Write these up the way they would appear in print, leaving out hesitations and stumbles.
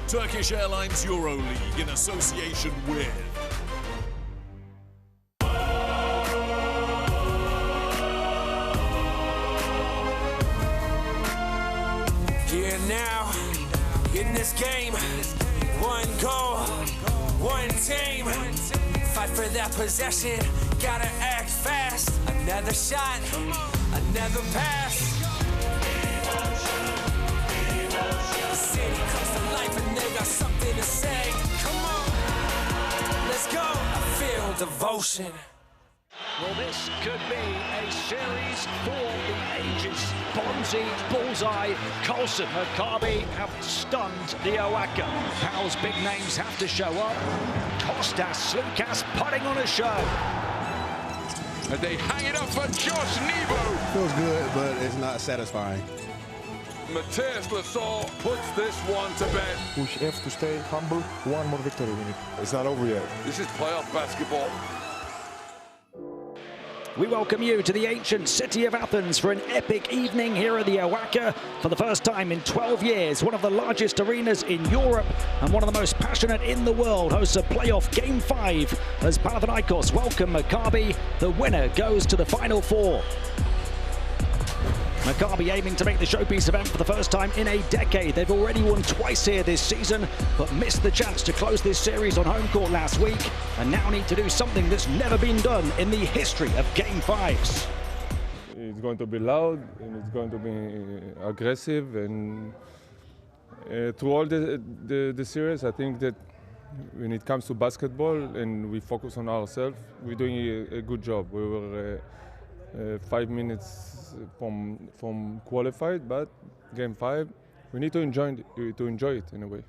Turkish Airlines EuroLeague in association with Here now, in this game, one goal, one team. Fight for that possession, gotta act fast. Another shot, another pass. The city comes to life and they got something to say. Come on, let's go. I feel devotion. Well, this could be a series for the ages. Bonzi, Bullseye, Colson, Maccabi have stunned the OAKA. Powell's big names have to show up. Kostas Sloukas putting on a show. And they hang it up for Josh Nebo. Feels good, but it's not satisfying. Matthias Lassalle puts this one to bed. We have to stay humble. One more victory we need. It's not over yet. This is playoff basketball. We welcome you to the ancient city of Athens for an epic evening here at the OAKA. For the first time in 12 years, one of the largest arenas in Europe and one of the most passionate in the world hosts a playoff Game 5 as Panathinaikos welcome Maccabi. The winner goes to the Final Four. Maccabi aiming to make the showpiece event for the first time in a decade. They've already won twice here this season, but missed the chance to close this series on home court last week, and now need to do something that's never been done in the history of Game 5s. It's going to be loud, and it's going to be aggressive, and through all the series, I think that when it comes to basketball and we focus on ourselves, we're doing a good job. We were 5 minutes from qualified, but Game 5, we need to enjoy it in a way.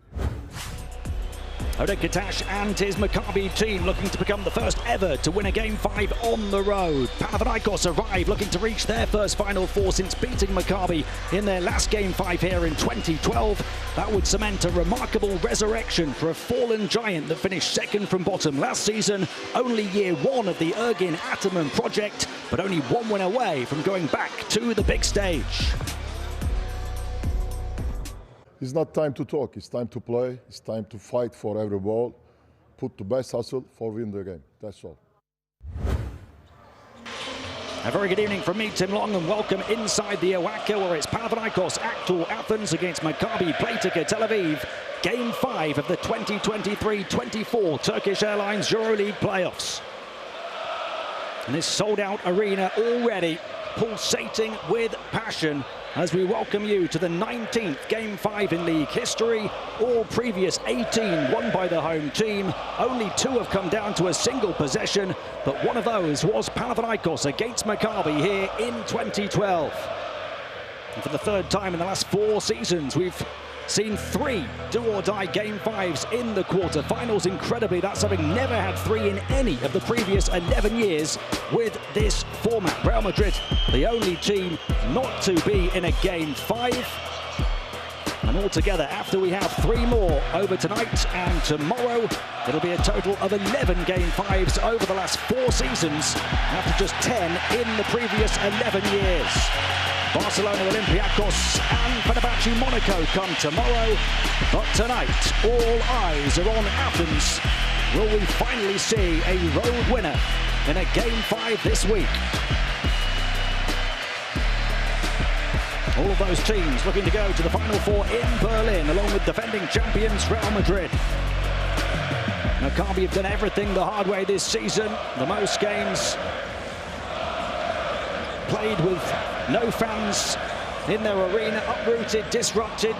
Oded Katash and his Maccabi team looking to become the first ever to win a Game 5 on the road. Panathinaikos arrive looking to reach their first Final Four since beating Maccabi in their last Game 5 here in 2012. That would cement a remarkable resurrection for a fallen giant that finished second from bottom last season. Only year one of the Ergin Ataman project, but only one win away from going back to the big stage. It's not time to talk. It's time to play. It's time to fight for every ball. Put the best hustle for win the game. That's all. A very good evening from me, Tim Long, and welcome inside the OAKA, where it's Panathinaikos AKTOR Athens against Maccabi Playtika Tel Aviv. Game 5 of the 2023-24 Turkish Airlines EuroLeague playoffs. And this sold-out arena already pulsating with passion as we welcome you to the 19th Game 5 in league history. All previous 18 won by the home team. Only 2 have come down to a single possession, but one of those was Panathinaikos against Maccabi here in 2012. And for the third time in the last 4 seasons, we've seen 3 do-or-die Game 5s in the quarterfinals. Incredibly, that's having never had 3 in any of the previous 11 years with this format. Real Madrid, the only team not to be in a Game 5. And altogether, after we have 3 more over tonight and tomorrow, it'll be a total of 11 Game 5s over the last 4 seasons, after just 10 in the previous 11 years. Barcelona, Olympiacos and Fenerbahce Monaco come tomorrow, but tonight all eyes are on Athens. Will we finally see a road winner in a Game 5 this week? All of those teams looking to go to the Final Four in Berlin, along with defending champions Real Madrid. Maccabi have done everything the hard way this season. The most games played with no fans in their arena, uprooted, disrupted.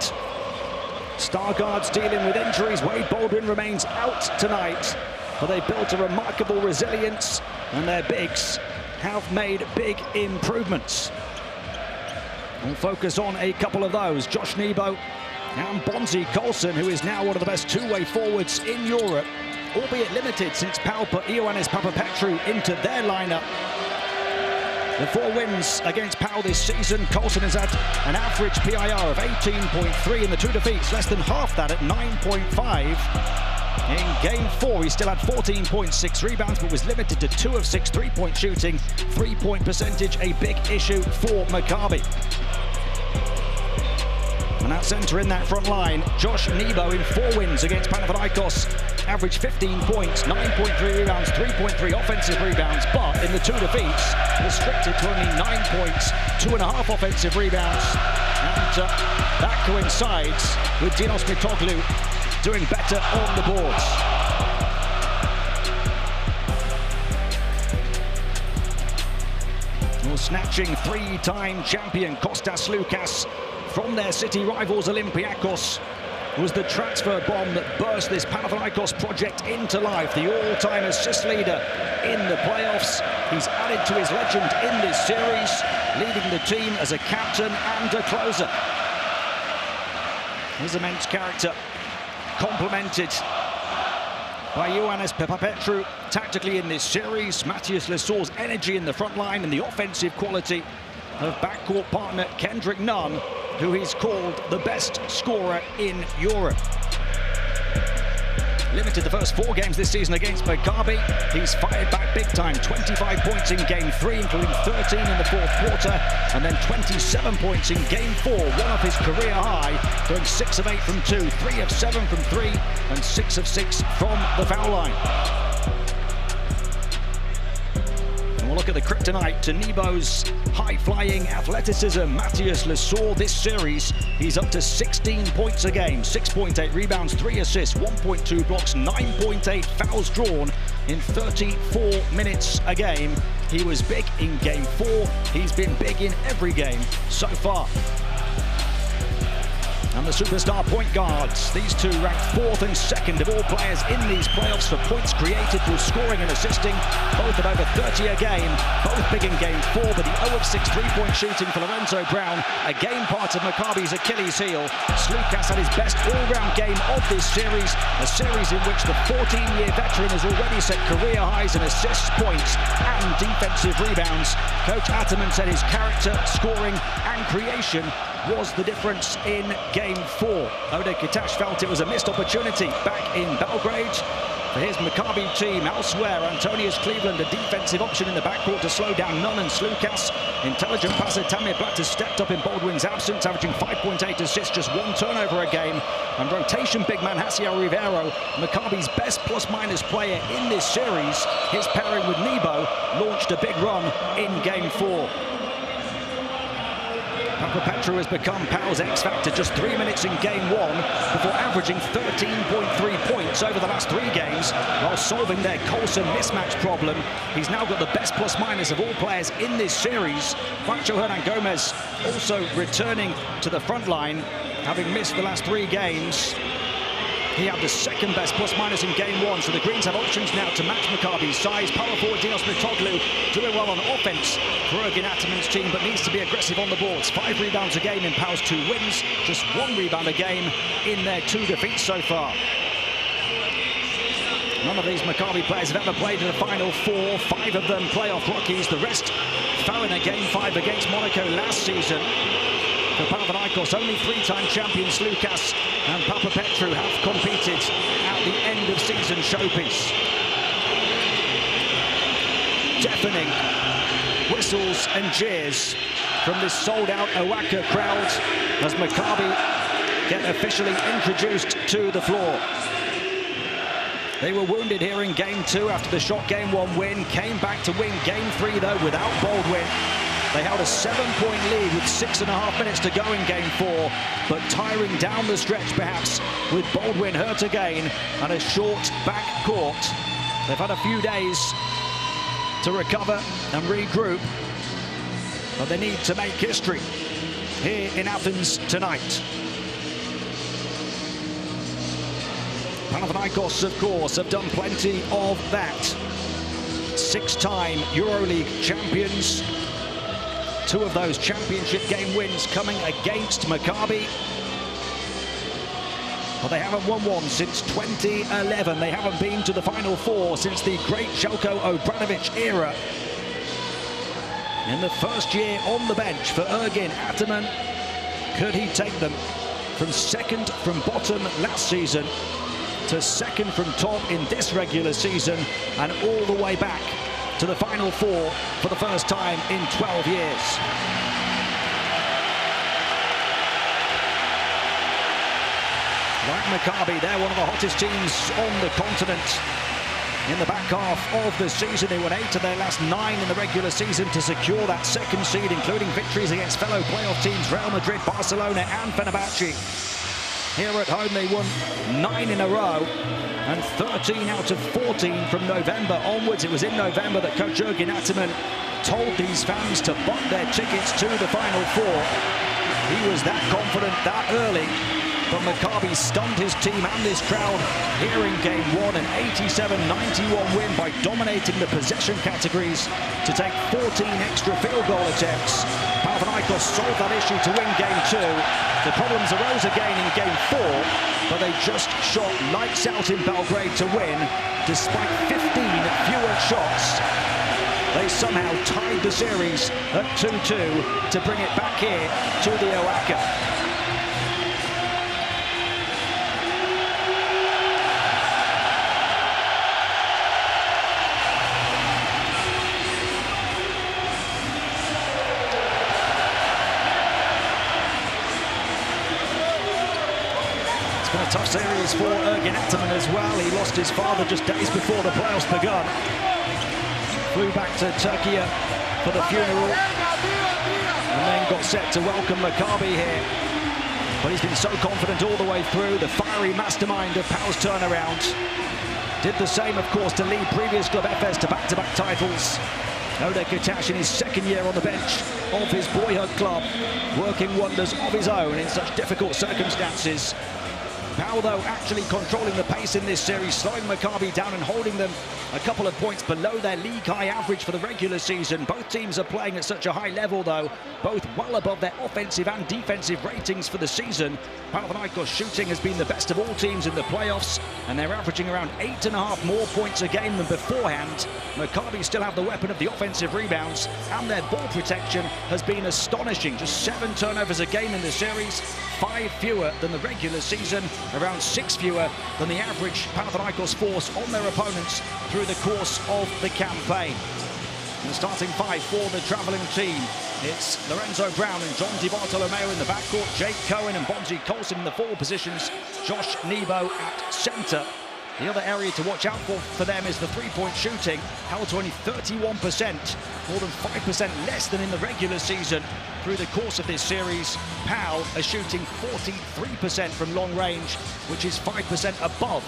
Star guards dealing with injuries. Wade Baldwin remains out tonight, but they've built a remarkable resilience, and their bigs have made big improvements. We'll focus on a couple of those. Josh Nebo and Bonzi Colson, who is now one of the best two-way forwards in Europe, albeit limited since Pau put Ioannis Papapetrou into their lineup. The 4 wins against Pau this season. Colson has had an average PIR of 18.3 in the 2 defeats, less than half that at 9.5. In Game 4, he still had 14.6 rebounds, but was limited to 2 of 6 3-point shooting. 3-point percentage, a big issue for Maccabi. And at centre in that front line, Josh Nebo in 4 wins against Panathinaikos, averaged 15 points, 9.3 rebounds, 3.3 offensive rebounds, but in the 2 defeats, restricted to only 9 points, 2.5 offensive rebounds. And that coincides with Dinos Mitoglu doing better on the boards. Well, snatching 3-time champion Kostas Loukas from their city rivals Olympiakos was the transfer bomb that burst this Panathinaikos project into life. The all-time assist leader in the playoffs. He's added to his legend in this series, leading the team as a captain and a closer. His immense character complemented by Ioannis Pepapetru tactically in this series. Matthias Lesor's energy in the front line and the offensive quality of backcourt partner Kendrick Nunn, who he's called the best scorer in Europe. Limited the first 4 games this season against Maccabi. He's fired back big time, 25 points in game 3, including 13 in the 4th quarter, and then 27 points in game 4, one of his career high, going 6 of 8 from 2, 3 of 7 from 3, and 6 of 6 from the foul line. And we'll look at the kryptonite to Nebo's high-flying athleticism. Matthias Lesor this series, he's up to 16 points a game, 6.8 rebounds, 3 assists, 1.2 blocks, 9.8 fouls drawn in 34 minutes a game. He was big in game 4. He's been big in every game so far. And the superstar point guards, these two ranked 4th and 2nd of all players in these playoffs for points created through scoring and assisting, both at over 30 a game, both big in game 4, but the 0 of 6 3-point shooting for Lorenzo Brown, a game part of Maccabi's Achilles heel. Loukas had his best all-round game of this series, a series in which the 14-year veteran has already set career highs in assists, points, and defensive rebounds. Coach Atterman said his character, scoring, and creation was the difference in game 4. Ode Kitash felt it was a missed opportunity back in Belgrade. For his Maccabi team elsewhere, Antonius Cleveland, a defensive option in the backcourt to slow down Nunn and Loukas. Intelligent passer Tamir Blatt has stepped up in Baldwin's absence, averaging 5.8 assists, just 1 turnover a game. And rotation big man Hasiel Rivero, Maccabi's best plus-minus player in this series, his pairing with Nebo launched a big run in game 4. Pepapetru has become Powell's X-factor, just 3 minutes in game 1 before averaging 13.3 points over the last 3 games while solving their Colson mismatch problem. He's now got the best plus-minus of all players in this series. Juancho Hernan Gomez also returning to the front line, having missed the last 3 games. He had the 2nd best plus-minus in game 1, so the Greens have options now to match Maccabi's size. Power forward Dinos Mitoglu doing well on offense for Ergin Atterman's team, but needs to be aggressive on the boards. 5 rebounds a game in Powell's 2 wins, just 1 rebound a game in their 2 defeats so far. None of these Maccabi players have ever played in the Final Four, 5 of them playoff rookies. The rest fell in a game 5 against Monaco last season. For Panathinaikos, only 3-time champions Loukas and Pepapetru have competed at the end of season showpiece. Deafening whistles and jeers from this sold-out OAKA crowd as Maccabi get officially introduced to the floor. They were wounded here in game 2 after the shot game 1 win, came back to win game 3 though without Baldwin. They held a 7-point lead with 6.5 minutes to go in game 4, but tiring down the stretch perhaps with Baldwin hurt again and a short back court. They've had a few days to recover and regroup, but they need to make history here in Athens tonight. Panathinaikos, of course, have done plenty of that. 6-time EuroLeague champions. 2 of those championship game wins coming against Maccabi. But they haven't won one since 2011. They haven't been to the Final Four since the great Željko Obradović era. In the first year on the bench for Ergin Atterman, could he take them from 2nd from bottom last season to 2nd from top in this regular season and all the way back to the Final Four for the first time in 12 years. Like Maccabi, they're one of the hottest teams on the continent. In the back half of the season, they won 8 of their last 9 in the regular season to secure that second seed, including victories against fellow playoff teams Real Madrid, Barcelona and Fenerbahce. Here at home, they won 9 in a row and 13 out of 14 from November onwards. It was in November that coach Kendrick Nunn told these fans to book their tickets to the Final Four. He was that confident that early. But Maccabi stunned his team and his crowd here in Game 1, an 87-91 win by dominating the possession categories to take 14 extra field goal attempts. Panathinaikos solved that issue to win Game 2. The problems arose again in Game 4, but they just shot lights out in Belgrade to win. Despite 15 fewer shots, they somehow tied the series at 2-2 to bring it back here to the OAKA. It's been a tough series for Kendrick Nunn as well. He lost his father just days before the playoffs begun. Flew back to Turkey for the funeral and then got set to welcome Maccabi here. But he's been so confident all the way through, the fiery mastermind of Pau's turnaround. Did the same, of course, to lead previous club Efes to back-to-back titles. OAKA in his second year on the bench of his boyhood club, working wonders of his own in such difficult circumstances. Pau, though, actually controlling the pace in this series, slowing Maccabi down and holding them a couple of points below their league-high average for the regular season. Both teams are playing at such a high level, though, both well above their offensive and defensive ratings for the season. Panathinaikos shooting has been the best of all teams in the playoffs, and they're averaging around 8.5 more points a game than beforehand. Maccabi still have the weapon of the offensive rebounds, and their ball protection has been astonishing. Just 7 turnovers a game in the series, 5 fewer than the regular season, around 6 fewer than the average Panathinaikos force on their opponents through the course of the campaign. And the starting 5 for the travelling team, it's Lorenzo Brown and John DiBartolomeo in the backcourt, Jake Cohen and Bonzi Colson in the forward positions, Josh Nebo at centre. The other area to watch out for them is the three-point shooting, held to only 31%, more than 5% less than in the regular season. Through the course of this series, Pau are shooting 43% from long range, which is 5% above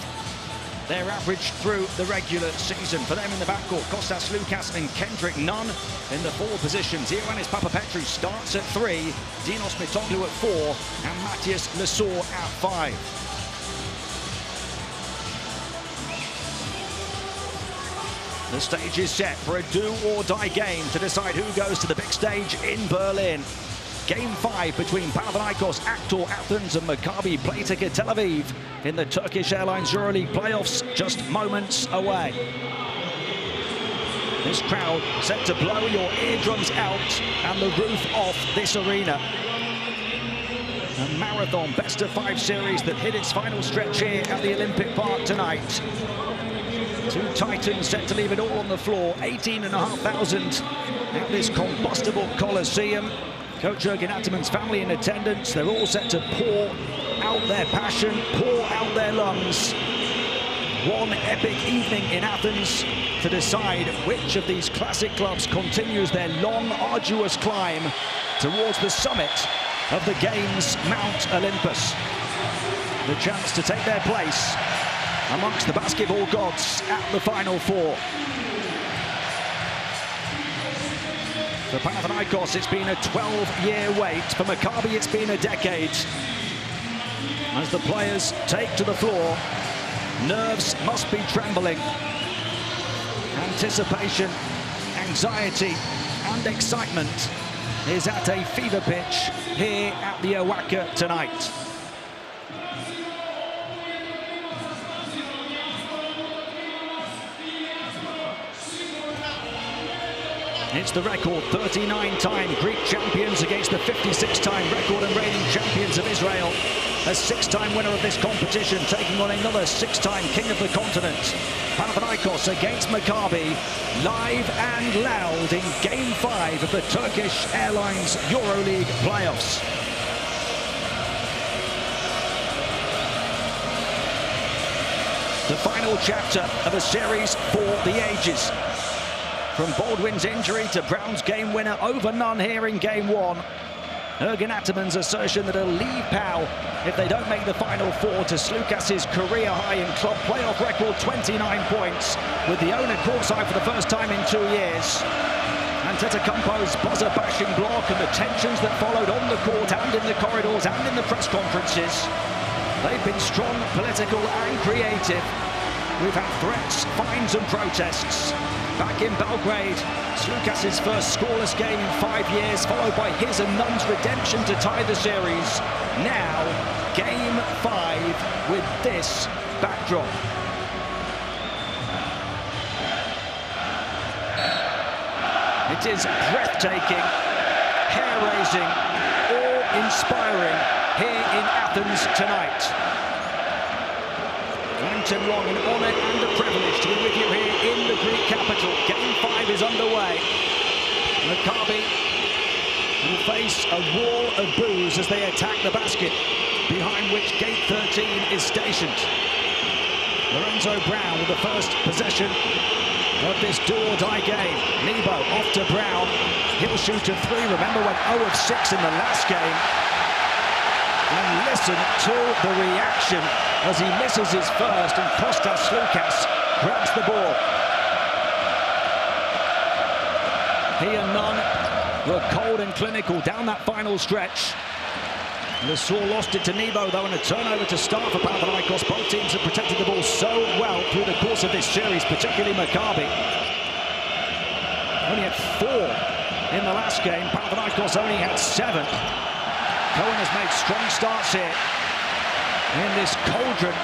their average through the regular season. For them in the backcourt, Kostas Lukas and Kendrick Nunn in the forward positions. Ioannis Papapetru starts at 3, Dinos Mitoglu at 4, and Matthias Lesor at 5. The stage is set for a do-or-die game to decide who goes to the big stage in Berlin. Game 5 between Panathinaikos, AKTOR Athens and Maccabi Playtika Tel Aviv in the Turkish Airlines EuroLeague playoffs, just moments away. This crowd set to blow your eardrums out and the roof off this arena. A marathon best-of-5 series that hit its final stretch here at the Olympic Park tonight. 2 Titans set to leave it all on the floor, 18,500 at this combustible Coliseum. Coach Kendrick Nunn's family in attendance. They're all set to pour out their passion, pour out their lungs. One epic evening in Athens to decide which of these classic clubs continues their long, arduous climb towards the summit of the Games Mount Olympus. The chance to take their place amongst the basketball gods at the Final Four. For Panathinaikos, it's been a 12-year wait. For Maccabi, it's been a decade. As the players take to the floor, nerves must be trembling. Anticipation, anxiety, and excitement is at a fever pitch here at the OAKA tonight. It's the record 39-time Greek champions against the 56-time record and reigning champions of Israel. A 6-time winner of this competition, taking on another 6-time king of the continent. Panathinaikos against Maccabi, live and loud in Game 5 of the Turkish Airlines EuroLeague playoffs. The final chapter of a series for the ages. From Baldwin's injury to Brown's game winner over Nunn here in game one. Ergin Ataman's assertion that he'll leave Pau if they don't make the Final Four to Sloukas's career high in club playoff record 29 points, with the owner courtside for the first time in 2 years. Antetokounmpo's buzzer-bashing block and the tensions that followed on the court and in the corridors and in the press conferences. They've been strong, political and creative. We've had threats, fines and protests. Back in Belgrade, Sloukas's first scoreless game in 5 years, followed by his and Nunn's redemption to tie the series. Now, game 5 with this backdrop. It is breathtaking, hair-raising, awe-inspiring here in Athens tonight. I'm Tim Long, an honour and a privilege to be with you here in the Greek capital. Game 5 is underway. Maccabi will face a wall of boos as they attack the basket, behind which gate 13 is stationed. Lorenzo Brown with the first possession of this do-or-die game. Nebo off to Brown. He'll shoot a 3. Remember, went 0 of 6 in the last game. And listen to the reaction as he misses his first and Kostas Sloukas grabs the ball. He and Nunn were cold and clinical down that final stretch. Lesaur lost it to Nebo, though, and a turnover to start for Panathinaikos. Both teams have protected the ball so well through the course of this series, particularly Maccabi. Only had 4 in the last game. Panathinaikos only had 7. Cohen has made strong starts here in this cauldron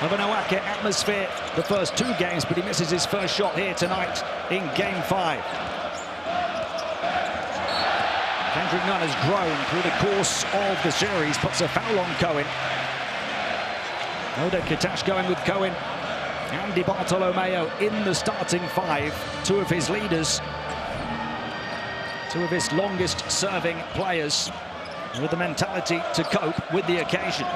of an OAKA atmosphere the first 2 games, but he misses his first shot here tonight in game 5. Kendrick Nunn has grown through the course of the series, puts a foul on Cohen. Oded Katash going with Cohen and Di Bartolomeo in the starting 5. 2 of his leaders, 2 of his longest serving players, with the mentality to cope with the occasion.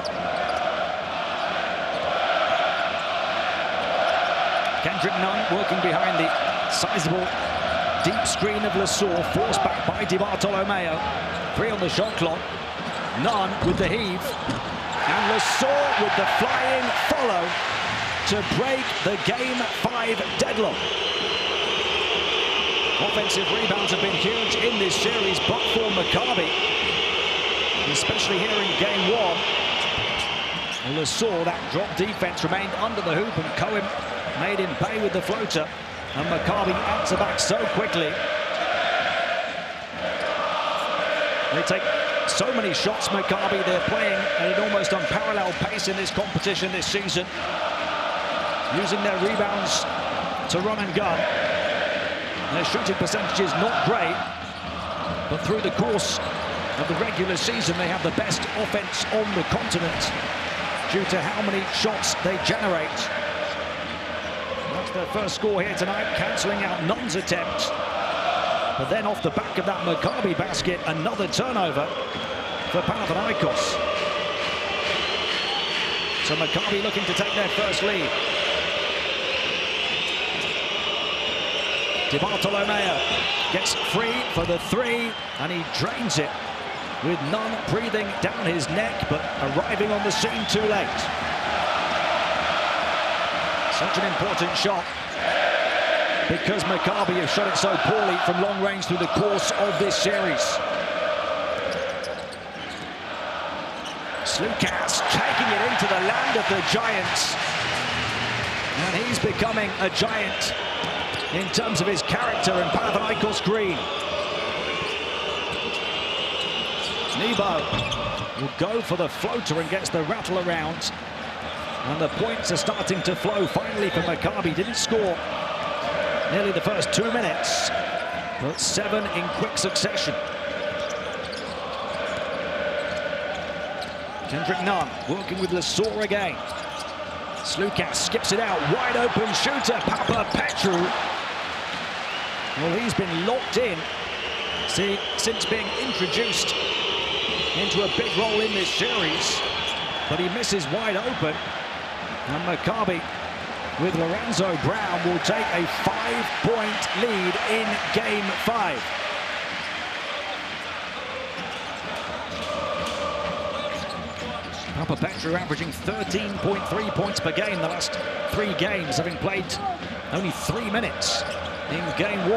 Kendrick Nunn working behind the sizable deep screen of Lesaur, forced back by Di Bartolomeo. 3 on the shot clock. Nunn with the heave. And Lesaur with the flying follow to break the game 5 deadlock. Offensive rebounds have been huge in this series, but for Maccabi, especially here in game 1. Lesaur, that drop defense remained under the hoop, and Cohen made him pay with the floater. And Maccabi answer back so quickly. They take so many shots, Maccabi. They're playing at an almost unparalleled pace in this competition this season, using their rebounds to run and gun. Their shooting percentage is not great, but through the course of the regular season, they have the best offense on the continent due to how many shots they generate. That's their first score here tonight, cancelling out Nunn's attempt. But then off the back of that Maccabi basket, another turnover for Panathinaikos. So Maccabi looking to take their first lead. Di Bartolomeo gets free for the 3, and he drains it with Nunn breathing down his neck, but arriving on the scene too late. Such an important shot, because Maccabi have shot it so poorly from long range through the course of this series. Sloukas taking it into the land of the giants. And he's becoming a giant in terms of his character in Panathinaikos green. Nebo will go for the floater and gets the rattle around. And the points are starting to flow finally for Maccabi. Didn't score nearly the first 2 minutes, but 7 in quick succession. Kendrick Nunn working with Lesaur again. Sloukas skips it out, wide open shooter, Papa Petru. Well, he's been locked in since being introduced into a big role in this series, but he misses wide open. And Maccabi with Lorenzo Brown, will take a 5-point lead in Game 5. Petru averaging 13.3 points per game the last 3 games, having played only 3 minutes in Game 1.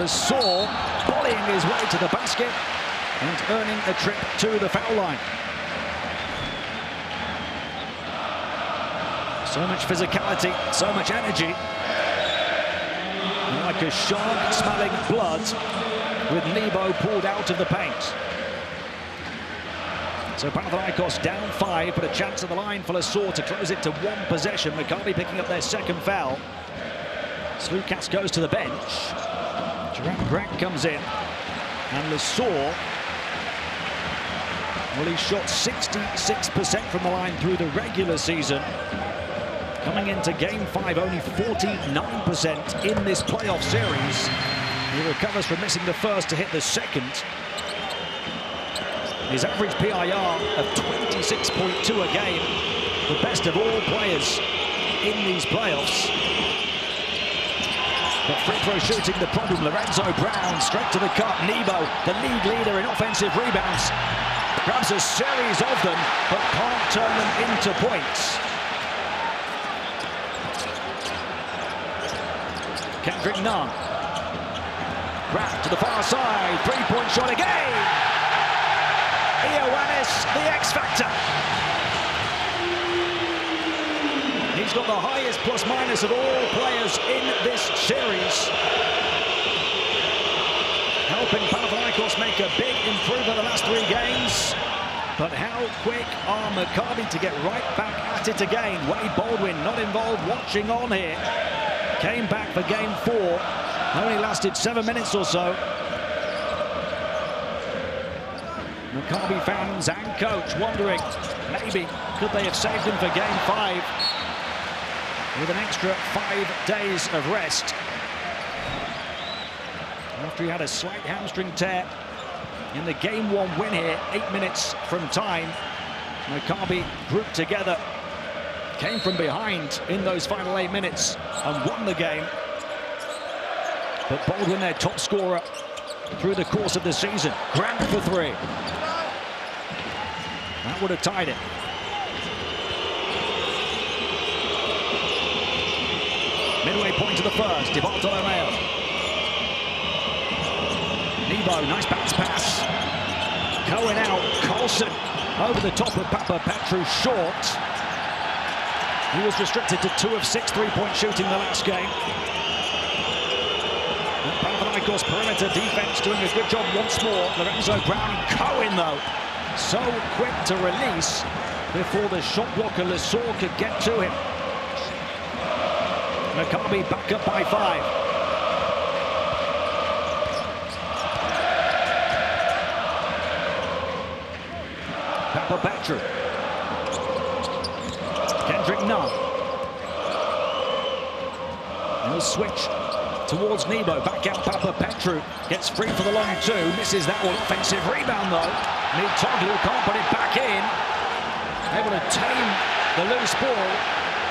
Lesor volleying his way to the basket and earning a trip to the foul line. So much physicality, so much energy. And like a shark smelling blood with Nebo pulled out of the paint. So Panathinaikos down 5, but a chance at the line for Lesor to close it to 1 possession. Maccabi picking up their 2nd foul. Slukas goes to the bench. Durant Grant comes in. And Lesor, well, he shot 66% from the line through the regular season. Coming into Game 5, only 49% in this playoff series. He recovers from missing the first to hit the second. His average PIR of 26.2 a game, the best of all players in these playoffs. But free throw shooting the problem. Lorenzo Brown straight to the cup. Nebo, the league leader in offensive rebounds, grabs a series of them, but can't turn them into points. Kendrick Nunn, wrapped to the far side, 3-point shot again. Ioannis, the X-Factor. He's got the highest plus-minus of all players in this series. Helping Panathinaikos make a big improvement the last 3 games. But how quick are Maccabi to get right back at it again? Wade Baldwin not involved, watching on here. Came back for Game 4. Only lasted 7 minutes or so. Maccabi fans and coach wondering, maybe could they have saved him for Game 5 with an extra 5 days of rest after he had a slight hamstring tear in the Game 1 win here, 8 minutes from time. Maccabi grouped together, came from behind in those final 8 minutes and won the game. But Baldwin, their top scorer through the course of the season, Grant for 3. That would have tied it. Midway point to the first, Bartolomeo. Nebo, nice bounce pass. Going out, Carlson over the top of Petru, short. He was restricted to 2 of 6 3-point shooting the last game. And Panathinaikos perimeter defense doing a good job once more. Lorenzo Brown, Cohen though, so quick to release before the shot blocker Lesor could get to him. Maccabi back up by 5. Petru. Kendrick Nunn. He'll switch towards Nebo. Back out Petru. Gets free for the long 2. Misses that one. Offensive rebound though. Mitoglu can't put it back in. Able to tame the loose ball.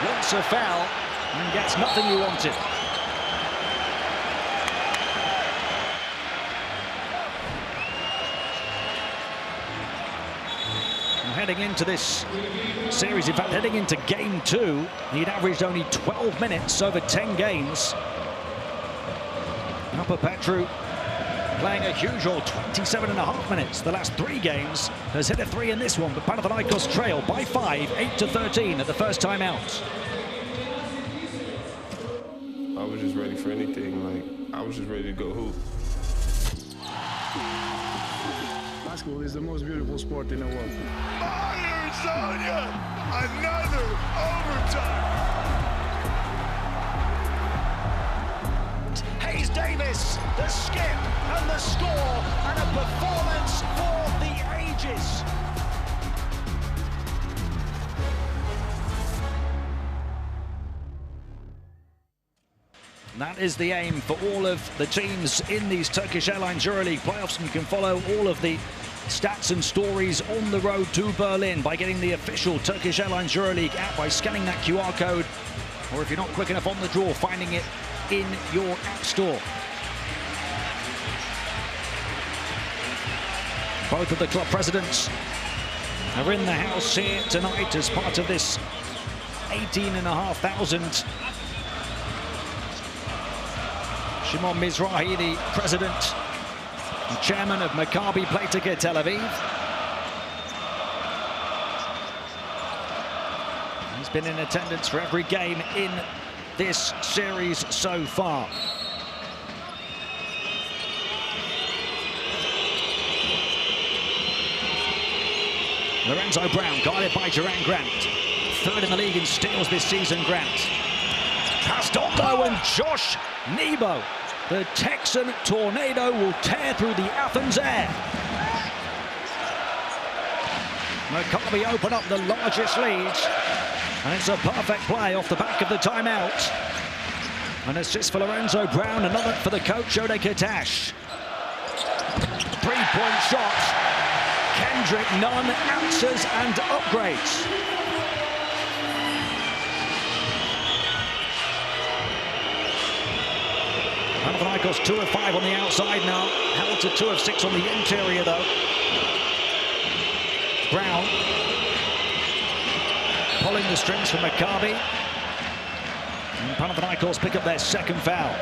Wants a foul and gets nothing he wanted. Heading into this series, in fact, heading into Game 2, he'd averaged only 12 minutes over 10 games. Petru playing a huge role, 27.5 minutes the last 3 games. Has hit a 3 in this one, but Panathinaikos trail by 5, 8-13 at the first time out. I was just ready for anything. I was just ready to go hoop. Basketball is the most beautiful sport in the world. Myers on ya! Another overtime! Hayes Davis, the skip and the score, and a performance for the ages. That is the aim for all of the teams in these Turkish Airlines EuroLeague playoffs, and you can follow all of the stats and stories on the road to Berlin by getting the official Turkish Airlines EuroLeague app, by scanning that QR code or if you're not quick enough on the draw, finding it in your app store. Both of the club presidents are in the house here tonight as part of this 18,500. Shimon Mizrahi, the president and chairman of Maccabi Playtika Tel Aviv. He's been in attendance for every game in this series so far. Lorenzo Brown, guarded by Duran Grant. Third in the league in steals this season, Grant. Passed on though, and Josh Nebo, the Texan tornado, will tear through the Athens air. Maccabi open up the largest leads, and it's a perfect play off the back of the timeout. An assist for Lorenzo Brown, another for the coach, Ode Katash. Three-point shot. Kendrick Nunn answers and upgrades. Panathinaikos 2 of 5 on the outside now. Held to 2 of 6 on the interior though. Brown pulling the strings for Maccabi. And Panathinaikos pick up their second foul.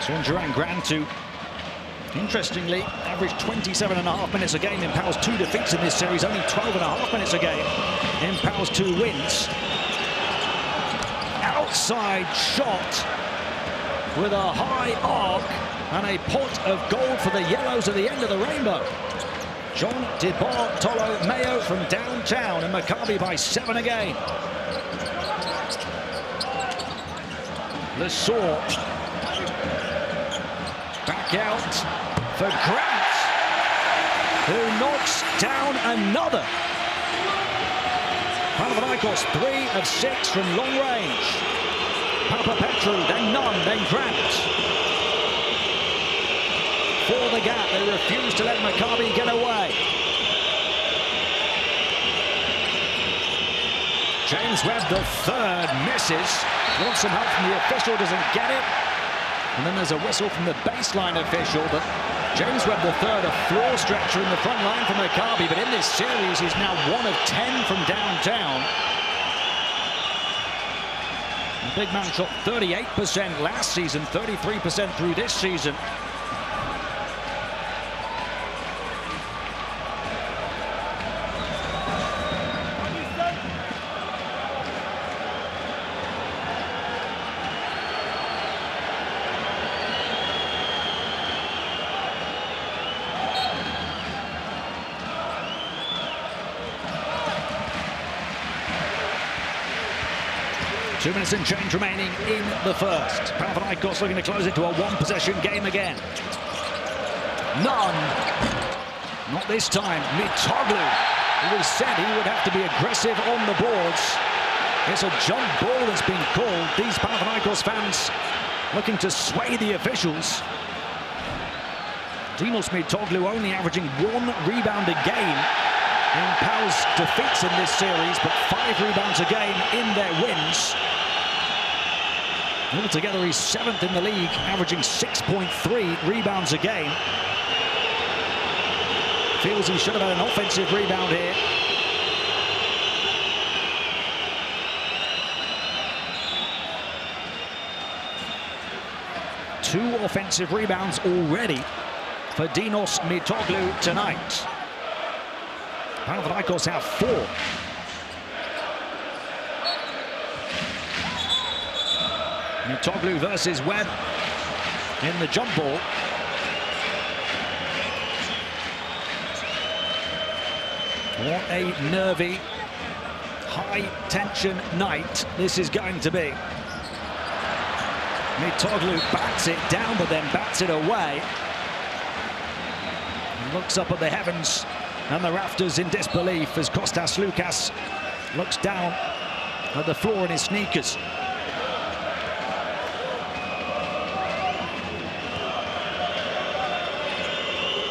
So Duran Grant, who interestingly averaged 27.5 minutes a game, empowers 2 defeats in this series, only 12.5 minutes a game, empowers 2 wins. Outside shot with a high arc and a pot of gold for the Yellows at the end of the rainbow. John DiBartolo Mayo from downtown, and Maccabi by 7 again. Lesor back out for Grant, who knocks down another. Panathinaikos 3 of 6 from long range. Papapetru, then Nunn, then Grant. For the gap, they refuse to let Maccabi get away. James Webb, the third, misses. Wants some help from the official, doesn't get it. And then there's a whistle from the baseline official, but James Webb the third, a floor stretcher in the front line for Maccabi, but in this series he's now 1 of 10 from downtown. The big man shot 38% last season, 33% through this season. Two minutes and change remaining in the first. Panathinaikos looking to close it to a 1-possession game again. Nunn. Not this time. Mitoglu. It was said he would have to be aggressive on the boards. It's a jump ball that's been called. These Panathinaikos fans looking to sway the officials. Dinos Mitoglu only averaging 1 rebound a game in Pau's defeats in this series, but 5 rebounds a game in their wins. Altogether, he's 7th in the league, averaging 6.3 rebounds a game. Feels he should have had an offensive rebound here. Two offensive rebounds already for Dinos Mitoglu tonight. Panathinaikos have 4. Mitoglu versus Webb in the jump ball. What a nervy, high-tension night this is going to be. Mitoglu bats it down, but then bats it away. And looks up at the heavens and the rafters in disbelief as Kostas Lukas looks down at the floor in his sneakers.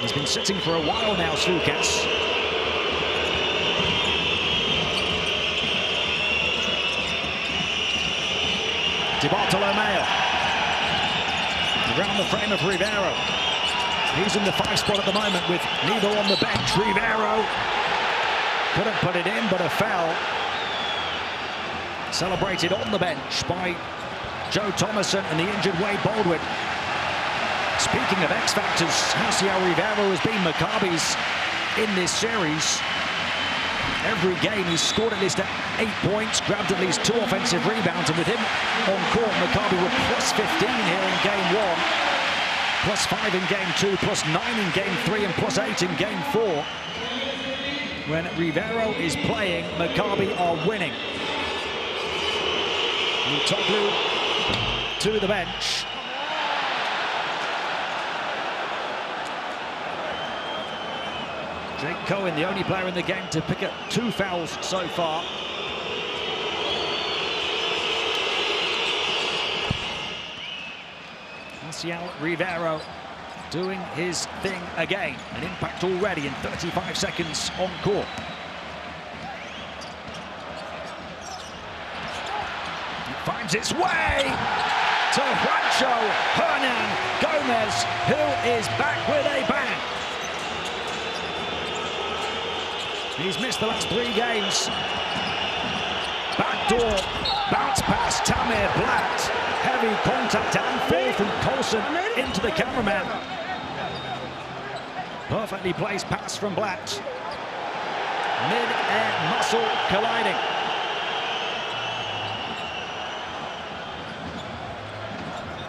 He's been sitting for a while now, Slukas. Di Bartolomeo. Around the frame of Rivero. He's in the 5 spot at the moment with Nebo on the bench. Rivero couldn't put it in, but a foul. Celebrated on the bench by Joe Thomason and the injured Wade Baldwin. Speaking of X factors, Haciel Rivero has been Maccabi's in this series. Every game he's scored at least 8 points, grabbed at least 2 offensive rebounds, and with him on court, Maccabi were plus 15 here in game 1, plus 5 in game 2, plus 9 in game 3, and plus 8 in game 4. When Rivero is playing, Maccabi are winning. Mutoglu to the bench. Jake Cohen, the only player in the game to pick up 2 fouls so far. Haciel Rivero doing his thing again. An impact already in 35 seconds on court. It finds its way to Juancho Hernan Gomez, who is back with a bang. He's missed the last 3 games. Backdoor bounce pass, Tamir Blatt. Heavy contact and fall from Colson into the cameraman. Perfectly placed pass from Blatt. Mid-air muscle colliding.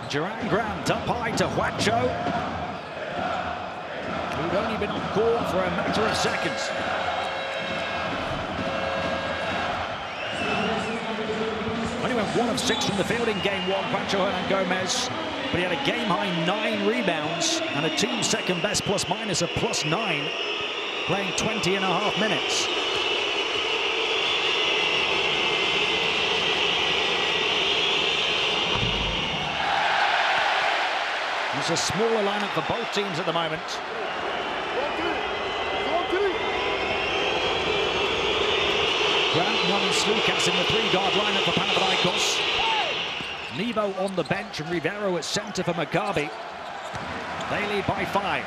Duran Grant up high to Juancho, who'd only been on court for a matter of seconds. Only went 1 of 6 from the field in game 1, Juancho Hernan Gomez, but he had a game-high 9 rebounds and a team second best plus-minus of +9, playing 20.5 minutes. It's a smaller lineup for both teams at the moment. Grant, Nunn and Slukas in the 3-guard lineup for Panathinaikos. Nebo on the bench and Rivero at center for Maccabi. They lead by 5.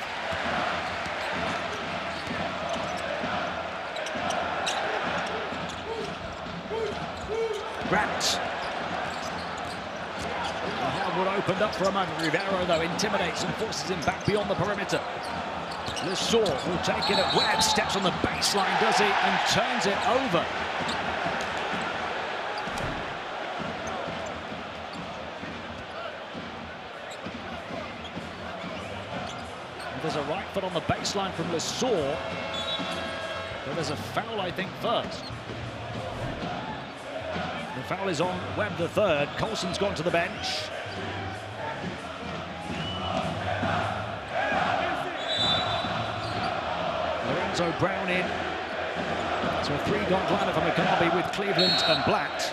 Grant. The hardwood opened up for a moment. Rivero, though, intimidates and forces him back beyond the perimeter. Lesor will take it at Webb, steps on the baseline, does he, and turns it over. There's a right foot on the baseline from Lesor, but there's a foul, I think, first. The foul is on Webb the third. Colson's gone to the bench. Lorenzo Brown in. So a 3-guard lineup for Maccabi with Cleveland and Blatt.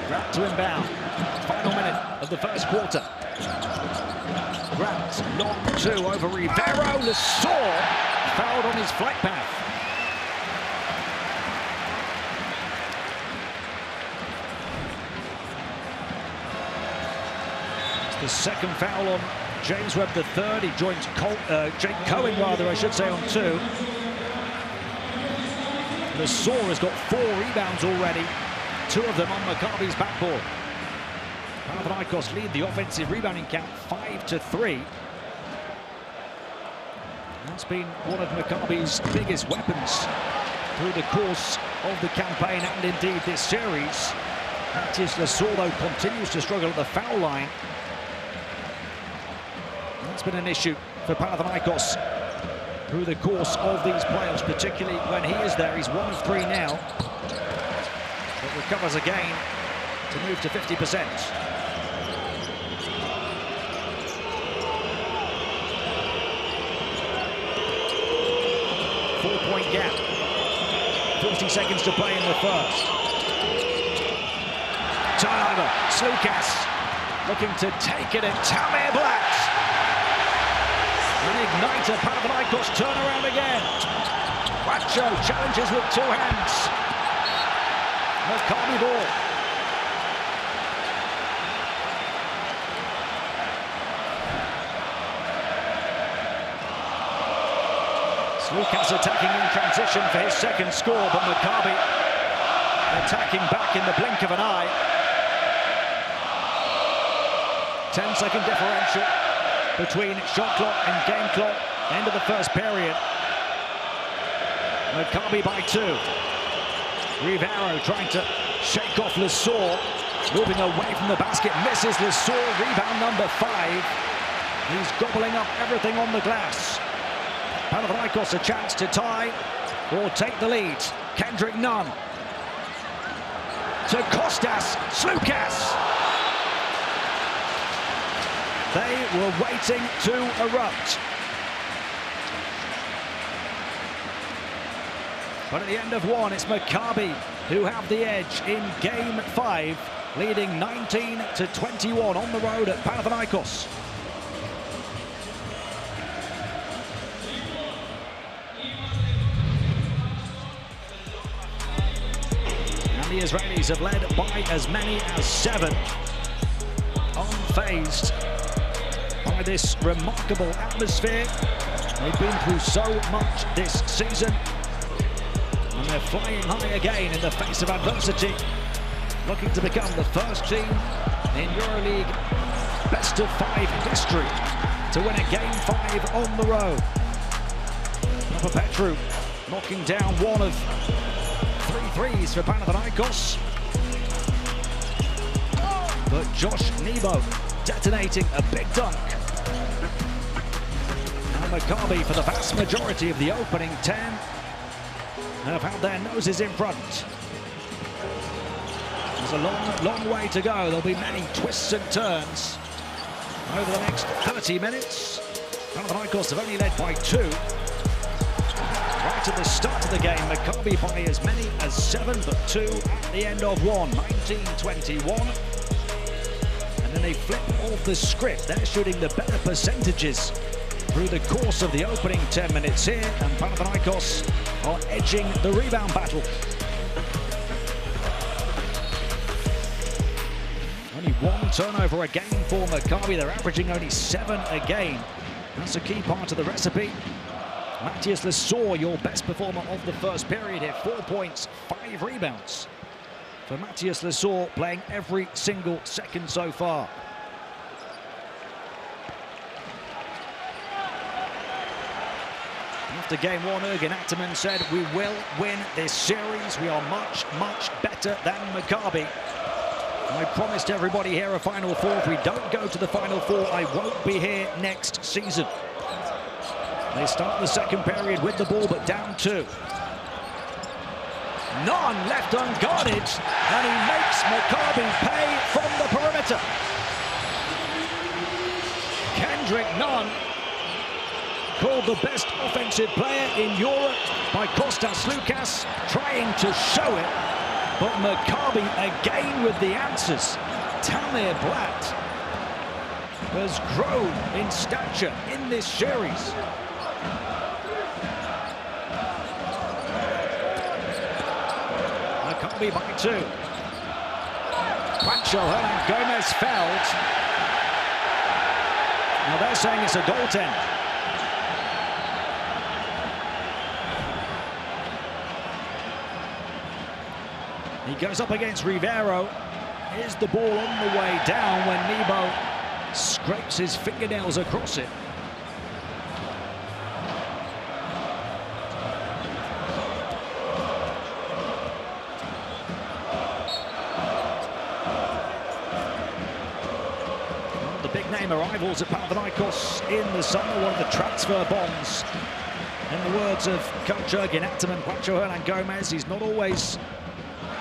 Grant to inbound. Final minute of the first quarter. Grant, long 2 over Rivero. Lesor fouled on his flight path. It's the second foul on James Webb the third. He joins Jake Cohen, rather, I should say, on 2. Lesor has got 4 rebounds already, 2 of them on Maccabi's backboard. Panathinaikos lead the offensive rebounding count 5-3. That's been one of Maccabi's biggest weapons through the course of the campaign and indeed this series. Matis Lesor, though, continues to struggle at the foul line. That's been an issue for Panathinaikos through the course of these playoffs, particularly when he is there. He's 1 of 3 now, but recovers again to move to 50%. 4-point gap. 40 seconds to play in the first. Turnover. Slukas looking to take it at Tamir Blatt. igniter. Panathinaikos turn around again. Wacho challenges with two hands. Maccabi ball. Lucas attacking in transition for his second score, but Maccabi attacking back in the blink of an eye. 10-second differential between shot clock and game clock. End of the first period. Maccabi by 2. Rivero trying to shake off Lesor. Moving away from the basket, misses Lesor. Rebound number 5. He's gobbling up everything on the glass. Panathinaikos a chance to tie or take the lead. Kendrick Nunn to Kostas Sloukas. They were waiting to erupt. But at the end of one, it's Maccabi who have the edge in game 5, leading 19-21 on the road at Panathinaikos. The Israelis have led by as many as 7, unfazed by this remarkable atmosphere. They've been through so much this season, and they're flying high again in the face of adversity, looking to become the first team in EuroLeague best-of-5 history to win a game 5 on the road. Petru knocking down one of 3 threes for Panathinaikos. But Josh Nebo detonating a big dunk. Now Maccabi, for the vast majority of the opening 10, have had their noses in front. There's a long way to go. There'll be many twists and turns over the next 30 minutes. Panathinaikos have only led by 2. Right at the start of the game, Maccabi by as many as 7, but 2 at the end of one, 19-21. And then they flip off the script. They're shooting the better percentages through the course of the opening 10 minutes here, and Panathinaikos are edging the rebound battle. Only 1 turnover a game for Maccabi. They're averaging only 7 a game. That's a key part of the recipe. Matthias Lesor, your best performer of the first period here. 4 points, 5 rebounds for Matthias Lesor, playing every single second so far. After game 1, Ergin Ataman said, "We will win this series. We are much, much better than Maccabi. I promised everybody here a Final Four. If we don't go to the Final Four, I won't be here next season." They start the second period with the ball, but down 2. Nunn left unguarded, and he makes Maccabi pay from the perimeter. Kendrick Nunn, called the best offensive player in Europe by Kostas Sloukas, trying to show it, but Maccabi again with the answers. Tamir Blatt has grown in stature in this series. Maccabi by 2. Juancho Hernan-Gomez fouled. Now they're saying it's a goaltend. He goes up against Rivero. Here's the ball on the way down when Nebo scrapes his fingernails across it. Big-name arrivals at Panathinaikos in the summer, one of the transfer bombs. In the words of coach Ergin Ataman, Juancho Hernan-Gomez, he's not always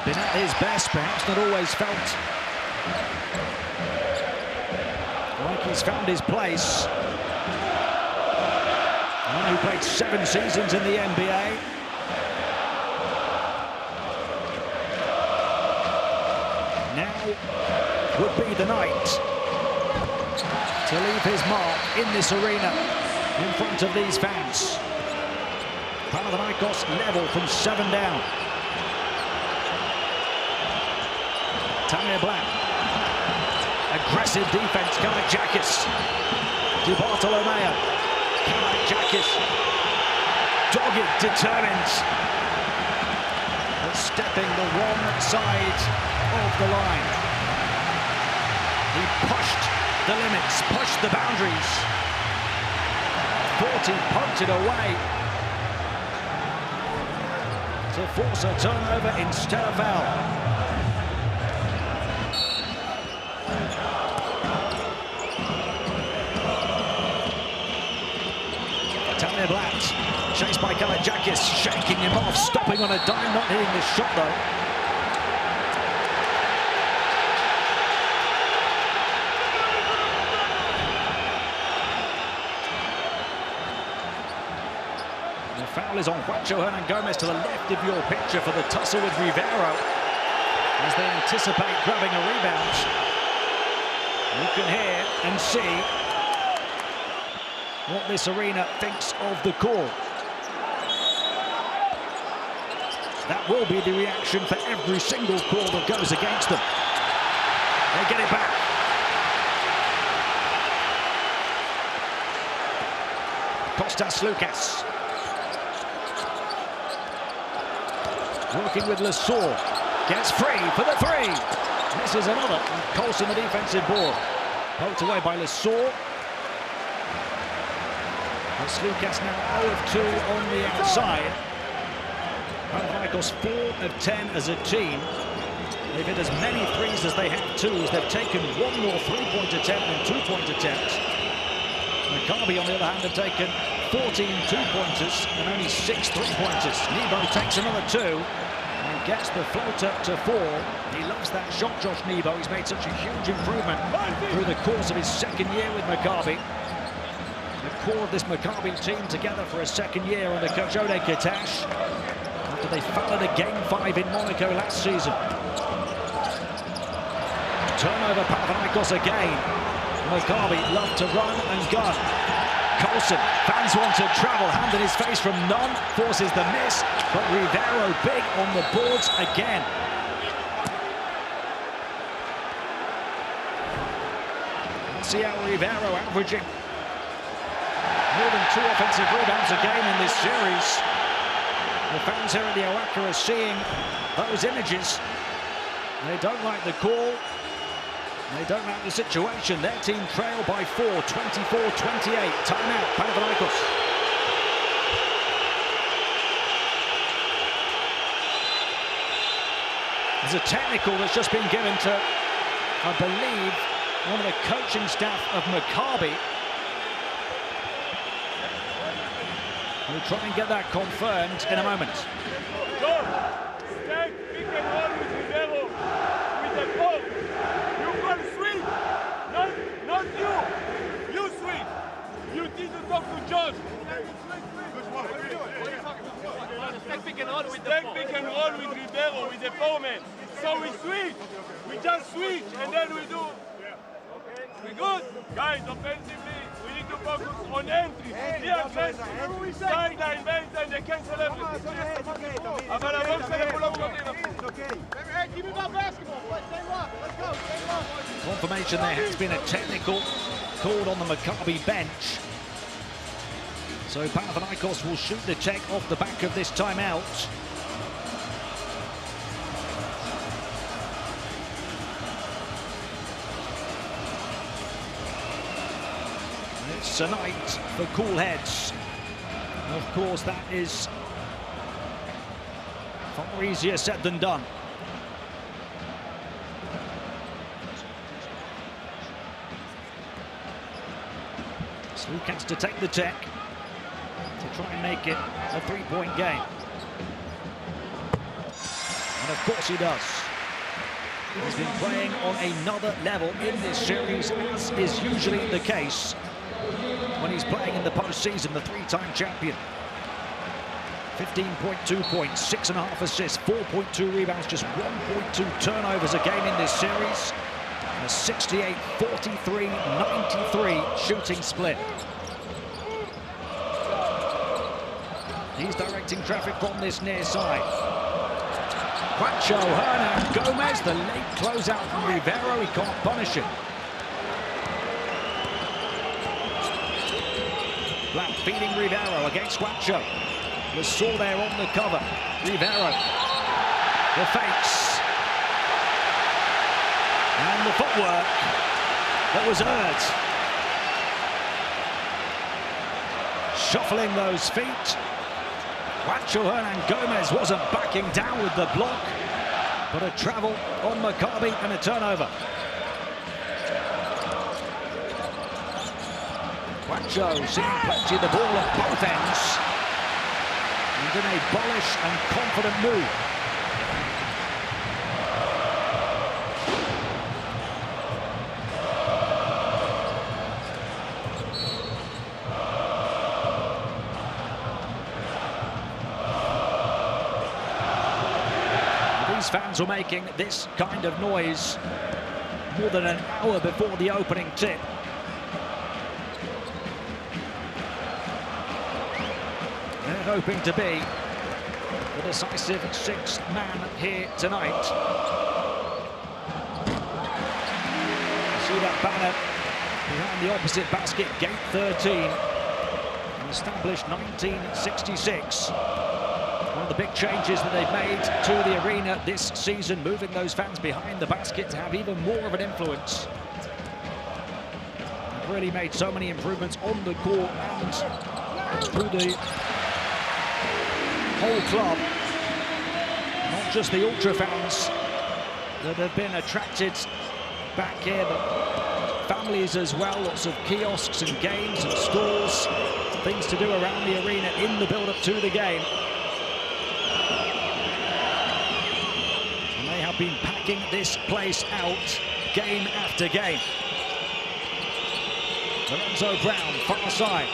been at his best, perhaps not always felt like he's found his place. A man who played 7 seasons in the NBA. Now would be the night to leave his mark in this arena. in front of these fans. Panathinaikos level from 7 down. Tamir Black. Aggressive defense, Kalaitzakis. To Bartolomeo. Kalaitzakis. Dogged, determined. But stepping the wrong side of the line. He pushed the limits, pushed the boundaries. Thought he poked it away to force a turnover instead of foul. Tamir Black, chased by Kalaitzakis, shaking him off, stopping on a dime, not hitting the shot though. The foul is on Juancho Hernangomez to the left of your picture for the tussle with Rivero as they anticipate grabbing a rebound. You can hear and see what this arena thinks of the call. That will be the reaction for every single call that goes against them. They get it back. Kostas Lukas. Working with Lesor. Gets free for the three. This is another. Colson the defensive board. Poked away by Lesor. Lukas now 0 of 2 on the outside. Panathinaikos 4 of 10 as a team. They've hit as many threes as they have twos. They've taken 1 more 3-point attempt than 2-point attempts. Maccabi, on the other hand, have taken 14 2-pointers and only 6 3-pointers. Nebo takes another 2 and gets the floater to 4. He loves that shot, Josh Nebo. He's made such a huge improvement through the course of his second year with Maccabi. The core of this Maccabi team together for a second year under coach Ode Katash after they fouled a Game 5 in Monaco last season. Turnover Panathinaikos again. Maccabi love to run and gun. Colson, fans want to travel, hand in his face from Nunn, forces the miss, but Rivero big on the boards again. Let's see how Rivero averaging more than 2 offensive rebounds a game in this series. The fans here at the OAKA are seeing those images. They don't like the call. They don't like the situation. Their team trail by 4, 24-28. Timeout, Panathinaikos. There's a technical that's just been given to, I believe, one of the coaching staff of Maccabi. We'll try and get that confirmed in a moment. Stay, pick and roll with Rivero, with the ball. You can swing, not you. You swing. You need to talk to Josh. Stay, pick and roll with the ball. Pick and roll with Rivero, with the foreman. So we switch. We just switch, and then we do. We good? Guys, offensively, we need to focus on entry. Sideline, baseline, they cancel everything. אבל הרוב שלהם הוא לא קודם. Give me that basketball. Stay locked. Let's go. Stay locked. Confirmation there has been a technical called on the Maccabi bench. So Panathinaikos will shoot the check off the back of this timeout. It's a night for cool heads. Of course, that is far easier said than done. Lukas to take the check to try and make it a 3-point game. And of course he does. He's been playing on another level in this series, as is usually the case when he's playing in the postseason, the 3-time champion. 15.2 points, 6.5 assists, 4.2 rebounds, just 1.2 turnovers a game in this series. A 68-43-93 shooting split. He's directing traffic from this near side. Juancho, Hernan, Gomez, the late closeout from Rivero, he can't punish him. Black feeding Rivero against Juancho. Was saw there on the cover. Rivero, the fakes. And the footwork that was earned. Shuffling those feet. Juancho Hernan Gomez wasn't backing down with the block, but a travel on Maccabi and a turnover. Juancho seeing plenty of the ball at both ends. And in a bullish and confident move. These fans were making this kind of noise more than an hour before the opening tip. They're hoping to be the decisive sixth man here tonight. See that banner behind the opposite basket, gate 13, established 1966. One of the big changes that they've made to the arena this season, moving those fans behind the basket to have even more of an influence. They've really made so many improvements on the court and through the whole club. Not just the ultra fans that have been attracted back here, but families as well. Lots of kiosks and games and stalls, things to do around the arena in the build-up to the game. And they have been packing this place out game after game. Lorenzo Brown, far side.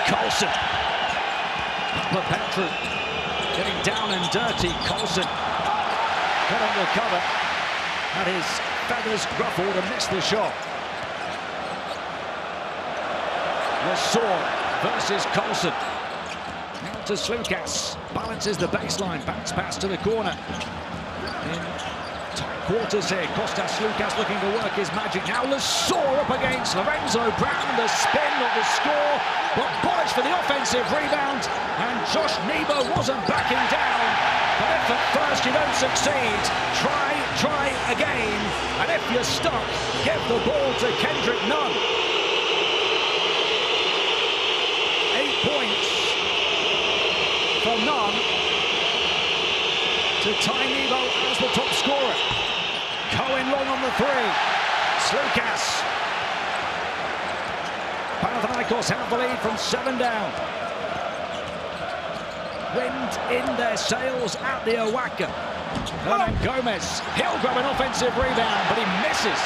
Colson. Papa Petru getting down and dirty. Colson got on the cover. Had his feathers ruffled and missed the shot. Lassor versus Colson. Now to Slukas. Balances the baseline. Bounce pass to the corner. In tight quarters here. Kostas Slukas looking to work his magic. Now Lassor up against Lorenzo Brown. The spin, not the score, but polished for the offensive rebound. And Josh Nebo wasn't backing down. But if at first you don't succeed, try again. And if you're stuck, give the ball to Kendrick Nunn. 8 points for Nunn to tie Nebo as the top scorer. Cohen long on the three. Slukas. Panathinaikos have the lead from 7 down. Wind in their sails at the OAKA. Hernan Gomez, he'll grab an offensive rebound, but he misses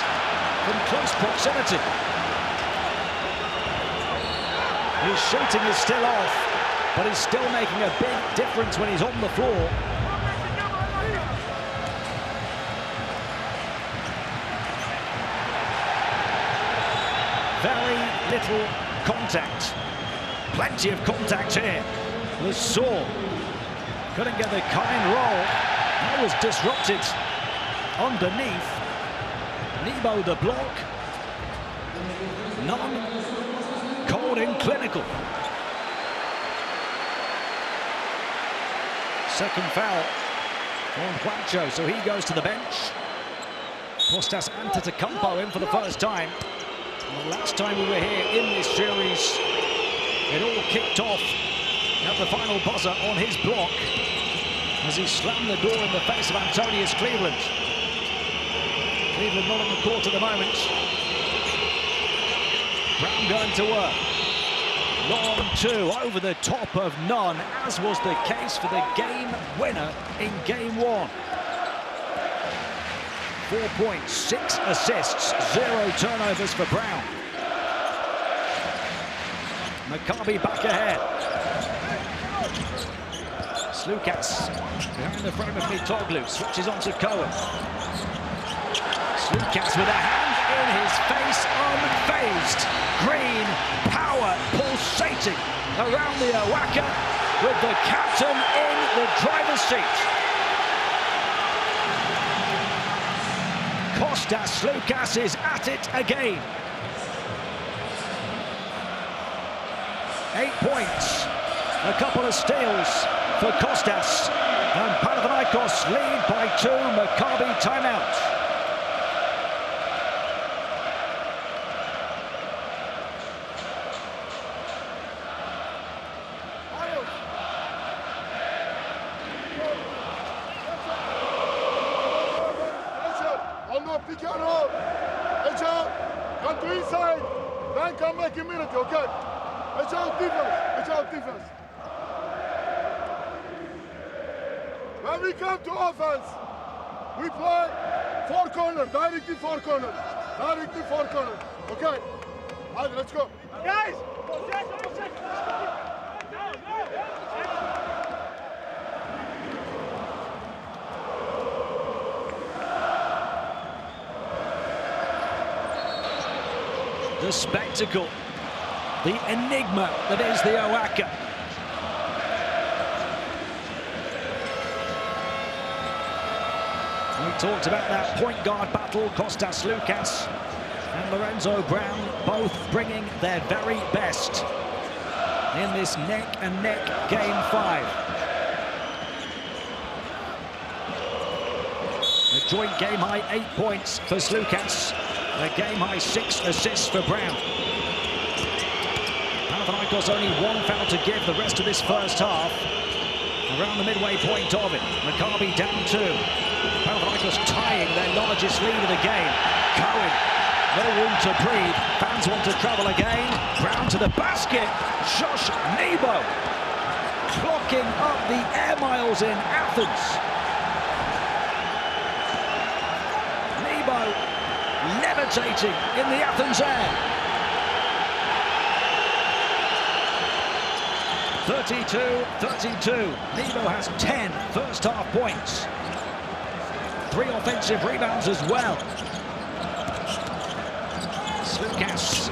from close proximity. His shooting is still off, but he's still making a big difference when he's on the floor. Very little contact. Plenty of contact here. Lassor couldn't get the kind roll. That was disrupted underneath. Nebo the block. Nunn cold and clinical. Second foul on Juancho, so he goes to the bench. Kostas Antetokounmpo in for the first time. And the last time we were here in this series, it all kicked off at the final buzzer on his block as he slammed the door in the face of Antonius Cleveland. Cleveland not on the court at the moment. Brown going to work. Long two over the top of Nunn, as was the case for the game winner in game 1. 4 points, 6 assists, 0 turnovers for Brown. Maccabi back ahead. Slukas behind the frame of Mitoglu, switches on to Cohen. Slukas with a hand in his face, unfazed. Green power pulsating around the OAKA. with the captain in the driver's seat. Kostas Sloukas is at it again. 8 points, a couple of steals for Kostas, and Panathinaikos lead by 2. Maccabi timeout. Pick and roll. Edge out. Come to inside. Then come back immediately, okay? Edge out defense. Edge out defense. When we come to offense, we play 4 corners. Directly 4 corners. Directly 4 corners. Okay? All right, let's go. Guys! The spectacle, the enigma that is the OAKA. We talked about that point guard battle, Kostas Sloukas and Lorenzo Brown both bringing their very best in this neck-and-neck Game 5. A joint game-high 8 points for Sloukas. A game-high 6 assists for Brown. Panathinaikos only 1 foul to give the rest of this first half. Around the midway point of it. Maccabi down 2. Panathinaikos tying their largest lead of the game. Cohen, no room to breathe. Fans want to travel again. Brown to the basket. Josh Nebo clocking up the air miles in Athens. Nebo levitating in the Athens air. 32-32. Nebo has 10 first half points. 3 offensive rebounds as well. Sloukas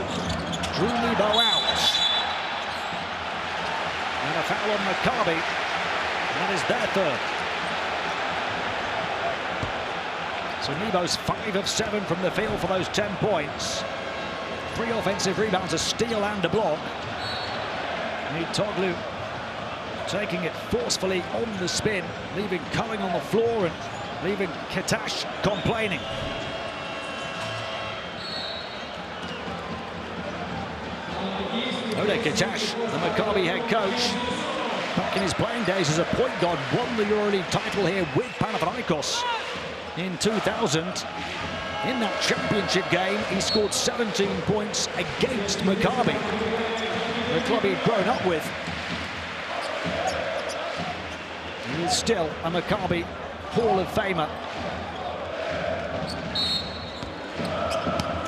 drew Nebo out. And a foul on Maccabi. That is their 3rd. So Nebo's 5 of 7 from the field for those 10 points. 3 offensive rebounds, a steal and a block. Toglu taking it forcefully on the spin, leaving Cohen on the floor and leaving Katash complaining. Ole Katash, the Maccabi head coach, back in his playing days as a point guard, won the EuroLeague title here with Panathinaikos in 2000. In that championship game, he scored 17 points against Maccabi, the club he'd grown up with. He is still a Maccabi Hall of Famer.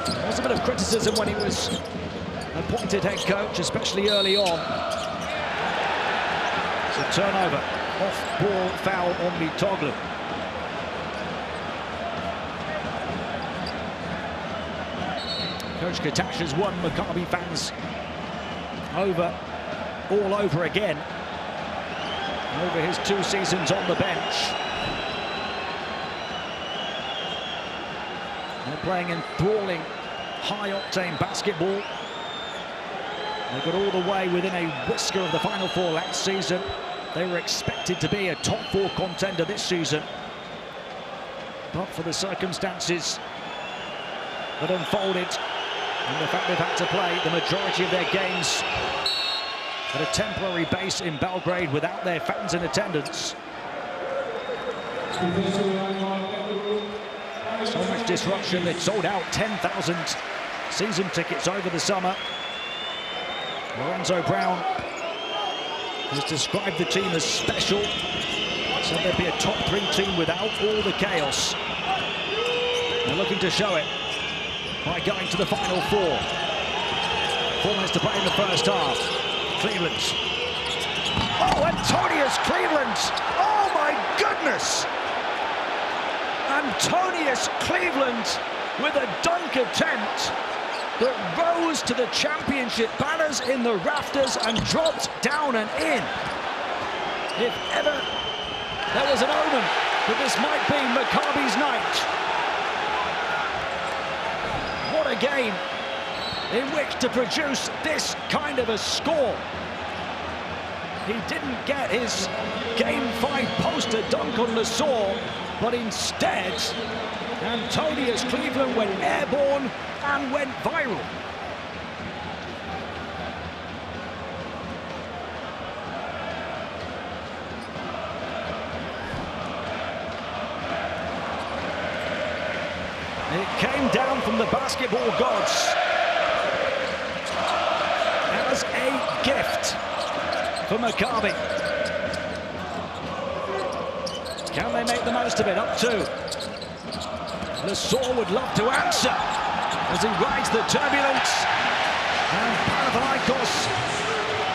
There was a bit of criticism when he was appointed head coach, especially early on. It's a turnover, off-ball foul on Toglu. Coach Katash has won Maccabi fans over, all over again, over his 2 seasons on the bench. They're playing enthralling, high-octane basketball. They got all the way within a whisker of the Final Four last season. They were expected to be a top 4 contender this season, but for the circumstances that unfolded, and the fact they've had to play the majority of their games at a temporary base in Belgrade without their fans in attendance. So much disruption. They'd sold out 10,000 season tickets over the summer. Lorenzo Brown has described the team as special. Said they'd be a top 3 team without all the chaos. They're looking to show it by going to the Final Four. 4 minutes to play in the first half. Cleveland. Oh, Antonius Cleveland! Oh my goodness! Antonius Cleveland with a dunk attempt that rose to the championship banners in the rafters and dropped down and in. If ever there was an omen that this might be Maccabi's night. What a game in which to produce this kind of a score. He didn't get his Game 5 poster dunk on Lesor, but instead, Antonius Cleveland went airborne and went viral. It came down from the basketball gods as a gift for Maccabi. Can they make the most of it? Up two. Lesor would love to answer as he rides the turbulence. And Panathinaikos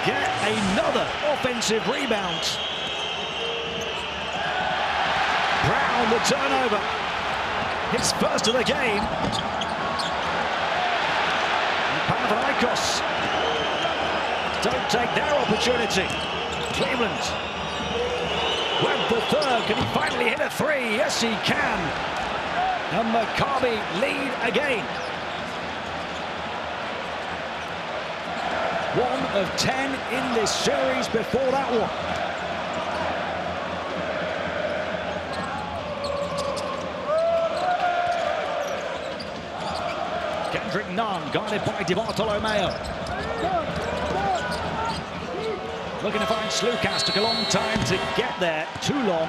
get another offensive rebound. Brown, the turnover. His first of the game. And Panathinaikos don't take their opportunity. Cleveland. Webb the third. Can he finally hit a three? Yes, he can. And Maccabi lead again. 1 of 10 in this series before that one. Kendrick Nunn, guided by DiBartolomeo. Looking to find Slukas, took a long time to get there, too long,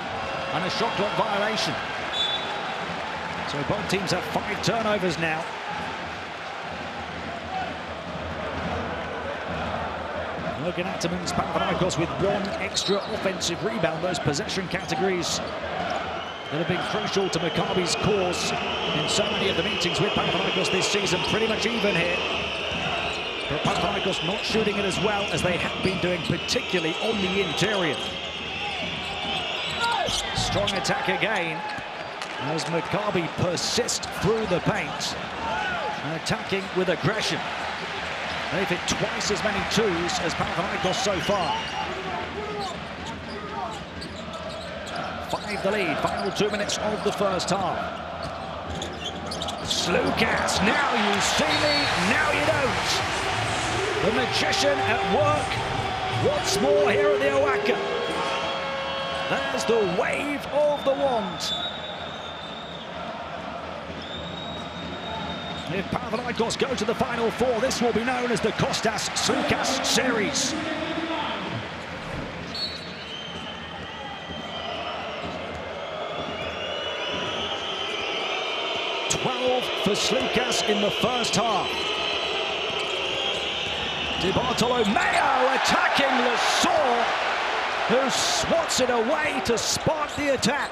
and a shot clock violation. So both teams have 5 turnovers now. Looking at Athens, Panathinaikos with 1 extra offensive rebound. Those possession categories that have been crucial to Maccabi's cause in so many of the meetings with Panathinaikos this season. Pretty much even here. But Panathinaikos not shooting it as well as they have been doing, particularly on the interior. Strong attack again as Maccabi persist through the paint. Attacking with aggression. They've hit twice as many twos as Panathinaikos so far. 5 the lead, final 2 minutes of the first half. Slukas, now you see me, now you don't. The magician at work once more here at the OAKA. There's the wave of the wand. If Panathinaikos go to the Final Four, this will be known as the Kostas-Slukas series. For Slukas in the first half. DiBartolomeo attacking Lesor, who swats it away to spark the attack.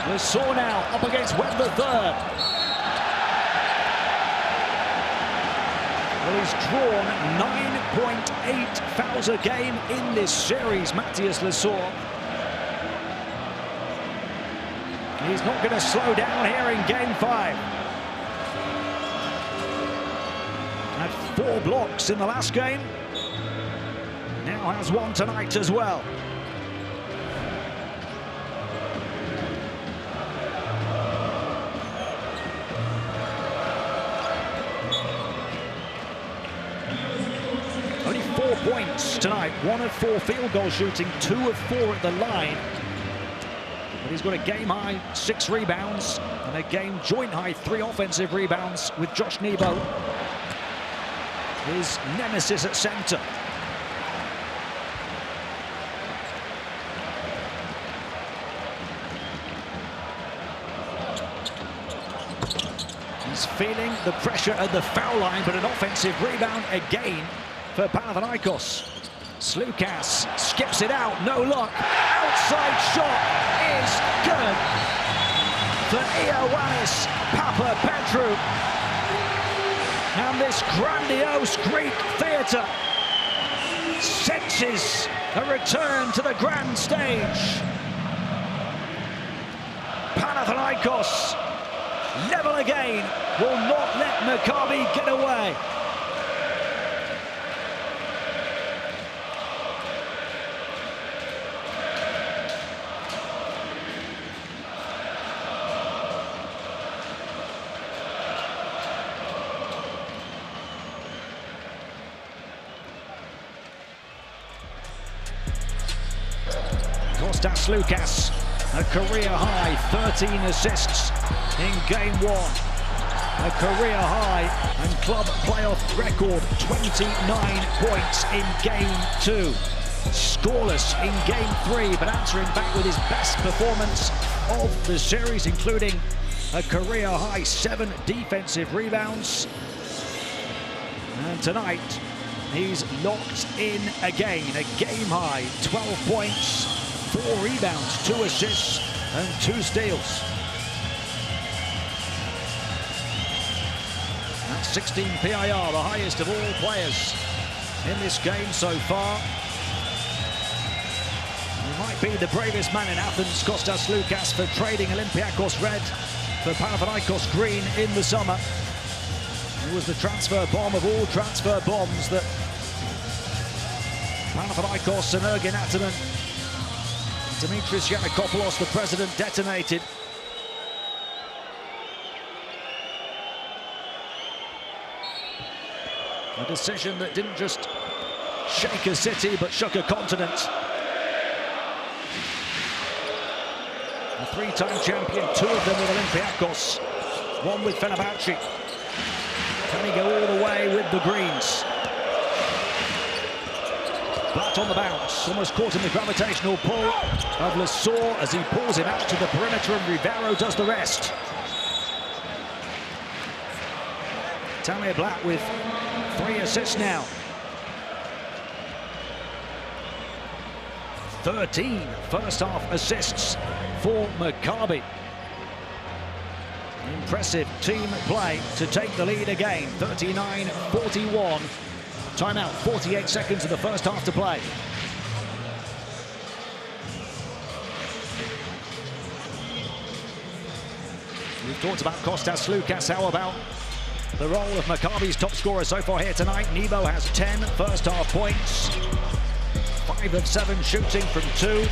Lesor now up against Webb the third. Well, he's drawn 9.8 fouls a game in this series, Matthias Lesor. He's not going to slow down here in Game 5. Had 4 blocks in the last game. Now has 1 tonight as well. Only 4 points tonight. 1 of 4 field goal shooting, 2 of 4 at the line. But he's got a game-high 6 rebounds and a game joint-high 3 offensive rebounds with Josh Nebo, his nemesis at center. He's feeling the pressure at the foul line, but an offensive rebound again for Panathinaikos. Slukas skips it out, no luck. Outside shot is good for Ioannis Papapetru. And this grandiose Greek theatre senses a return to the grand stage. Panathinaikos, level again, will not let Maccabi get away. Kostas Lukas, a career high 13 assists in game 1. A career high and club playoff record 29 points in game 2. Scoreless in game 3, but answering back with his best performance of the series, including a career high 7 defensive rebounds. And tonight, he's locked in again, a game high 12 points, 4 rebounds, 2 assists and 2 steals. That's 16 PIR, the highest of all players in this game so far. He might be the bravest man in Athens, Kostas Lukas, for trading Olympiakos red for Panathinaikos green in the summer. He was the transfer bomb of all transfer bombs that Panathinaikos and Ergin Ataman, Dimitris Yannikopoulos, the president, detonated. A decision that didn't just shake a city, but shook a continent. A 3-time champion, 2 of them with Olympiakos, 1 with Fenerbahce. Can he go all the way with the Greens? Blatt on the bounce, almost caught in the gravitational pull of Lesor as he pulls him out to the perimeter, and Rivero does the rest. Tamir Blatt with 3 assists now. 13 first-half assists for Maccabi. Impressive team play to take the lead again. 39-41. Timeout, 48 seconds of the first half to play. We've talked about Kostas Lukas. How about the role of Maccabi's top scorer so far here tonight? Nebo has 10 first-half points. 5 of 7 shooting from 2.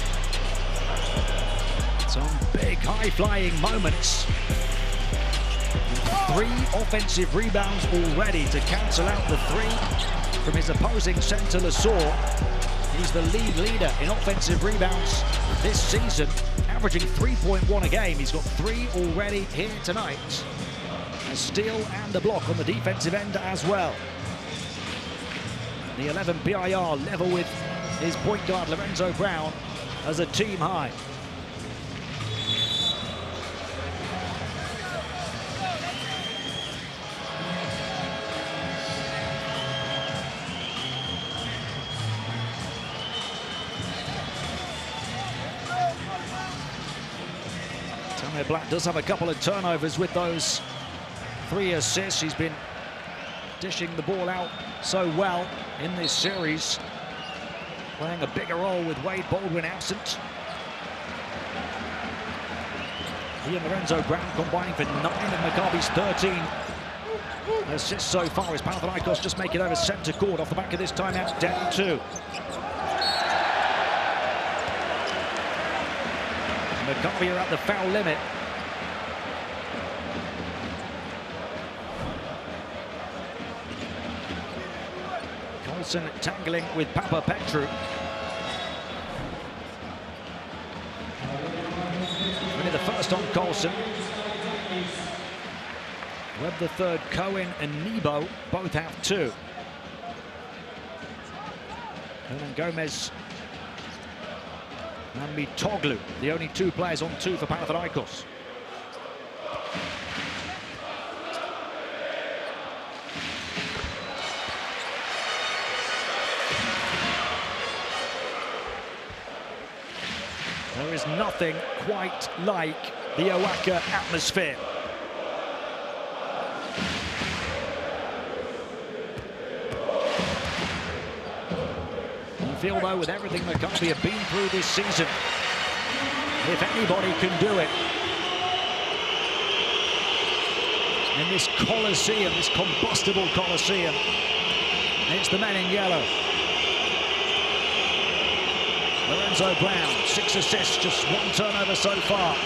Some big high-flying moments. 3 offensive rebounds already to cancel out the 3 from his opposing centre, Lesor. He's the league leader in offensive rebounds this season, averaging 3.1 a game. He's got 3 already here tonight. A steal and a block on the defensive end as well. The 11 PIR level with his point guard Lorenzo Brown as a team high. Tamir Blatt does have a couple of turnovers with those 3 assists. He's been dishing the ball out so well in this series, playing a bigger role with Wade Baldwin absent. He and Lorenzo Brown combining for 9 of Maccabi's 13 assists so far, as Panathinaikos just make it over centre court off the back of this timeout, down 2. Maccabi are at the foul limit. Colson tangling with Papa Petru. Only the first on Colson. Webb the third, Cohen and Nebo both have 2. Hernan Gomez and Mitoglu, the only 2 players on 2 for Panathinaikos. There is nothing quite like the OAKA atmosphere. You feel, though, with everything Maccabi have been through this season, if anybody can do it in this Colosseum, this combustible Colosseum, it's the men in yellow. Lorenzo Brown, 6 assists, just 1 turnover so far.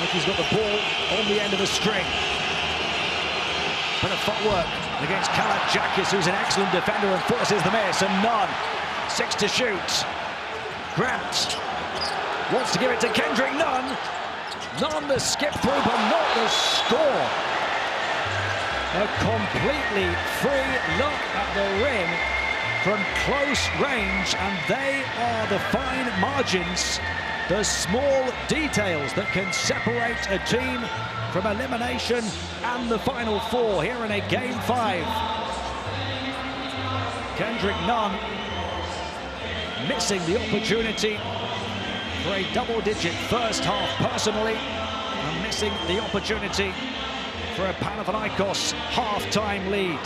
Look, he's got the ball on the end of the string. Bit of footwork against Kalajdzakis, who's an excellent defender, and forces the miss, and Nunn, 6 to shoot. Grant Wants to give it to Kendrick Nunn. Nunn the skip through, but not the score. A completely free look at the rim from close range, and they are the fine margins, the small details that can separate a team from elimination and the Final Four here in a Game 5. Kendrick Nunn missing the opportunity for a double-digit first half personally, and missing the opportunity for a Panathinaikos half-time lead.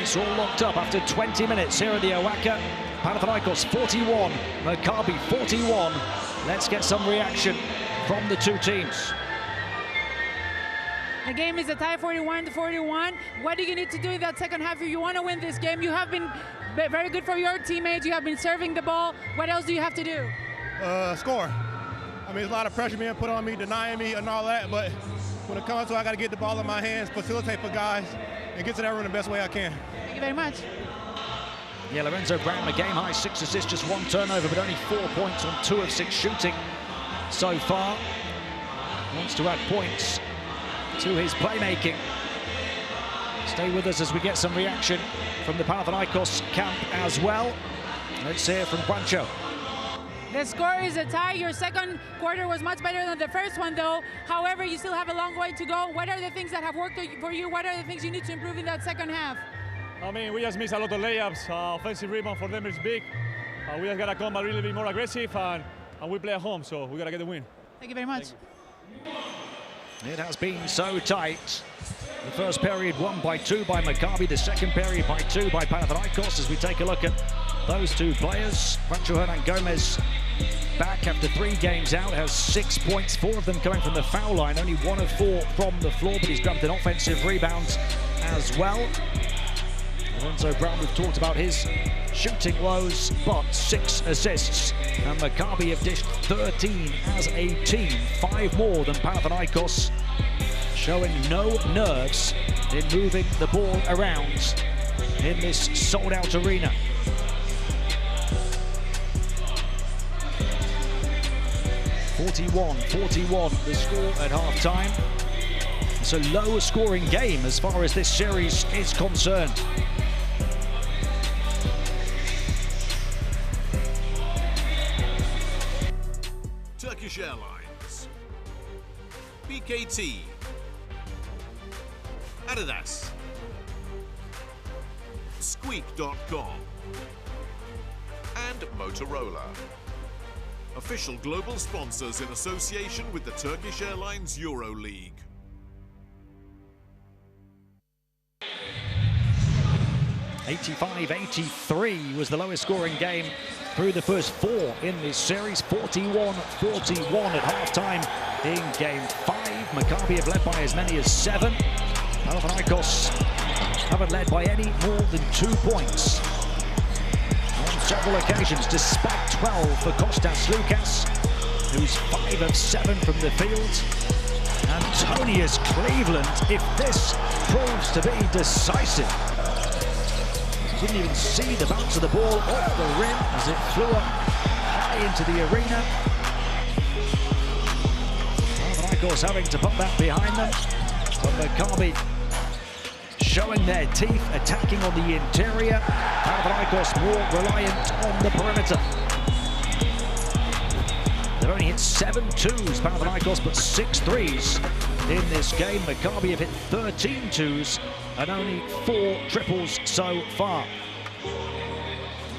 It's all locked up after 20 minutes here at the OAKA. Panathinaikos 41, Maccabi 41. Let's get some reaction from the two teams. The game is a tie, 41-41. What do you need to do in that second half if you want to win this game? You have been very good for your teammates. You have been serving the ball. What else do you have to do? Score. I mean, there's a lot of pressure being put on me, denying me and all that, but when it comes to it, I got to get the ball in my hands, facilitate for guys, and get to that room the best way I can. Thank you very much. Yeah, Lorenzo Brown, a game-high 6 assists, just 1 turnover, but only 4 points on 2 of 6 shooting so far. Wants to add points to his playmaking. Stay with us as we get some reaction from the Panathinaikos camp as well. Let's hear from Juancho. The score is a tie. Your second quarter was much better than the first one, though. However, you still have a long way to go. What are the things that have worked for you? What are the things you need to improve in that second half? I mean, we just missed a lot of layups. Offensive rebound for them is big. We just got to come a little bit more aggressive, and we play at home, so we got to get the win. Thank you very much. It has been so tight. The first period won by 2 by Maccabi, the second period by 2 by Panathinaikos. As we take a look at those two players, Juancho Hernan Gomez back after 3 games out, has 6 points, 4 of them coming from the foul line, only 1 of 4 from the floor, but he's grabbed an offensive rebound as well. Lorenzo Brown, we've talked about his shooting woes, but 6 assists. And Maccabi have dished 13 as a team, 5 more than Panathinaikos, showing no nerves in moving the ball around in this sold-out arena. (41-41) the score at half-time. It's a low-scoring game as far as this series is concerned. Turkish Airlines, BKT, Adidas, Squeak.com, and Motorola. Official global sponsors in association with the Turkish Airlines EuroLeague. (85-83) was the lowest scoring game through the first 4 in this series. 41-41 at halftime in Game 5. Maccabi have led by as many as 7. Panathinaikos haven't led by any more than 2 points on several occasions, despite 12 for Kostas Lukas, who's 5 of 7 from the field. Antonius Cleveland, if this proves to be decisive. Didn't even see the bounce of the ball off the rim as it flew up high into the arena. Panathinaikos having to put that behind them. But Maccabi showing their teeth, attacking on the interior. Panathinaikos more reliant on the perimeter. They've only hit 7 twos, Panathinaikos, but 6 threes in this game. Maccabi have hit 13 twos and only 4 triples so far.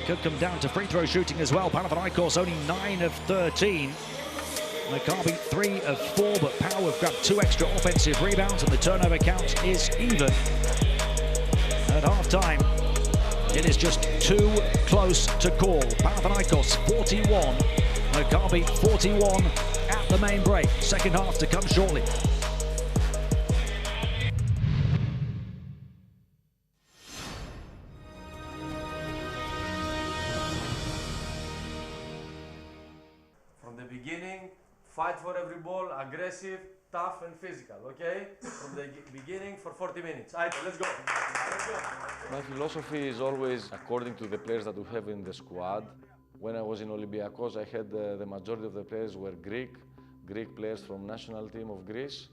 Could come down to free throw shooting as well. Panathinaikos only 9 of 13. Maccabi 3 of 4, but Powell have grabbed 2 extra offensive rebounds and the turnover count is even. At half-time, it is just too close to call. Panathinaikos 41, Maccabi 41 at the main break. Second half to come shortly. From the beginning, fight for every ball, aggressive, tough and physical, okay? From the beginning for 40 minutes. All right, let's go. Let's go. My philosophy is always according to the players that we have in the squad. When I was in Olympiacos, I had the majority of the players were Greek players from national team of Greece,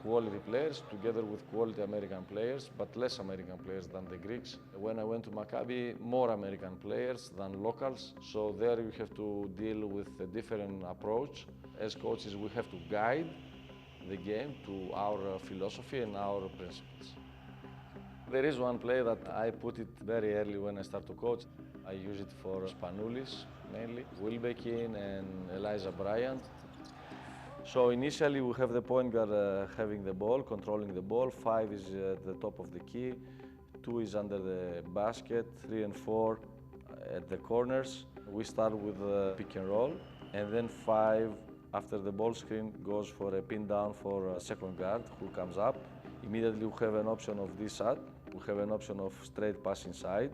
quality players together with quality American players, but less American players than the Greeks. When I went to Maccabi, more American players than locals, so there you have to deal with a different approach. As coaches, we have to guide the game to our philosophy and our principles. There is one play that I put it very early when I start to coach. I use it for Spanoulis mainly, Wilbekin and Elijah Bryant. So initially we have the point guard having the ball, controlling the ball. 5 is at the top of the key, 2 is under the basket, 3 and 4 at the corners. We start with pick and roll, and then 5 after the ball screen goes for a pin down for a second guard who comes up. Immediately we have an option of this shot. We have an option of straight pass inside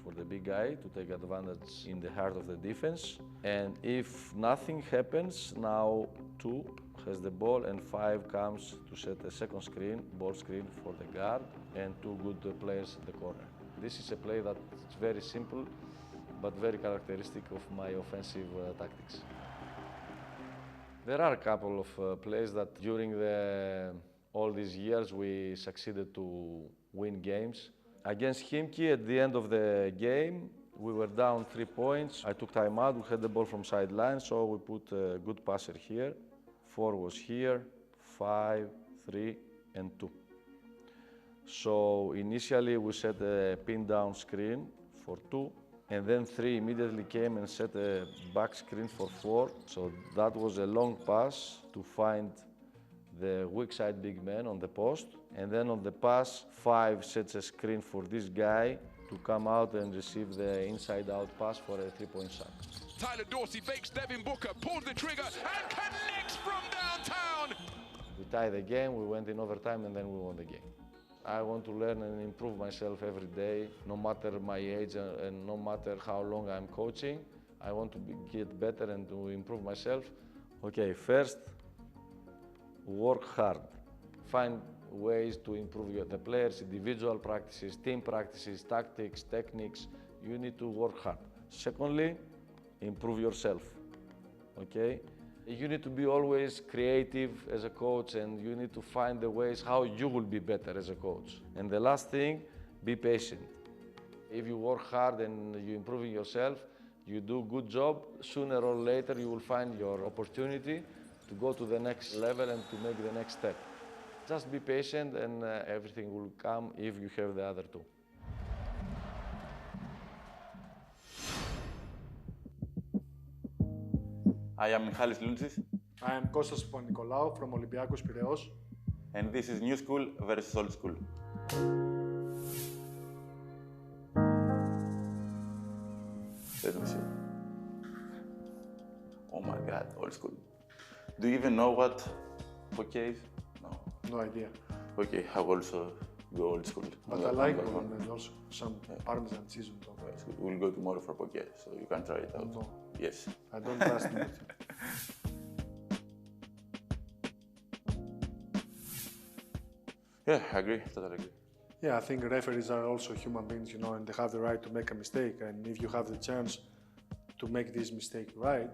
for the big guy to take advantage in the heart of the defense. And if nothing happens, now 2 has the ball and 5 comes to set a second screen, ball screen for the guard, and 2 good players in the corner. This is a play that is very simple, but very characteristic of my offensive tactics. There are a couple of plays that during all these years we succeeded to win games. Against Khimki, at the end of the game, we were down 3 points. I took time out, we had the ball from sideline, so we put a good passer here. 4 was here, 5, 3, and 2. So initially we set a pin down screen for 2, and then 3 immediately came and set a back screen for 4. So that was a long pass to find the weak side big man on the post. And then on the pass, 5 sets a screen for this guy to come out and receive the inside-out pass for a 3-point shot. Tyler Dorsey fakes Devin Booker, pulls the trigger, and connects from downtown! We tied the game, we went in overtime, and then we won the game. I want to learn and improve myself every day, no matter my age and no matter how long I'm coaching. I want to get better and to improve myself. Okay, first, work hard. Find ways to improve the players, individual practices, team practices, tactics, techniques. You need to work hard. Secondly, improve yourself, okay? You need to be always creative as a coach, and you need to find the ways how you will be better as a coach. And the last thing, be patient. If you work hard and you're improving yourself, you do a good job, sooner or later you will find your opportunity to go to the next level and to make the next step. Just be patient and everything will come if you have the other 2. I am Michalis Luntsis. I am Kostas Panicolaou from Olympiacos Piraeus. And this is New School versus Old School. Let me see. Oh my God, Old School. Do you even know what OAKA is? No. No idea. Okay, I will also go Old School. But I like one and also some Parmesan cheese on top. So we'll go tomorrow for OAKA, so you can try it out. No. Yes. I don't trust you. Yeah, I agree, totally agree. Yeah, I think referees are also human beings, you know, and they have the right to make a mistake. And if you have the chance to make this mistake right,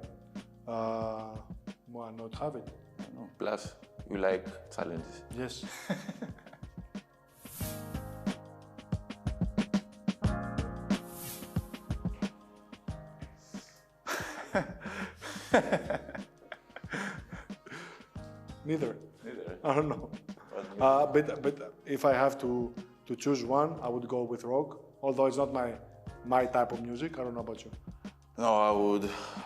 why not have it? No. Plus, you like challenges. Yes. Neither. Neither. I don't know. But if I have to choose one, I would go with rock. Although it's not my type of music. I don't know about you. No,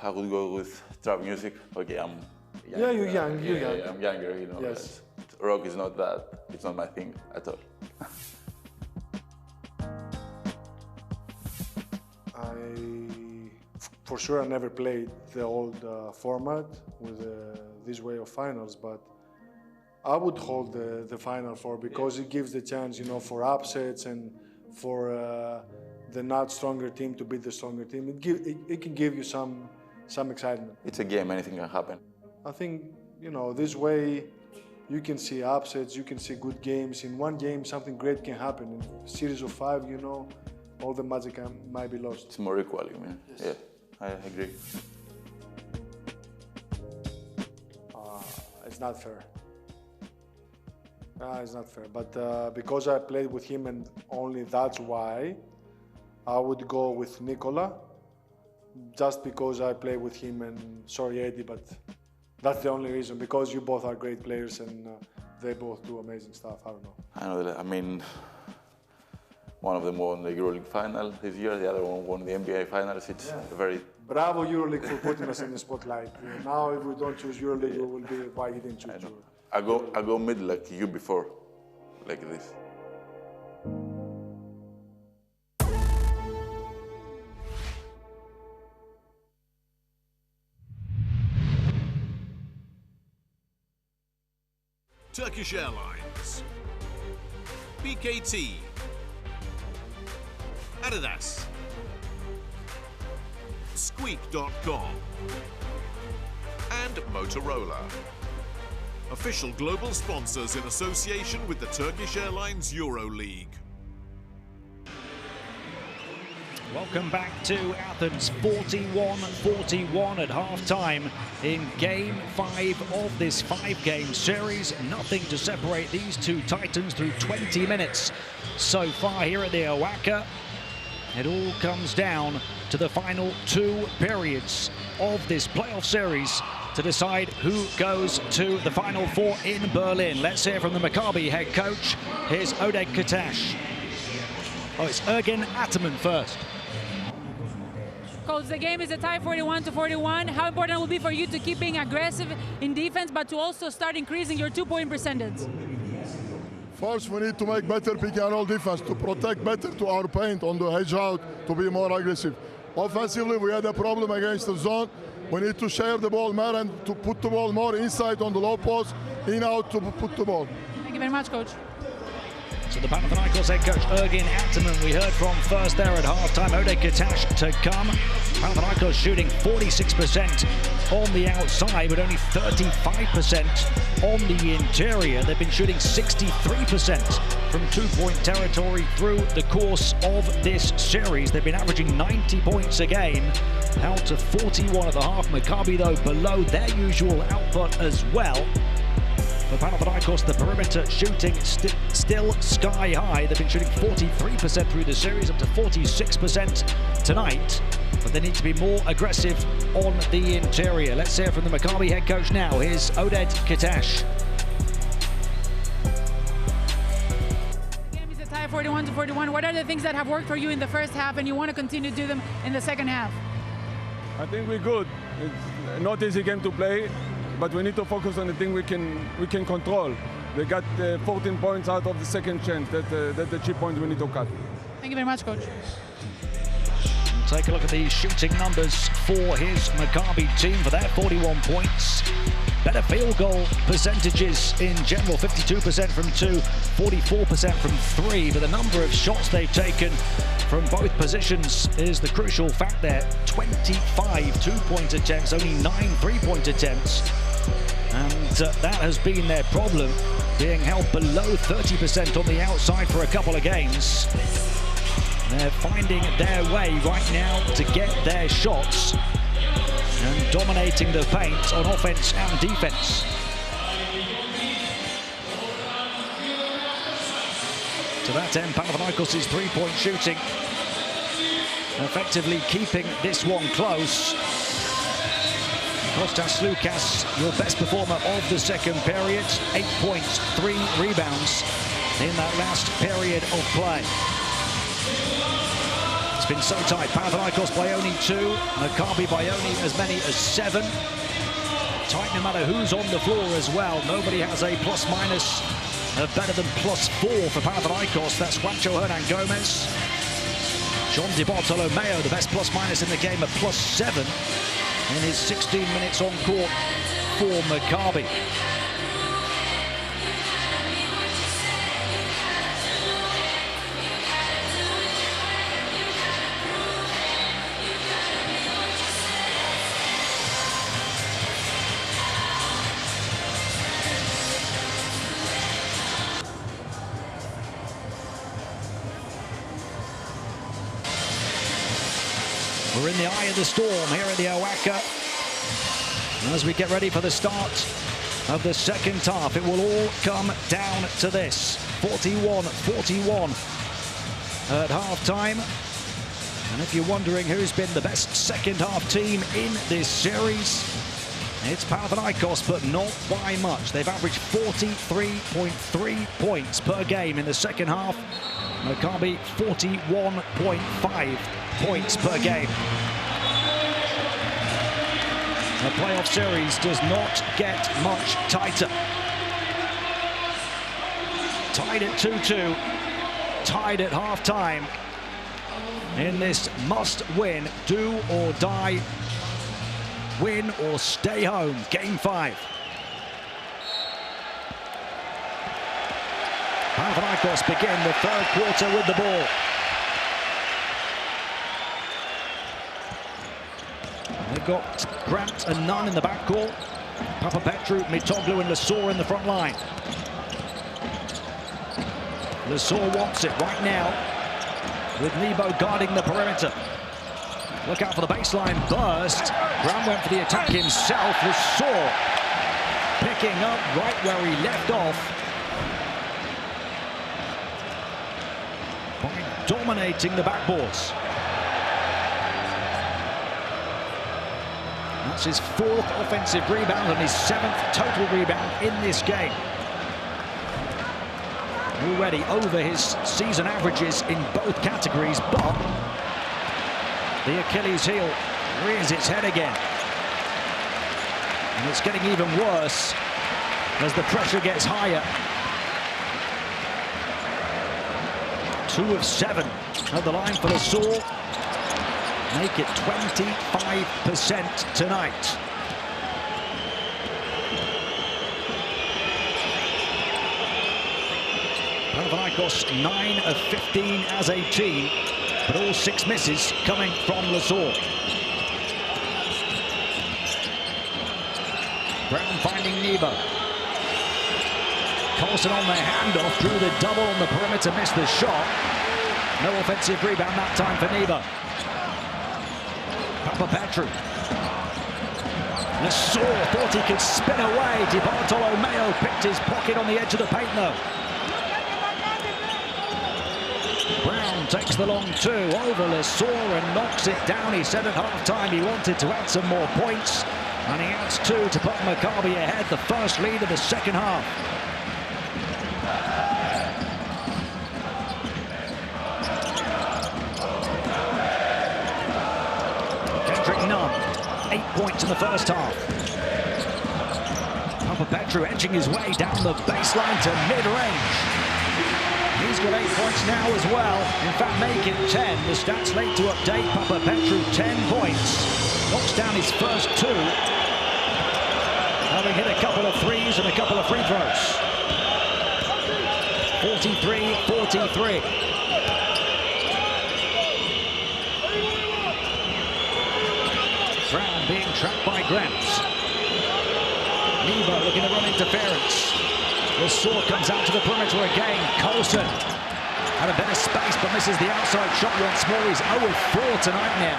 I would go with trap music. Okay, I'm young. Yeah, you're young. You're young. I'm younger, you know. Yes. Rock is not that. It's not my thing at all. For sure, I never played the old format with this way of finals, but I would hold the Final Four because it gives the chance, you know, for upsets and for the not stronger team to beat the stronger team. It can give you some excitement. It's a game, anything can happen. I think, you know, this way you can see upsets, you can see good games. In one game, something great can happen. In a series of 5, you know, all the magic might be lost. It's more equal, you mean? Yes. Yeah. I agree. It's not fair. It's not fair. But because I played with him and only that's why, I would go with Nikola. Just because I play with him and sorry Eddie, but that's the only reason. Because you both are great players and they both do amazing stuff. I don't know. I know that, I mean, one of them won the EuroLeague Final this year, the other one won the NBA Finals. It's very... Bravo EuroLeague for putting us in the spotlight. Now if we don't choose EuroLeague, we will be why he didn't choose EuroLeague. I go mid like you before, like this. Turkish Airlines, BKT, Adidas, Squeak.com, and Motorola. Official global sponsors in association with the Turkish Airlines EuroLeague. Welcome back to Athens, 41-41 at half-time in Game 5 of this 5-game series. Nothing to separate these two Titans through 20 minutes so far here at the OAKA. It all comes down to the final 2 periods of this playoff series to decide who goes to the Final Four in Berlin. Let's hear from the Maccabi head coach. Here's Oded Katash. Oh, it's Ergin Ataman first. Coach, the game is a tie 41-41. How important it will be for you to keep being aggressive in defense, but to also start increasing your 2-point percentage? First, we need to make better pick and roll defense to protect better to our paint on the edge out to be more aggressive. Offensively, we had a problem against the zone. We need to share the ball more and to put the ball more inside on the low post, in out to put the ball. Thank you very much, Coach. So the Panathinaikos head coach Ergin Ataman we heard from first there at halftime. Oded Katash to come. Panathinaikos shooting 46% on the outside, but only 35% on the interior. They've been shooting 63% from 2-point territory through the course of this series. They've been averaging 90 points a game, out to 41 at the half. Maccabi, though, below their usual output as well. For Panathinaikos, the perimeter shooting still sky high. They've been shooting 43% through the series, up to 46% tonight. But they need to be more aggressive on the interior. Let's hear from the Maccabi head coach now. Here's Oded Katash. The game is a tie 41-41. What are the things that have worked for you in the first half and you want to continue to do them in the second half? I think we're good. It's not easy game to play, but we need to focus on the thing we can control. They got 14 points out of the second chance. That's the 3 points we need to cut. Thank you very much, Coach. Take a look at the shooting numbers for his Maccabi team for their 41 points. Better field goal percentages in general, 52% from 2, 44% from 3. But the number of shots they've taken from both positions is the crucial fact there. 25 two-point attempts, only 9 three-point attempts. And that has been their problem, being held below 30% on the outside for a couple of games. They're finding their way right now to get their shots and dominating the paint on offense and defense. To that end, Panathinaikos' three-point shooting effectively keeping this one close. Kostas Lukas, your best performer of the second period, 8 points, 3 rebounds in that last period of play. It's been so tight. Panathinaikos by only 2, Maccabi by only as many as 7. Tight no matter who's on the floor as well. Nobody has a plus-minus better than +4 for Panathinaikos. That's Juancho Hernan-Gomez. John Di Bartolomeo, the best plus-minus in the game, at +7 in his 16 minutes on court for Maccabi. We're in the eye of the storm here at the OAKA. As we get ready for the start of the second half, it will all come down to this. 41-41 at halftime. And if you're wondering who's been the best second half team in this series, it's Panathinaikos, but not by much. They've averaged 43.3 points per game in the second half. Maccabi 41.5 points per game. The playoff series does not get much tighter. Tied at 2-2, tied at halftime in this must-win, do or die, win or stay home, game 5. Panathinaikos begin the third quarter with the ball. They've got Grant and Nunn in the backcourt. Papapetru, Mitoglu and Lesor in the front line. Lesor wants it right now with Nebo guarding the perimeter. Look out for the baseline burst. Grant went for the attack himself. Lesor picking up right where he left off by dominating the backboards. That's his 4th offensive rebound and his 7th total rebound in this game. Already over his season averages in both categories, but the Achilles heel rears its head again. And it's getting even worse as the pressure gets higher. 2 of 7 at the line for the Lesor. Make it 25% tonight. Panathinaikos 9 of 15 as a team, but all 6 misses coming from Lesor. Brown finding Nebo. Colson on the handoff, drew the double on the perimeter, missed the shot. No offensive rebound that time for Nebo. Papapetru. Lesor thought he could spin away. DiBartolomeo picked his pocket on the edge of the paint though. Brown takes the long 2 over Lesor and knocks it down. He said at halftime he wanted to add some more points, and he adds 2 to put Maccabi ahead, the first lead of the second half. Kendrick Nunn, 8 points in the first half. Papapetru edging his way down the baseline to mid-range. He's got 8 points now as well. In fact, make it 10. The stats late to update. Papapetru 10 points. Knocks down his first 2. Having hit a couple of threes and a couple of free throws. 43-43. Brown being trapped by Grant. Nebo looking to run interference. Lesor comes out to the perimeter again. Colson had a bit of space but misses the outside shot once more. He's 0 of 4 tonight now.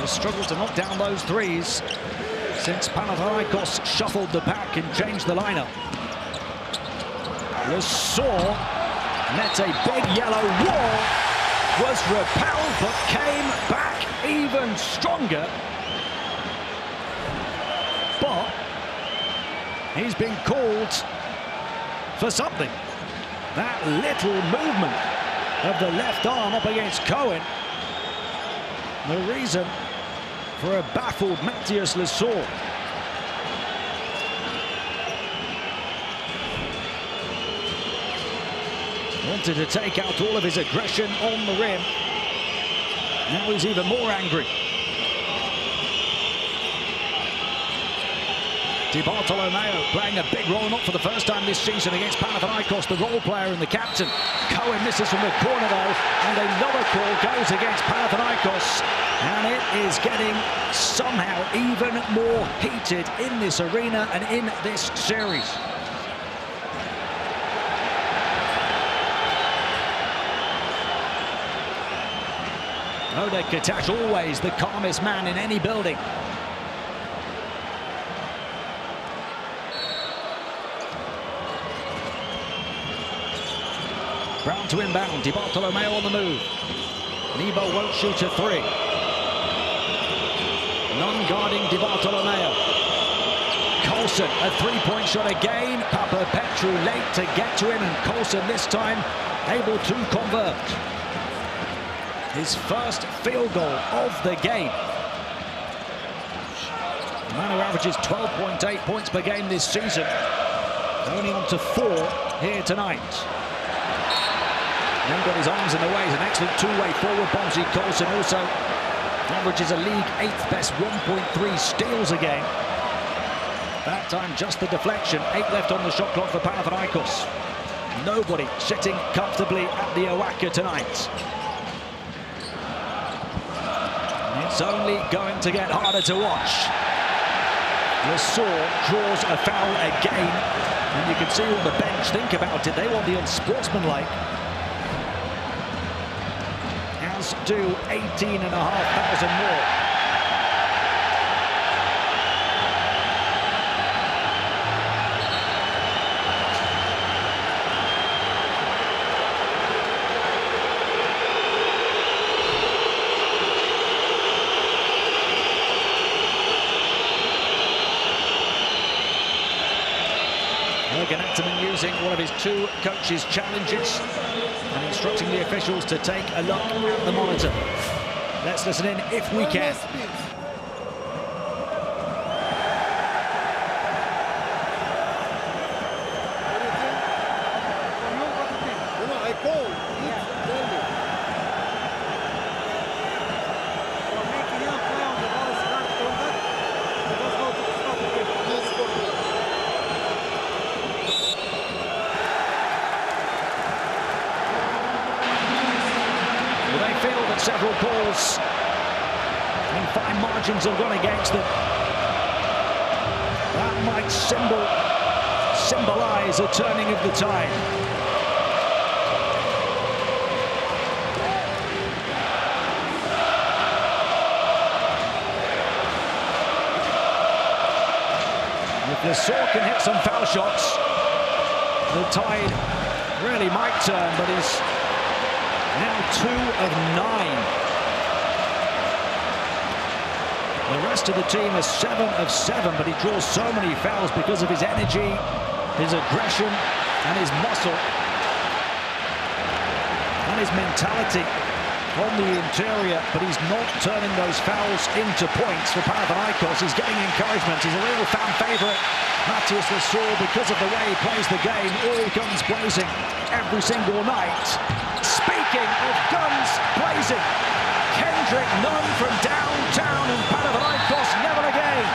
He's struggled to knock down those threes since Panathinaikos shuffled the pack and changed the lineup. Lesor met a big yellow wall, was repelled but came back even stronger. But he's been called for something. That little movement of the left arm up against Cohen. The reason for a baffled Matthias Lesor. Wanted to take out all of his aggression on the rim. Now he's even more angry. DiBartolomeo playing a big role, not for the first time this season against Panathinaikos, the role player and the captain. Cohen misses from the corner though, and another call goes against Panathinaikos. And it is getting somehow even more heated in this arena and in this series. Katash, always the calmest man in any building. Brown to inbound, Di Bartolomeo on the move. Nebo won't shoot a three. Nunn guarding Di Bartolomeo. Colson, a three-point shot again. Petru late to get to him, and Colson this time able to convert. His first field goal of the game. The man who averages 12.8 points per game this season. Only on to 4 here tonight. Then got his arms in the way. He's an excellent two-way forward. Bonzi Colson also averages a league 8th best 1.3 steals a game. That time just the deflection. 8 left on the shot clock for Panathinaikos. Nobody sitting comfortably at the OAKA tonight. It's only going to get harder to watch. Lesour draws a foul again, and you can see all the bench think about it. They want the unsportsmanlike, as do 18,500 more. Using one of his 2 coaches' challenges and instructing the officials to take a look at the monitor. Let's listen in if we can. Several calls and fine margins have gone against them. That might symbolize a turning of the tide. If Lesour can hit some foul shots, the tide really might turn, but he's now 2 of 9. The rest of the team is 7 of 7, but he draws so many fouls because of his energy, his aggression, and his muscle, and his mentality on the interior, but he's not turning those fouls into points for Panathinaikos. He's getting encouragement. He's a real fan favourite, Matthias Lesour, because of the way he plays the game, all guns blazing every single night. Speaking of guns blazing, Kendrick Nunn from downtown, and Panathinaikos never again.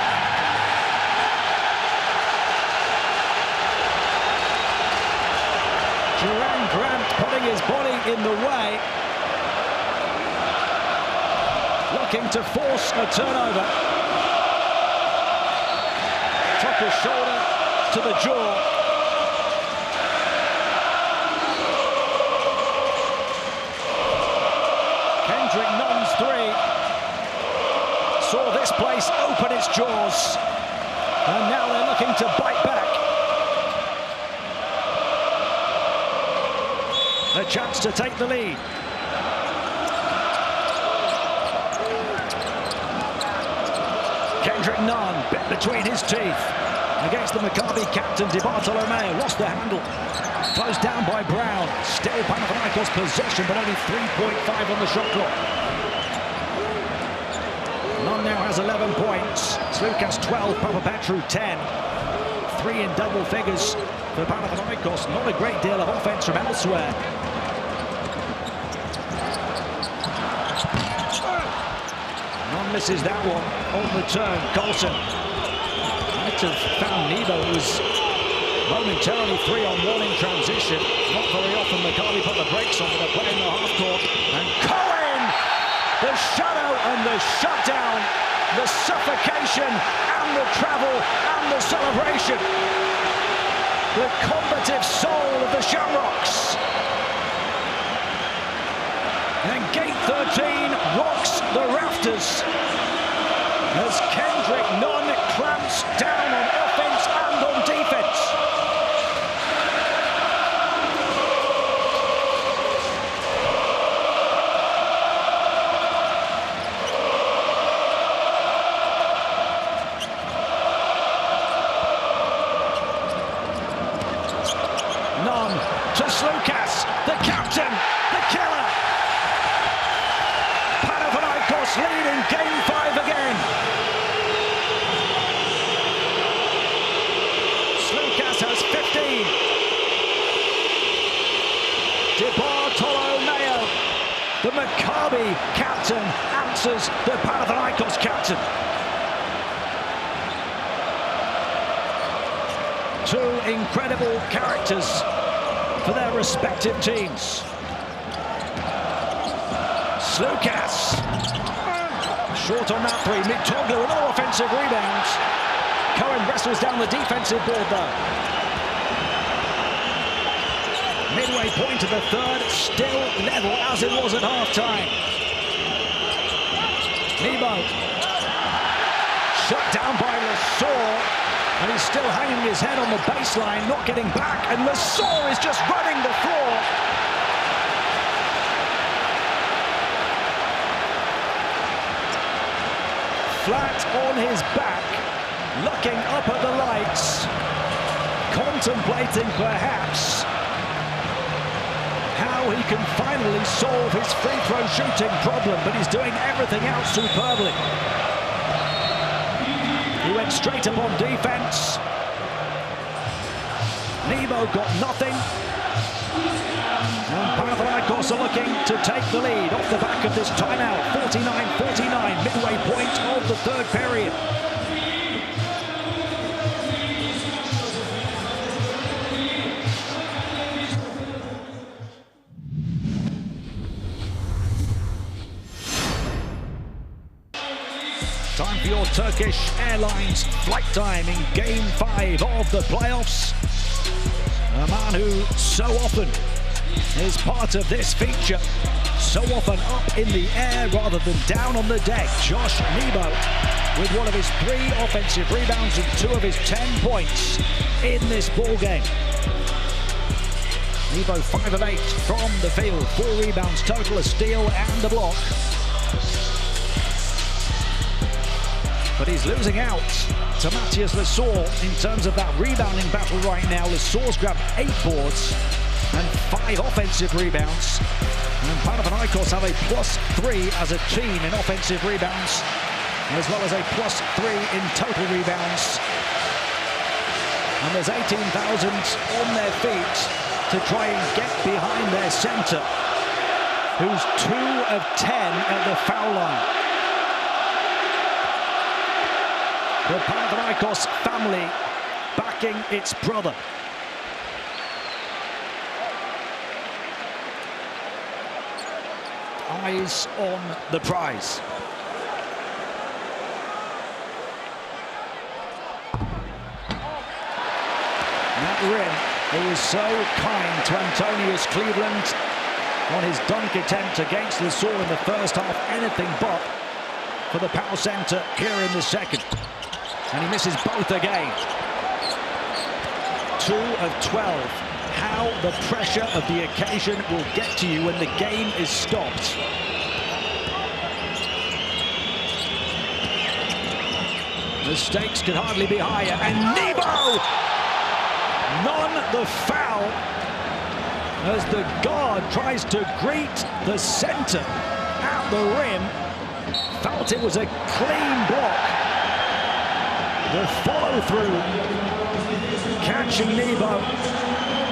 Duran Grant putting his body in the way, looking to force a turnover. Took his shoulder to the jaw. Kendrick Nunn's 3 saw this place open its jaws, and now they're looking to bite back. A chance to take the lead. Kendrick Nunn bit between his teeth against the Maccabi captain Di Bartolomeo. Lost the handle. Closed down by Brown. Still Panathinaikos possession, but only 3.5 on the shot clock. Nunn now has 11 points. Slukas 12, Petru 10. 3 in double figures for Panathinaikos. Not a great deal of offense from elsewhere. Nunn misses that one on the turn. Colson might have found Nebo, who was momentarily 3-on-1 in transition. Not very often Maccabi put the brakes on, but they're playing the half court. And Cohen, the shadow and the shutdown, the suffocation and the travel and the celebration. The combative soul of the Shamrocks. And gate 13, Ross the rafters as Kendrick Nunn clamps down on offense and on defense. Nunn to Slukas, the captain, the killer. Panathinaikos lead in Game 5 again. Slukas has 15. Bartolomeo, the Maccabi captain, answers the Panathinaikos captain. Two incredible characters for their respective teams. Slukas, short on that three. Mitoglu with no offensive rebounds. Cohen wrestles down the defensive board though. Midway point of the third, still level as it was at half-time. Nebo, shut down by Lesor. And he's still hanging his head on the baseline, not getting back, and Lesor is just running the floor. Flat on his back, looking up at the lights, contemplating perhaps how he can finally solve his free throw shooting problem, but he's doing everything else superbly. He went straight up on defense. Nebo got nothing. And Panathinaikos are looking to take the lead off the back of this timeout. 49-49, midway point of the third period. Time for your Turkish Airlines flight time in Game 5 of the playoffs. A man who so often is part of this feature, so often up in the air rather than down on the deck. Josh Nebo with one of his 3 offensive rebounds and 2 of his 10 points in this ball game. Nebo 5 of 8 from the field, 4 rebounds total, a steal and a block. But he's losing out to Matthias Lesor in terms of that rebounding battle right now. Lesor's grabbed 8 boards and 5 offensive rebounds. And Panathinaikos have a +3 as a team in offensive rebounds, as well as a +3 in total rebounds. And there's 18,000 on their feet to try and get behind their center, who's 2 of 10 at the foul line. The Panathinaikos family backing its brother. Eyes on the prize. That rim, who was so kind to Antonius Cleveland on his dunk attempt against Lesor in the first half, anything but for the Pau Center here in the second. And he misses both again. 2 of 12. How the pressure of the occasion will get to you when the game is stopped. The stakes could hardly be higher. And Nebo! None the foul as the guard tries to greet the center at the rim. Felt it was a clean block. The follow-through, catching Nebo,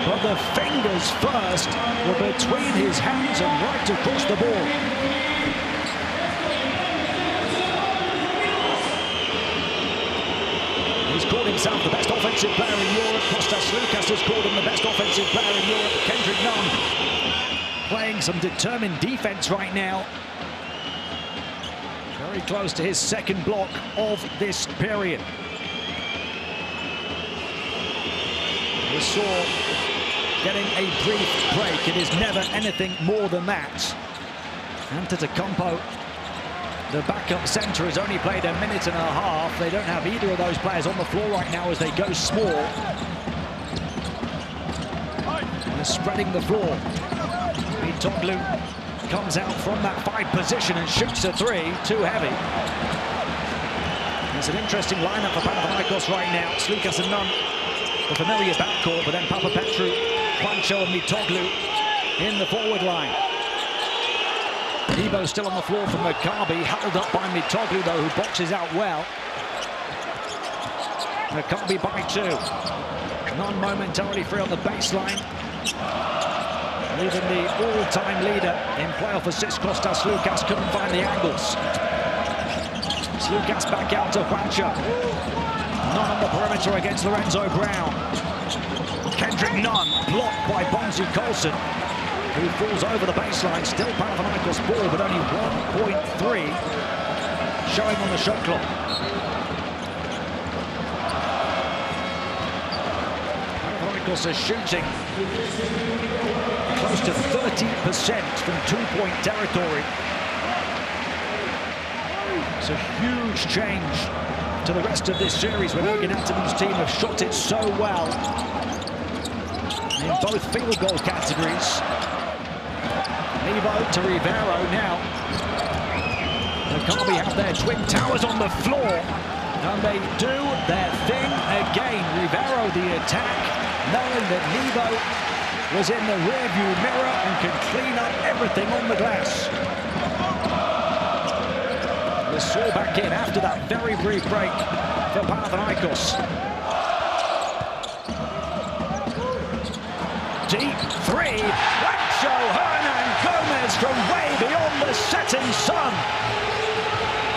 but the fingers first were between his hands and right across the ball. He's called himself the best offensive player in Europe. Kostas Slukas has called him the best offensive player in Europe. Kendrick Nunn playing some determined defense right now. Very close to his second block of this period. Lesor getting a brief break. It is never anything more than that. Antetokounmpo The backup centre has only played a minute and a half. They don't have either of those players on the floor right now as they go small. They're spreading the floor. Mitoglu comes out from that 5 position and shoots a 3, too heavy. It's an interesting lineup for Panathinaikos right now. It's Lucas and Nunn, the familiar backcourt, but then Papapetru, Juancho and Mitoglu in the forward line. Evo still on the floor from Maccabi, held up by Mitoglu though, who boxes out well. Maccabi by 2. Nunn momentarily free on the baseline. Even the all-time leader in playoff assists, Kostas Loukas, couldn't find the angles. Loukas back out to Juancho. Nunn on the perimeter against Lorenzo Brown. Kendrick Nunn blocked by Bonzi Colson, who falls over the baseline. Still Panathinaikos ball, but only 1.3 showing on the shot clock. Panathinaikos are shooting close to 30% from 2-point territory. It's a huge change to the rest of this series when Athens' team have shot it so well in both field goal categories. Evo to Rivero now. Maccabi have their twin towers on the floor, and they do their thing again. Rivero the attack, knowing that Evo was in the rearview mirror and can clean up everything on the glass. Saw back in after that very brief break for Panathinaikos. Deep 3, Juancho Hernan Gomez from way beyond the setting sun.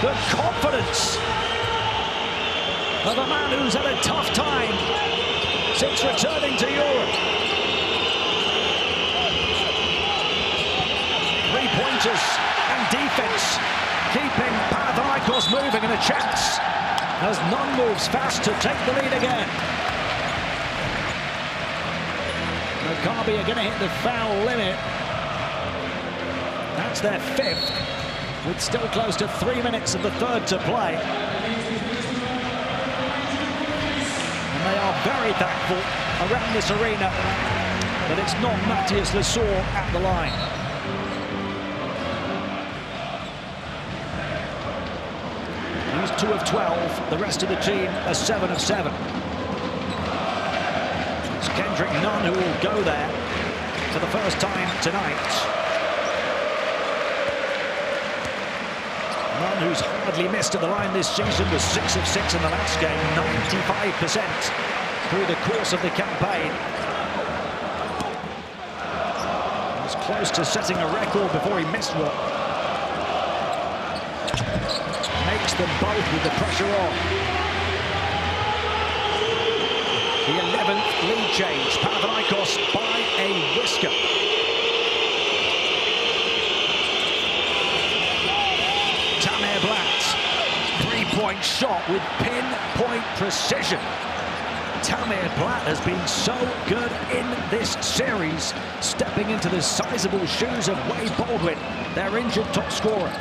The confidence of a man who's had a tough time since returning to Europe. 3-pointers and defense keeping Panathinaikos moving, and a chance as Nunn moves fast to take the lead again. Maccabi are going to hit the foul limit. That's their 5th, with still close to 3 minutes of the 3rd to play. And they are very thankful around this arena that it's not Matthias Lesor at the line. He's 2 of 12. The rest of the team are 7 of 7. It's Kendrick Nunn who will go there for the first time tonight. Nunn, who's hardly missed at the line this season, was 6 of 6 in the last game, 95% through the course of the campaign. He was close to setting a record before he missed one. Makes them both with the pressure on. The 11th lead change. Panathinaikos by a whisker. Tamir Blatt, 3-point shot with pinpoint precision. Tamir Blatt has been so good in this series, stepping into the sizable shoes of Wade Baldwin, their injured top scorer.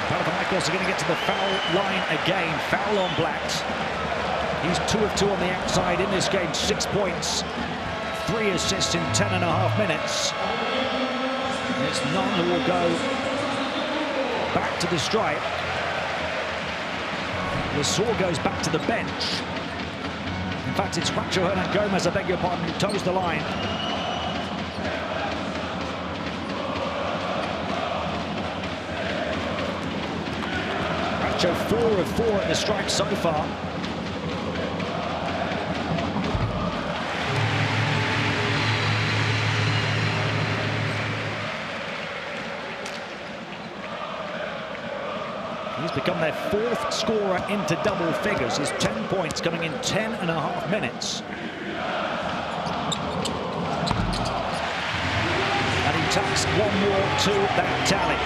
Panathinaikos are going to get to the foul line again. Foul on Blatt. He's 2 of 2 on the outside in this game. 6 points, 3 assists in 10.5 minutes. It's Nunn who will go back to the stripe. Lesor goes back to the bench. In fact, it's Juancho Hernan Gomez, I beg your pardon, who toes the line. 4 of 4 at the stripe so far. He's become their 4th scorer into double figures. His 10 points coming in 10.5 minutes. And he tacks 1 more to that tally.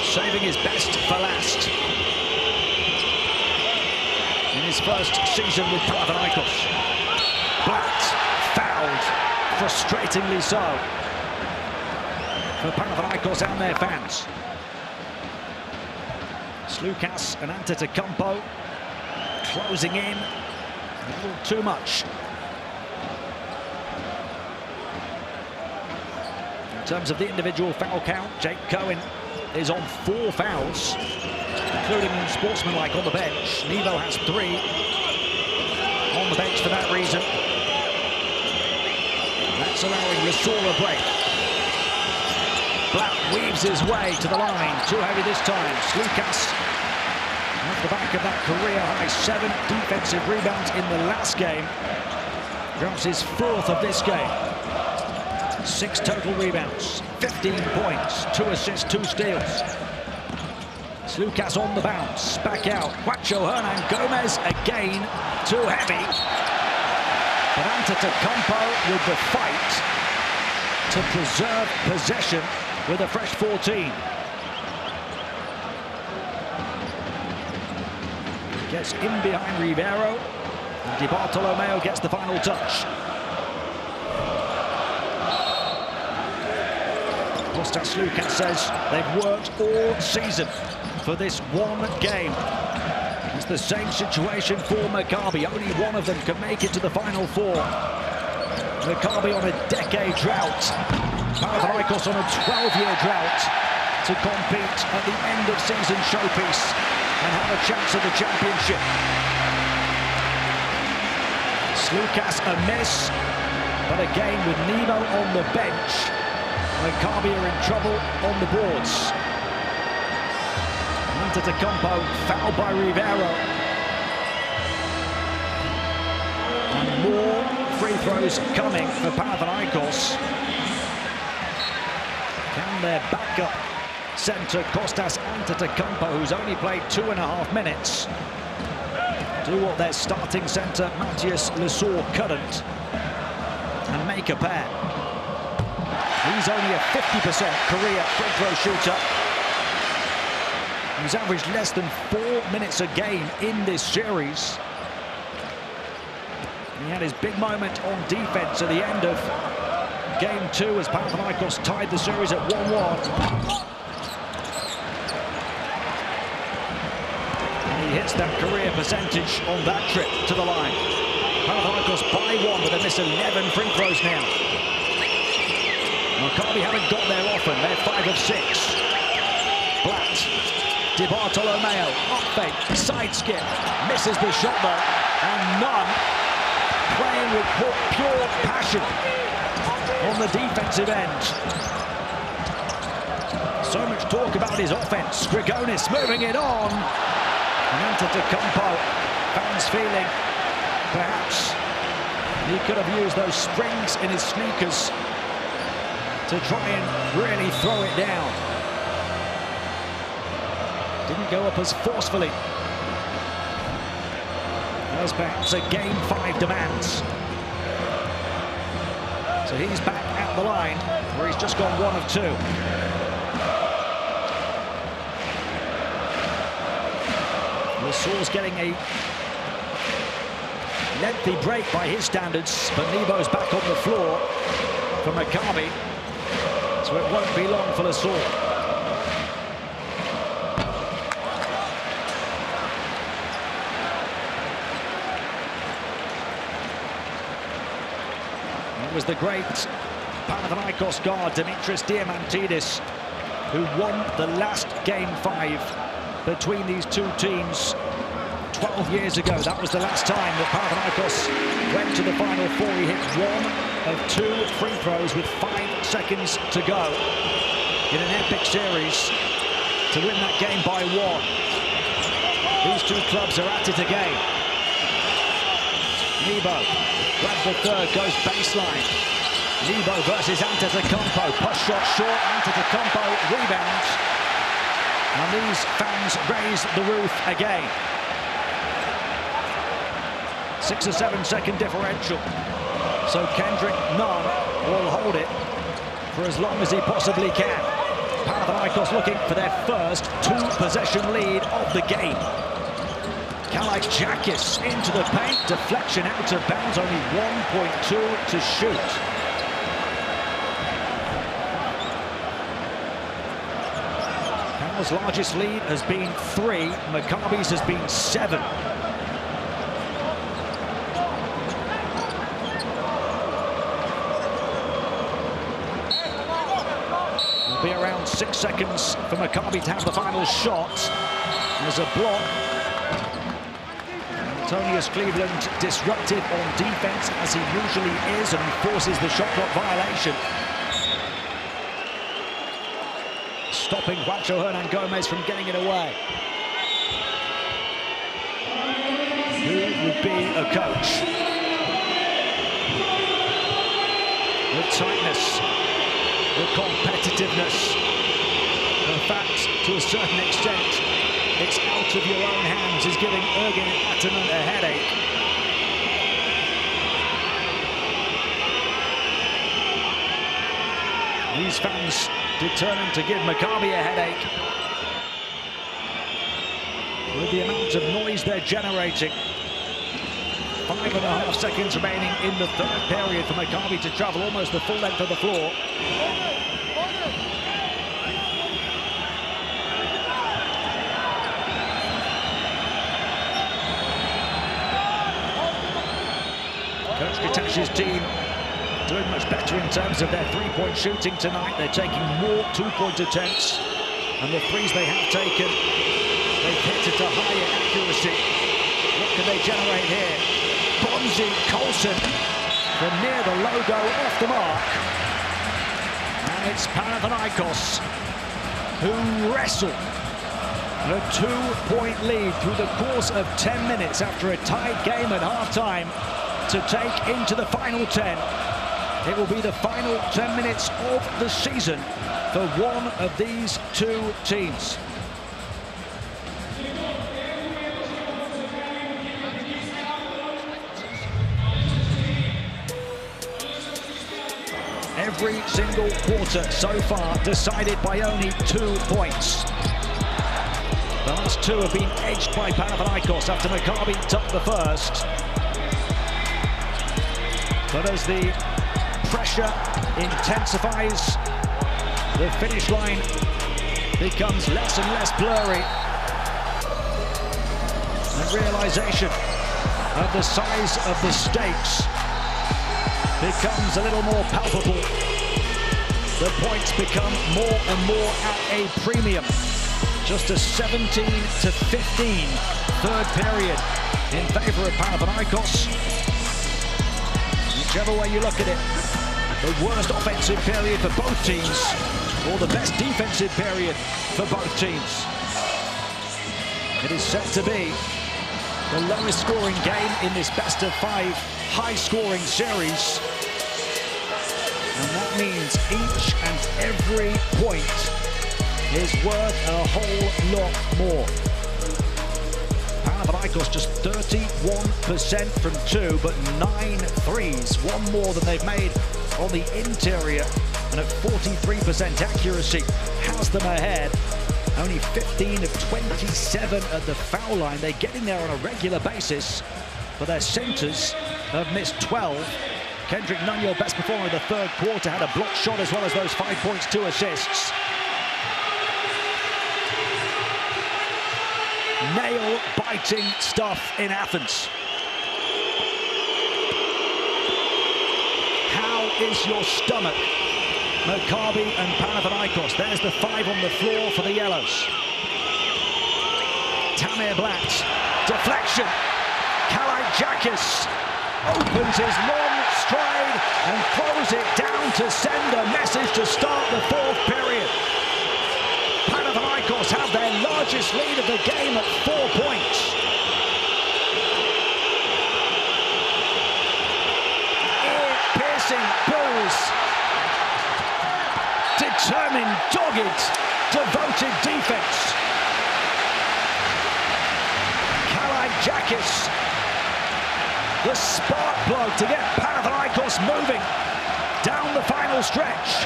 Saving his best for last in his first season with Panathinaikos. Blatt, foul. fouled, frustratingly so, for Panathinaikos and their fans. Slukas and Antetokounmpo closing in a little too much. In terms of the individual foul count, Jake Cohen is on 4 fouls, including unsportsmanlike on the bench. Nevo has 3 on the bench for that reason. That's allowing Lesaur a break. Black weaves his way to the line, too heavy this time. Slukas off the back of that career-high 7 defensive rebounds in the last game. Grabs his 4th of this game. 6 total rebounds, 15 points, 2 assists, 2 steals. Slukas on the bounce, back out. Juancho Hernan Gomez again, too heavy. But Antetokounmpo with the fight to preserve possession with a fresh 14. Gets in behind Rivero, and Di Bartolomeo gets the final touch. Kostas Slukas says they've worked all season for this one game. It's the same situation for Maccabi. Only one of them can make it to the Final Four. Maccabi on a decade drought. Panathinaikos on a 12-year drought to compete at the end of season showpiece and have a chance at the championship. Slukas a miss, but again with Nevo on the bench, Maccabi are in trouble on the boards. Antetokounmpo fouled by Rivero. And more free throws coming for Panathinaikos. Can their backup centre Kostas Antetokounmpo, who's only played 2.5 minutes, do what their starting centre Matthias Lesaur couldn't and make a pair? He's only a 50% career free throw shooter. He's averaged less than 4 minutes a game in this series. He had his big moment on defense at the end of Game 2 as Panathinaikos tied the series at 1-1. He hits that career percentage on that trip to the line. Panathinaikos by 1, but they miss 11 free throws now. Maccabi haven't got there often. They're 5 of 6. Blatt, Di Bartolomeo, up fake, side skip, misses the shot though, and Nunn playing with pure passion on the defensive end. So much talk about his offense. Grigonis moving it on. And Antetokounmpo, fans feeling perhaps he could have used those springs in his sneakers to try and really throw it down. Didn't go up as forcefully as perhaps a Game 5 demands. So he's back at the line where he's just gone 1 of 2. Lesaur's getting a lengthy break by his standards, but Nevo's back on the floor for Maccabi, so it won't be long for Lesaur. It was the great Panathinaikos guard Dimitris Diamantidis who won the last Game 5 between these two teams 12 years ago. That was the last time that Panathinaikos went to the Final Four. He hit 1 of 2 free throws with 5 seconds to go in an epic series to win that game by 1. These two clubs are at it again. Nevo grabs the third, goes baseline. Nevo versus Antetokounmpo. Push shot short, Antetokounmpo rebounds. And these fans raise the roof again. 6 or 7 second differential. So Kendrick Nunn will hold it for as long as he possibly can. Panathinaikos looking for their first 2-possession lead of the game. Kalaitzakis into the paint, deflection out of bounds, only 1.2 to shoot. Pal's largest lead has been 3, Maccabi's has been 7. It'll be around 6 seconds for Maccabi to have the final shot. There's a block. Antonius Cleveland disruptive on defense, as he usually is, and he forces the shot clock violation. Stopping Juancho Hernan Gomez from getting it away. Who would be a coach? The tightness, the competitiveness, the fact, to a certain extent, it's out of your own hands is giving Ergin Ataman a headache. These fans determined to give Maccabi a headache with the amount of noise they're generating. 5.5 seconds remaining in the third period for Maccabi to travel almost the full length of the floor. Coach Katash's team doing much better in terms of their three-point shooting tonight. They're taking more two-point attempts, and the threes they have taken, they've hit at a higher accuracy. What can they generate here? Bonzi Colson from near the logo, off the mark. And it's Panathinaikos who wrestle a 2-point lead through the course of 10 minutes after a tied game at halftime to take into the final 10. It will be the final 10 minutes of the season for one of these two teams. Every single quarter so far decided by only 2 points. The last two have been edged by Panathinaikos after Maccabi took the first. But as the pressure intensifies, the finish line becomes less and less blurry. The realization of the size of the stakes becomes a little more palpable. The points become more and more at a premium. Just a 17 to 15 third period in favor of Panathinaikos. Whichever way you look at it, the worst offensive period for both teams, or the best defensive period for both teams. It is set to be the lowest scoring game in this best-of-5 high-scoring series. And that means each and every point is worth a whole lot more. Panathinaikos just 31% from 2, but 9 threes, one more than they've made on the interior, and at 43% accuracy has them ahead. Only 15 of 27 at the foul line. They get in there on a regular basis, but their centers have missed 12. Kendrick Nunn, your best performer in the third quarter, had a blocked shot as well as those 5 points, 2 assists. Nail-biting stuff in Athens. How is your stomach? Maccabi and Panathinaikos. There's the 5 on the floor for the Yellows. Tamir Blatt, deflection. Kalaitzakis opens his long stride and throws it down to send a message to start the fourth period. Panathinaikos have their largest lead of the game at 4 points. Ear-piercing balls. Determined, dogged, devoted defense. Kalaitzakis, the spark plug to get Panathinaikos moving down the final stretch.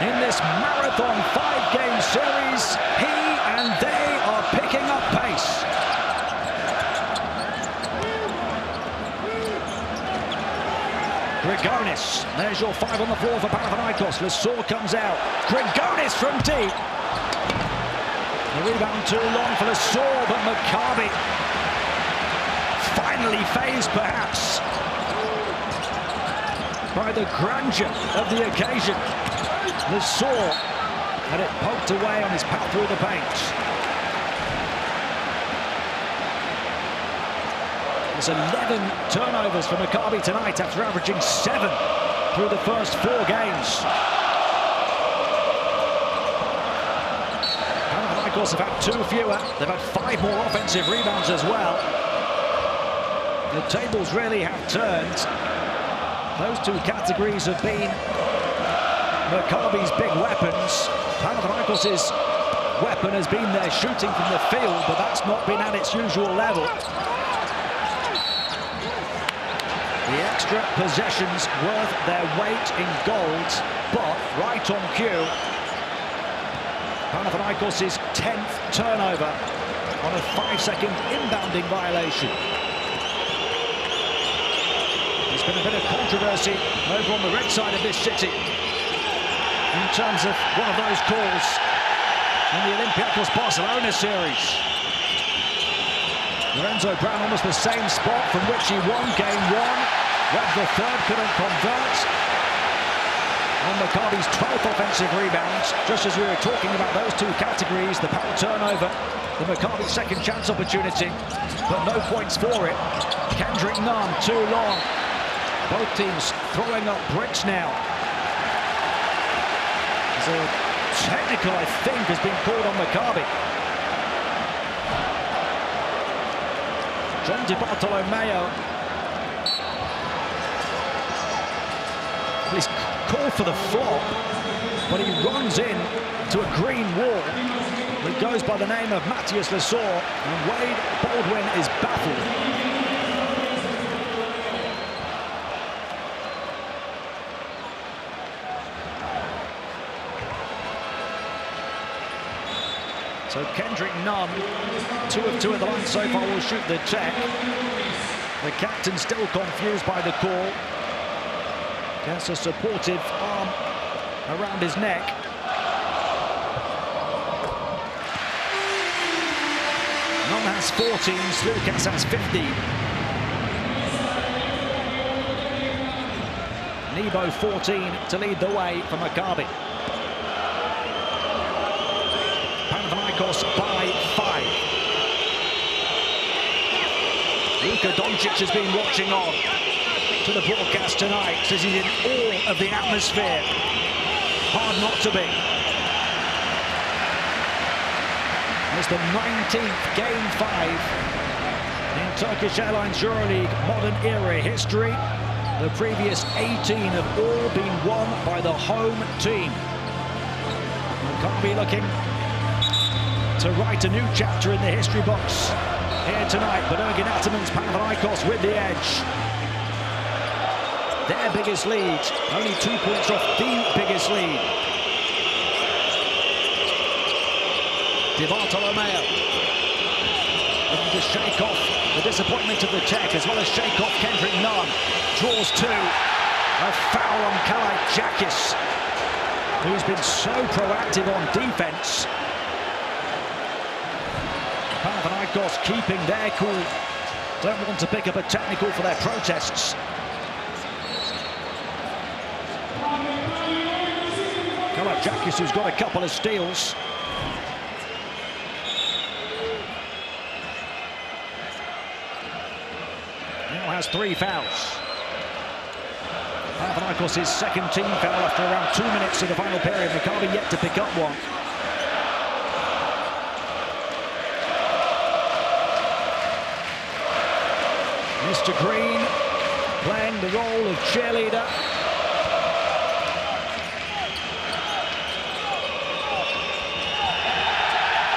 in this marathon 5-game series. He and they are picking up pace. Grigonis, there's your 5 on the floor for Panathinaikos. Lesor comes out. Grigonis from deep. The rebound too long for Lesor, but Maccabi finally phased perhaps by the grandeur of the occasion. Lesor had it poked away on his path through the paint. There's 11 turnovers for Maccabi tonight after averaging 7 through the first 4 games. Panathinaikos have had 2 fewer. They've had 5 more offensive rebounds as well. The tables really have turned. Those 2 categories have been Maccabi's big weapons. Panathinaikos' weapon has been their shooting from the field, but that's not been at its usual level. The extra possessions worth their weight in gold, but right on cue, Panathinaikos' 10th turnover on a 5-second inbounding violation. There's been a bit of controversy over on the red side of this city in terms of one of those calls in the Olympiacos Barcelona series. Lorenzo Brown almost the same spot from which he won game 1. Webb the third couldn't convert. On Maccabi's 12th offensive rebounds, just as we were talking about those 2 categories, the power turnover, the Maccabi second chance opportunity, but no points for it. Kendrick Nunn too long. Both teams throwing up bricks now. There's a technical, I think, has been called on Maccabi. John DiBartolomeo. He's called for the flop, but he runs in to a green wall. It goes by the name of Matthias Lesor, and Wade Baldwin is baffled. So Kendrick Nunn, 2 of 2 at the line so far, will shoot the check. The captain still confused by the call. Gets a supportive arm around his neck. Nunn has 14, Slukas has 15. Nebo 14 to lead the way for Maccabi. Panathinaikos by 5. Luka Doncic has been watching on to the broadcast tonight, says he's in awe of the atmosphere. Hard not to be. It's the 19th Game 5 in Turkish Airlines EuroLeague modern era history. The previous 18 have all been won by the home team. Maccabi looking to write a new chapter in the history books here tonight, but Ergin Ataman's Panathinaikos with the edge. Their biggest lead, only 2 points off the biggest lead. DiBartolomeo looking to shake off the disappointment of the Czech, as well as shake off Kendrick Nunn. Draws 2. A foul on Kalaitzakis, who's been so proactive on defense. Panathinaikos keeping their cool. Don't want to pick up a technical for their protests. Kalaitzakis, who's got a couple of steals. Now has 3 fouls. Panathinaikos' second team foul after around 2 minutes of the final period. Maccabi yet to pick up one. Mr. Green playing the role of cheerleader.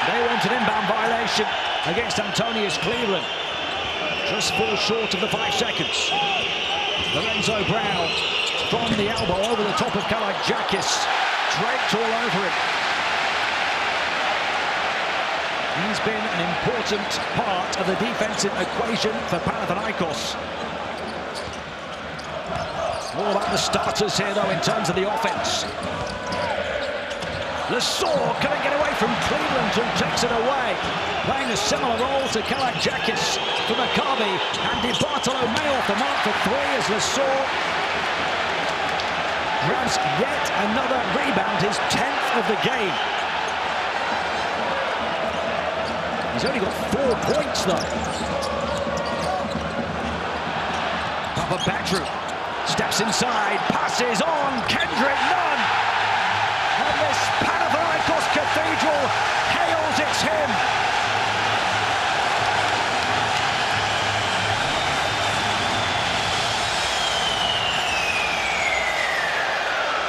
They want an inbound violation against Antonius Cleveland. Just falls short of the 5 seconds. Lorenzo Brown from the elbow over the top of Kalaitzakis. draped all over him. He's been an important part of the defensive equation for Panathinaikos. All about the starters here, though, in terms of the offense. Lasor couldn't get away from Cleveland, who takes it away. Playing a similar role to Kalakjakis for Maccabi. And Di Bartolomeo off the mark for three as Lasor grabs yet another rebound, his 10th of the game. He's only got 4 points, though. Papapatru steps inside, passes on, Kendrick Nunn. And this Panathinaikos Cathedral hails its hymn.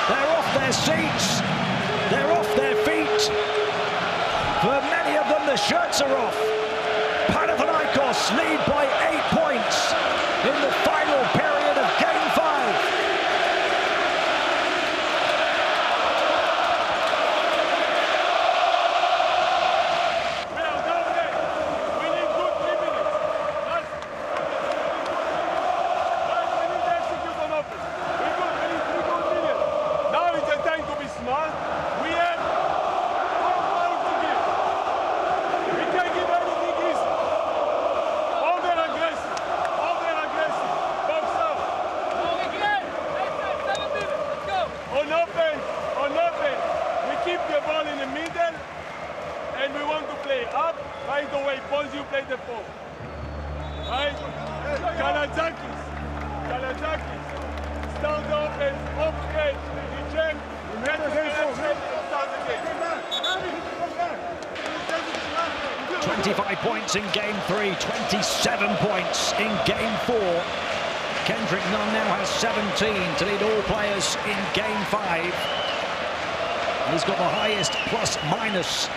They're off their seats, they're off their feet. For many of them, the shirts are off. Panathinaikos lead by 8 points in the final period of Game 5. Kalakjakis start the offense, off edge, he check, get the and start the game. 25 points in Game 3, 27 points in Game 4. Kendrick Nunn now has 17 to lead all players in Game 5. He's got the highest plus-minus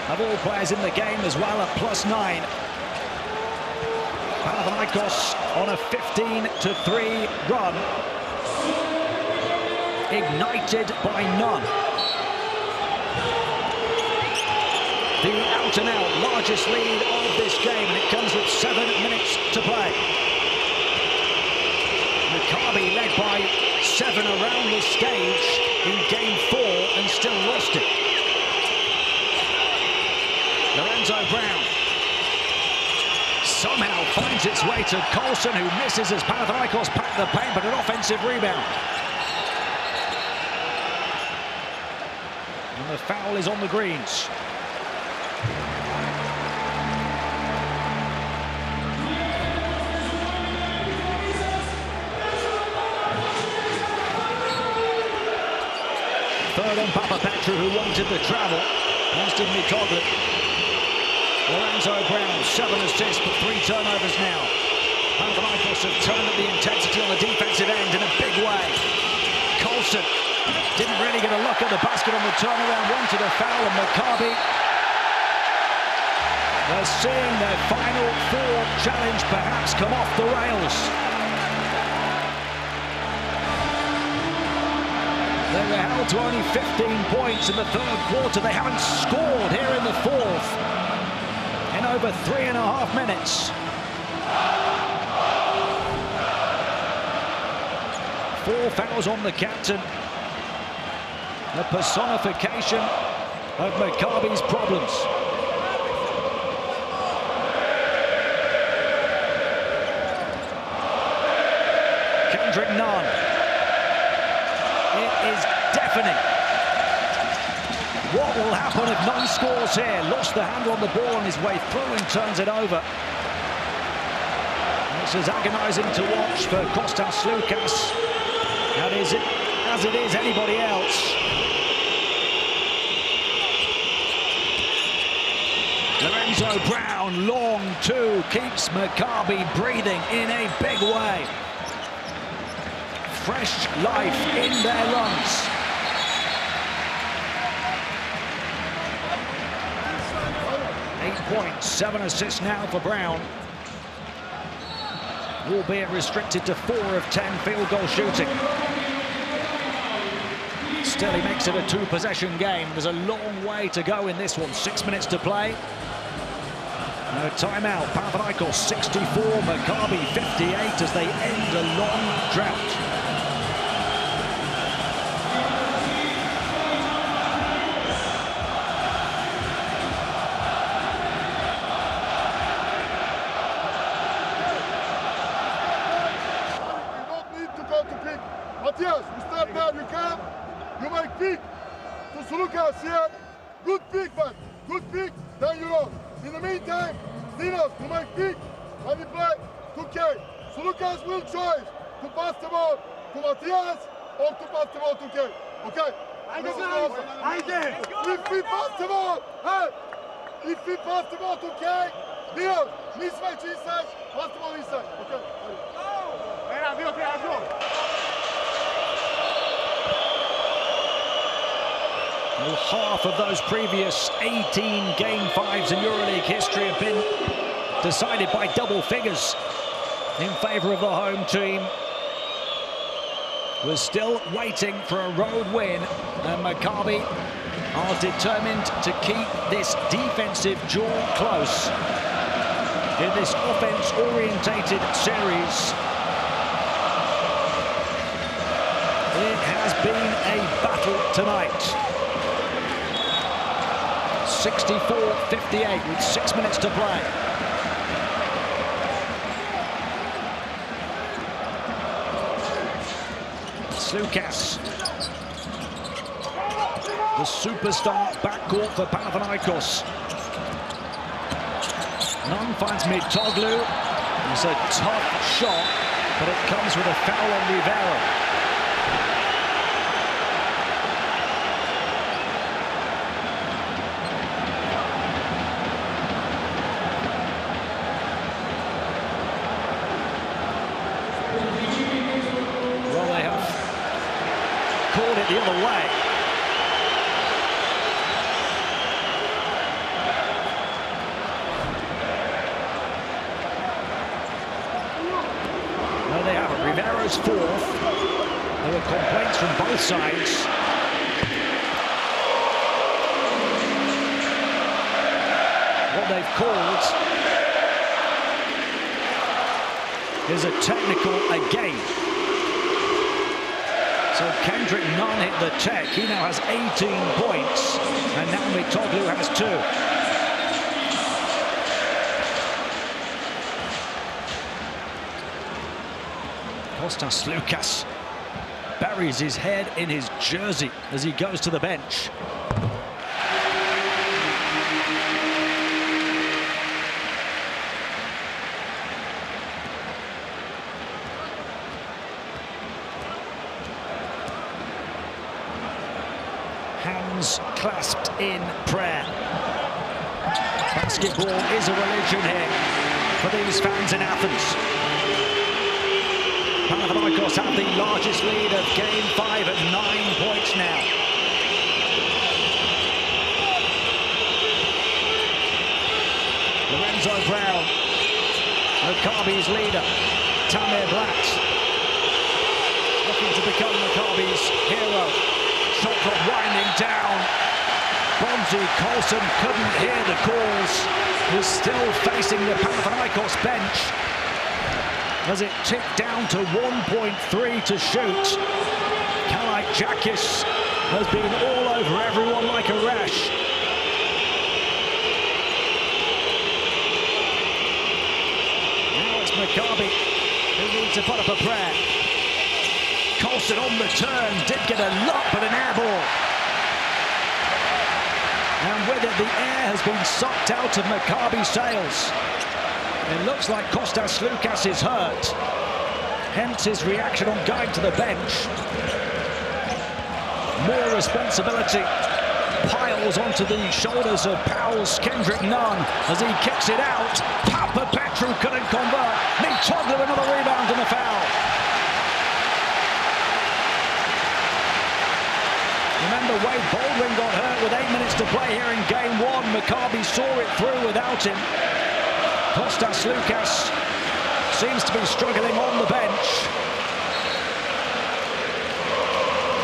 of all players in the game as well at +9. Panathinaikos on a 15-3 run, ignited by Nunn. The out-and-out largest lead of this game, and it comes with 7 minutes to play. Maccabi led by 7 around the stage in Game 4 and still lost it. Lorenzo Brown somehow finds its way to Colson, who misses as Panathinaikos pack the paint, but an offensive rebound. And the foul is on the greens. Third on Papapatru, who wanted the travel. Lost in Mikoglin. Lorenzo Brown, 7 assists, but 3 turnovers now. Panathinaikos have turned up the intensity on the defensive end in a big way. Colson didn't really get a look at the basket on the turnaround, wanted a foul, and Maccabi are seeing their Final Four challenge perhaps come off the rails. They were held to only 15 points in the third quarter. They haven't scored here in the fourth in over 3.5 minutes. 4 fouls on the captain. The personification of Maccabi's problems. Kendrick Nunn. It is deafening. What will happen if Nunn scores here? Lost the handle on the ball on his way through and turns it over. This is agonizing to watch for Kostas Loukas. That is it, as it is anybody else. Lorenzo Brown, long two, keeps Maccabi breathing in a big way. Fresh life in their lungs. Points, 7 assists now for Brown. Albeit restricted to 4 of 10 field goal shooting. Still, he makes it a two-possession game. There's a long way to go in this one. 6 minutes to play. No timeout. Panathinaikos 64, Maccabi 58 as they end a long drought. Yes, you start there, you can. You make pick to Sulukas here. Good pick, but good pick, then you know. In the meantime, Dinos, you make pick when you play 2K. Sulukas will choose to pass the ball to Matthias or to pass the ball to K. Okay? If we pass the ball, hey, if we pass the ball to K, Dinos, mismatch inside, pass the ball inside. Okay? Well, half of those previous 18 Game 5s in EuroLeague history have been decided by double figures in favour of the home team. We're still waiting for a road win, and Maccabi are determined to keep this defensive jaunt close in this offense-orientated series. It has been a battle tonight. 64-58 with 6 minutes to play. Sloukas. The superstar backcourt for Panathinaikos. Nunn finds Mitoglu. It's a tough shot, but it comes with a foul on Rivera. Called it the other way. There they have it. Rivero's fourth. There were complaints from both sides. What they've called is a technical again. So Kendrick Nunn hit the tech. He now has 18 points, and now Mitoglu has 2. Kostas Sloukas buries his head in his jersey as he goes to the bench. Hands clasped in prayer. Basketball is a religion here for these fans in Athens. Panathinaikos have the largest lead of Game 5 at 9 points now. Lorenzo Brown, Maccabi's leader, Tamir Blatt, looking to become Maccabi's hero. Shot clock winding down. Bonzi Colson couldn't hear the calls. Was still facing the Panathinaikos bench as it ticked down to 1.3 to shoot. Kalaitzakis has been all over everyone like a rash. Now it's Maccabi who needs to put up a prayer. Colson on the turn, did get a lot, but an air ball. And with it, the air has been sucked out of Maccabi's sails. It looks like Kostas Sloukas is hurt. Hence his reaction on going to the bench. More responsibility piles onto the shoulders of Powell's Kendrick Nunn as he kicks it out. Papa Petru couldn't convert. Mitoglu another rebound and a foul. Remember, Wade Baldwin got hurt with 8 minutes to play here in Game 1. Maccabi saw it through without him. Kostas Sloukas seems to be struggling on the bench.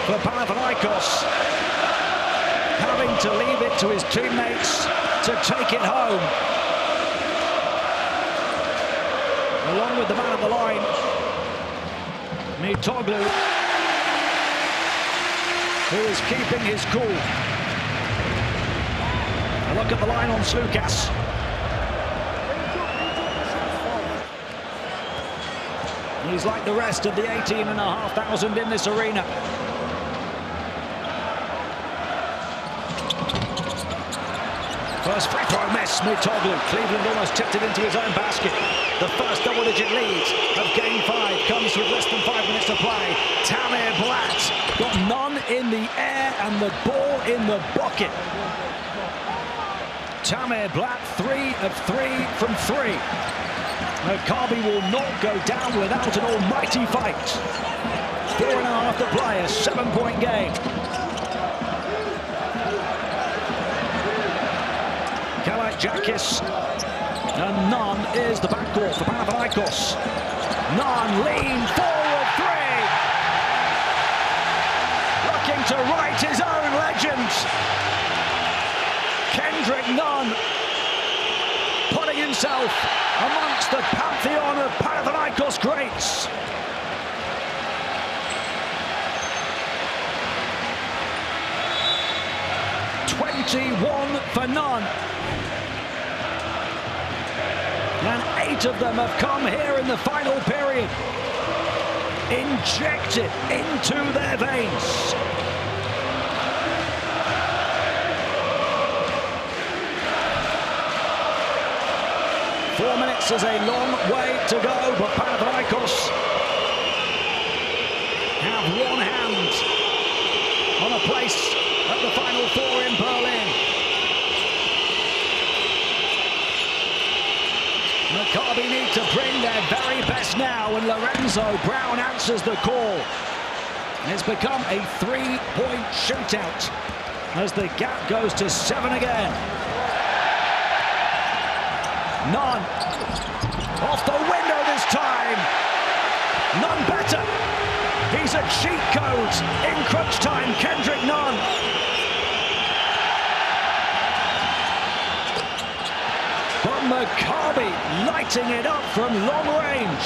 for Panathinaikos, having to leave it to his teammates to take it home. Along with the man at the line, Mitoglu, who is keeping his cool. A look at the line on Slukas. He's like the rest of the 18,500 in this arena. First free throw miss, Mitoglu. Cleveland almost tipped it into his own basket. The first double-digit lead of Game 5 comes with less than 5 minutes to play. Tamir Blatt got none in the air and the ball in the bucket. Tamir Blatt, 3 of 3 from 3. Maccabi will not go down without an almighty fight. 4.5 to play, a 7-point game. Kalaitzakis and Nunn is the backcourt for Panathinaikos. Nunn lean forward 3. Looking to write his own legend. Kendrick Nunn putting himself amongst the pantheon of Panathinaikos greats. #21 for Nunn. And 8 of them have come here in the final period. Injected into their veins. Four minutes is a long way to go, but Panathinaikos have one hand on a place at the Final Four in Berlin. Maccabi need to bring their very best now, and Lorenzo Brown answers the call. It's become a 3-point shootout as the gap goes to 7 again. Nunn off the window this time. None better. He's a cheat code in crunch time. Kendrick Nunn. But Maccabi lighting it up from long range.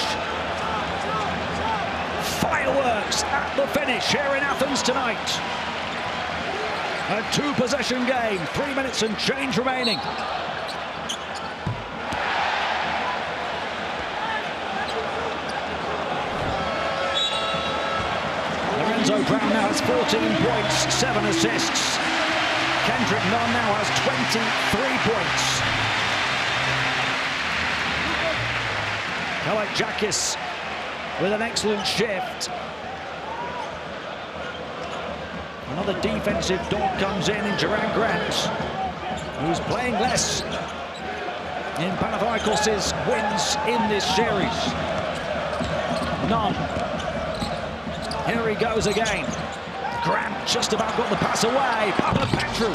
Fireworks at the finish here in Athens tonight. A 2-possession game, 3 minutes and change remaining. Lorenzo Brown now has 14 points, 7 assists. Kendrick Nunn now has 23 points. Kalaitzakis with an excellent shift. Another defensive dog comes in Duran Grant, who's playing less in Panathinaikos' wins in this series. Nunn. Here he goes again. Grant just about got the pass away. Papa Petru.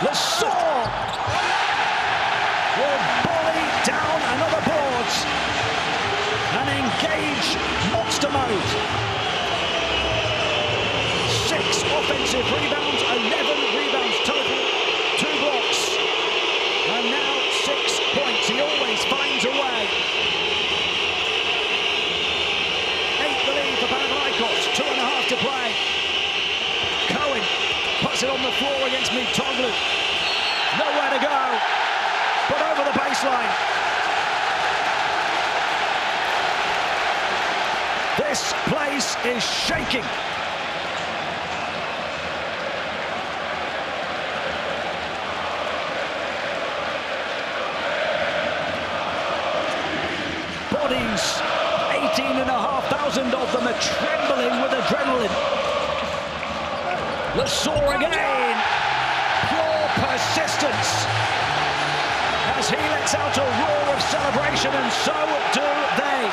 Lassaur will volley down another board and engage monster mode. 6 offensive rebounds, 11 rebounds total, 2 blocks, and now 6 points. He always finds a way. 8 the lead for Panathinaikos, 2.5 to play. Cohen puts it on the floor against Mitoglu. Nowhere to go, but over the baseline. This place is shaking. Bodies, 18,500 of them are trembling with adrenaline. Lassaur again, pure persistence as he lets out a roar of celebration, and so do they.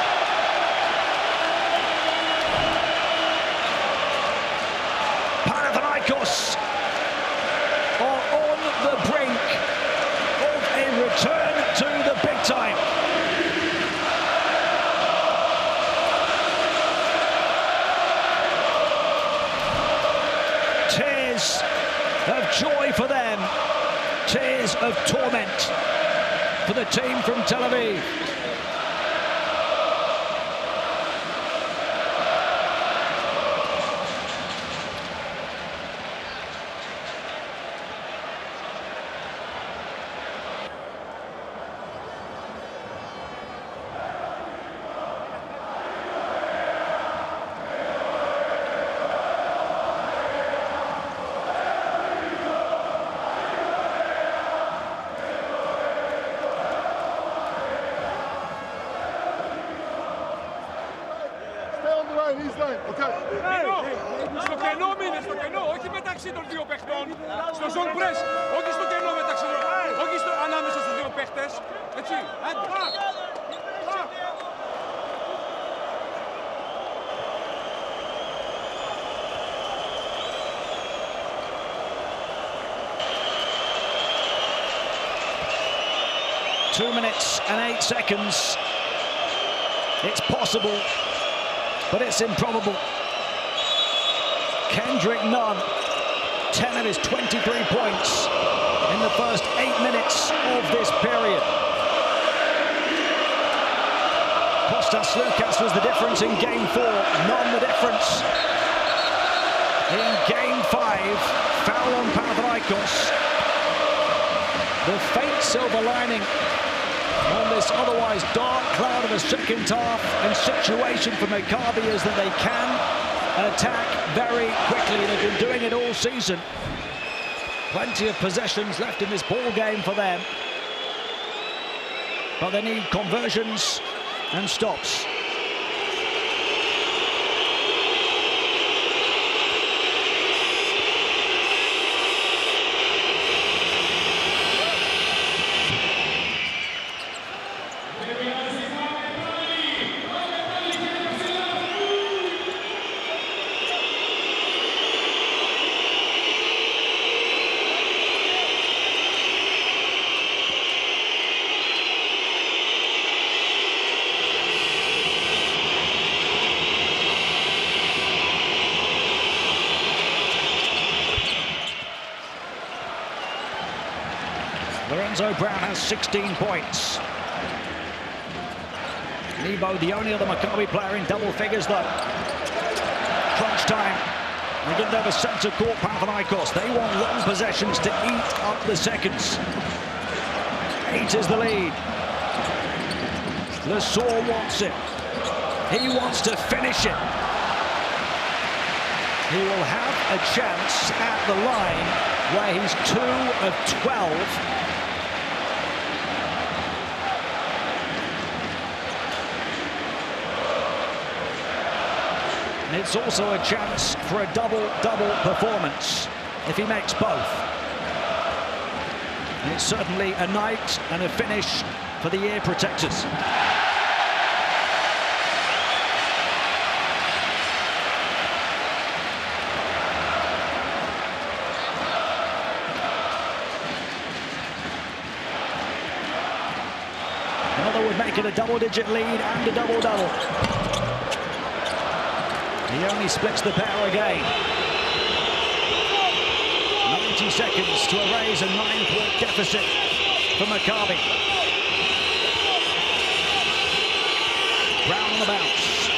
Panathinaikos are on the brink of a return to the big time. tears of torment for the team from Tel Aviv. Στο κενό μείνε, στο κενό, όχι μεταξύ των δύο παιχτών. Στο zone press, όχι στο κενό μεταξύ των, όχι ανάμεσα στους δύο παίχτες. Έτσι, άντε. 2 minutes and 8 seconds. It's possible, but it's improbable. Kendrick Nunn, 10 of his 23 points in the first 8 minutes of this period. Kostas Lukas was the difference in Game 4, Nunn the difference in Game 5. Foul on Panathinaikos. The faint silver lining on this otherwise dark cloud of a second half and situation for Maccabi is that they can attack very quickly. They've been doing it all season. Plenty of possessions left in this ball game for them, but they need conversions and stops. Lorenzo Brown has 16 points. Nebo, the only other Maccabi player in double figures, though. Crunch time. They didn't have a centre court Panathinaikos. They want long possessions to eat up the seconds. 8 is the lead. Lesor wants it. He wants to finish it. He will have a chance at the line where he's 2 of 12. It's also a chance for a double-double performance if he makes both. And it's certainly a night and a finish for the ear protectors. Another would make it a double-digit lead and a double-double. He only splits the pair again. 90 seconds to erase a 9-point deficit for Maccabi. Brown on the bounce.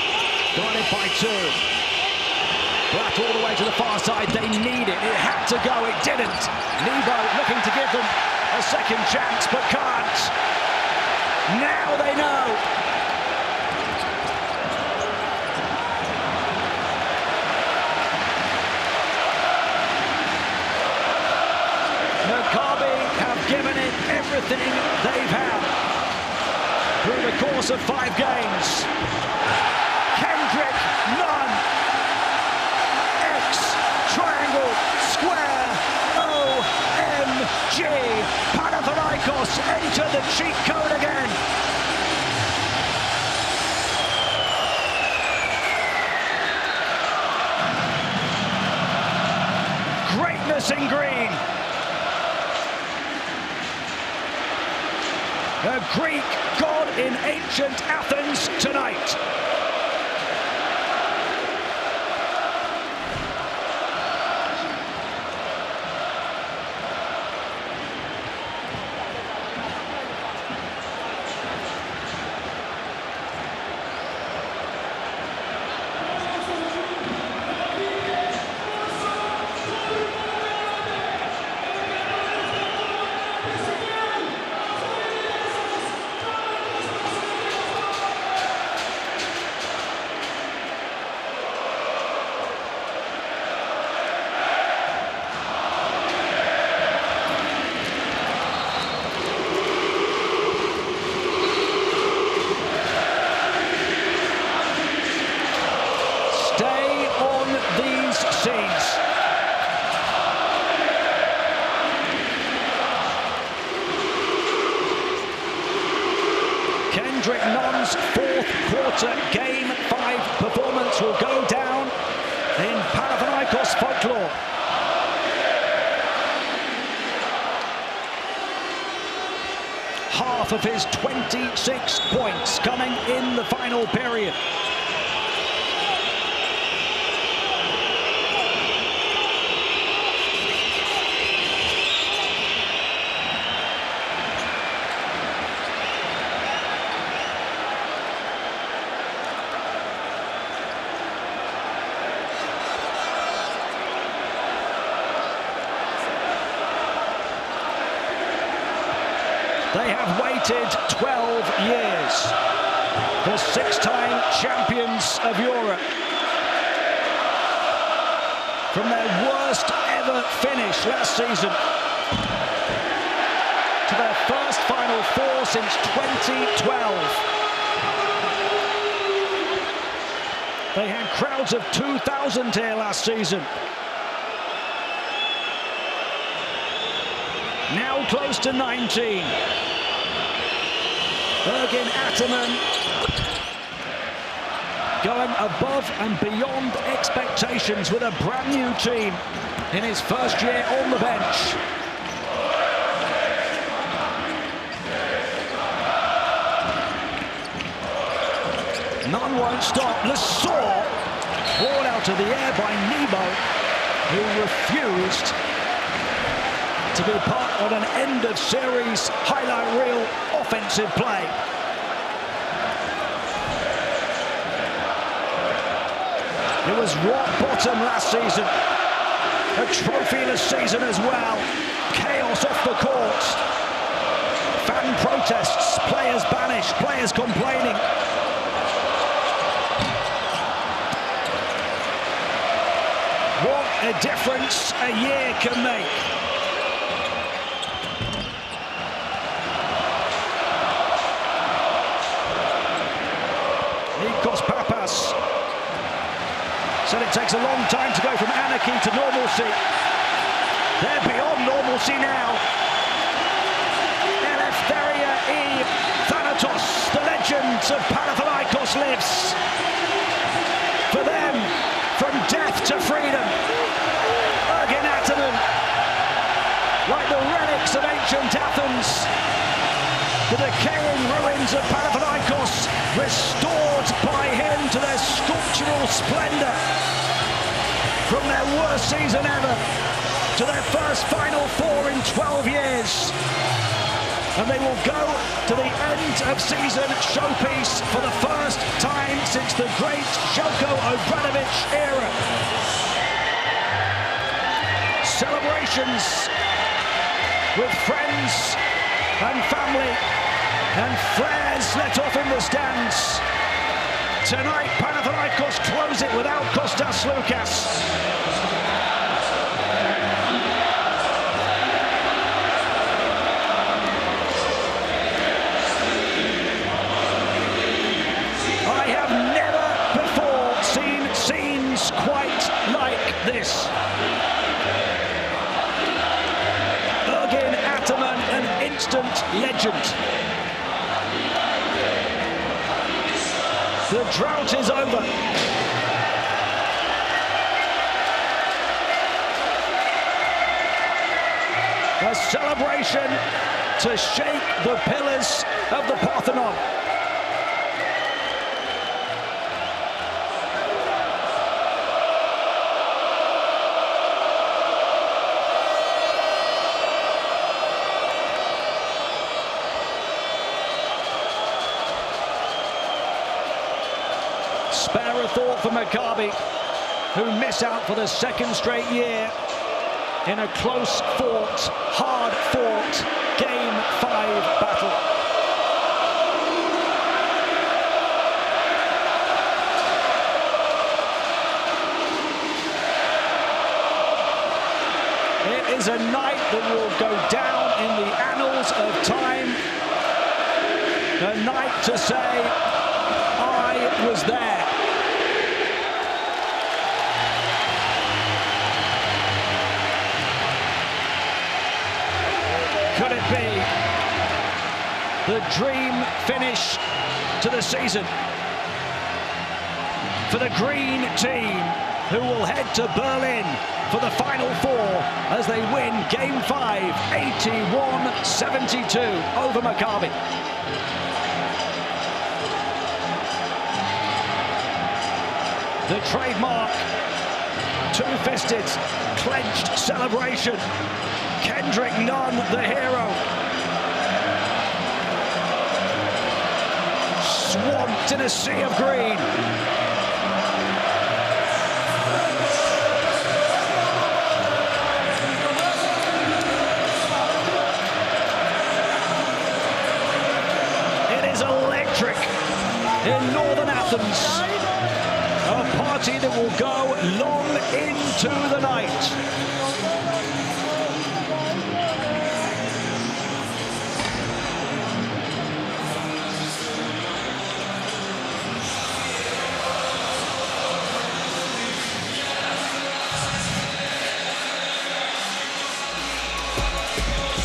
Guarded by 2. Black all the way to the far side. They need it. It had to go. It didn't. Nebo looking to give them a second chance, but can't. Now they know. Maccabi have given it everything they've had through the course of 5 games. Kendrick Nunn. X, triangle, square, OMG. Panathinaikos enter the cheat code again. Greatness in green. A Greek god in ancient Athens tonight. Kendrick Nunn's fourth quarter Game 5 performance will go down in Panathinaikos folklore. Half of his 26 points coming in the final period. They have waited 12 years for six-time champions of Europe. From their worst ever finish last season to their first Final Four since 2012. They had crowds of 2,000 here last season. Now close to 19. Ergin Ataman going above and beyond expectations with a brand new team in his first year on the bench. None won't stop. Lesor brought out of the air by Nebo, who refused to be part of an end-of-series highlight reel offensive play. It was rock bottom last season. A trophyless season as well. Chaos off the court. Fan protests, players banished, players complaining. What a difference a year can make. Papas said it takes a long time to go from anarchy to normalcy. They're beyond normalcy now. Eleftheria E. Thanatos, the legend of Panathinaikos, lives. For them, from death to freedom. Ergin Ataman, like the relics of ancient Athens. The decaying ruins of Panathinaikos restored by him to their sculptural splendor. From their worst season ever to their first Final Four in 12 years. And they will go to the end of season showpiece for the first time since the great Željko Obradović era. Celebrations with friends and family, and flares let off in the stands. Tonight, Panathinaikos close it without Kostas Loukas. I have never before seen scenes quite like this. Ergin Ataman, an instant legend. The drought is over. A celebration to shake the pillars of the Parthenon. Spare a thought for Maccabi, who miss out for the second straight year in a close-fought, hard-fought Game 5 battle. It is a night that will go down in the annals of time. A night to say, I was there. Could it be the dream finish to the season for the green team, who will head to Berlin for the Final Four as they win Game 5, 81-72 over Maccabi. The trademark two-fisted, clenched celebration. Kendrick Nunn, the hero. Swamped in a sea of green. It is electric in northern Athens. A party that will go long into the night.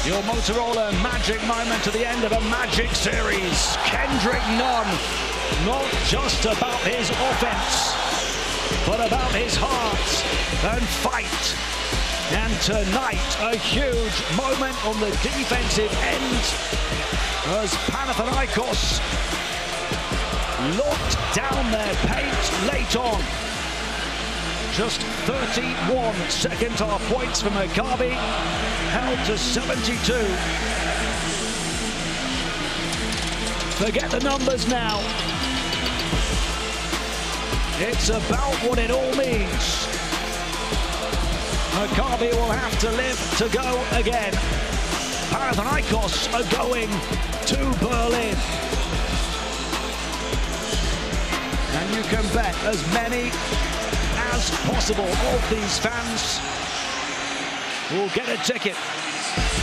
Your Motorola magic moment to the end of a magic series. Kendrick Nunn, not just about his offense, but about his heart and fight. And tonight, a huge moment on the defensive end as Panathinaikos locked down their paint late on. Just 31 second half points for Maccabi, held to 72. Forget the numbers now. It's about what it all means. Maccabi will have to live to go again. Panathinaikos are going to Berlin. And you can bet as many as possible of these fans will get a ticket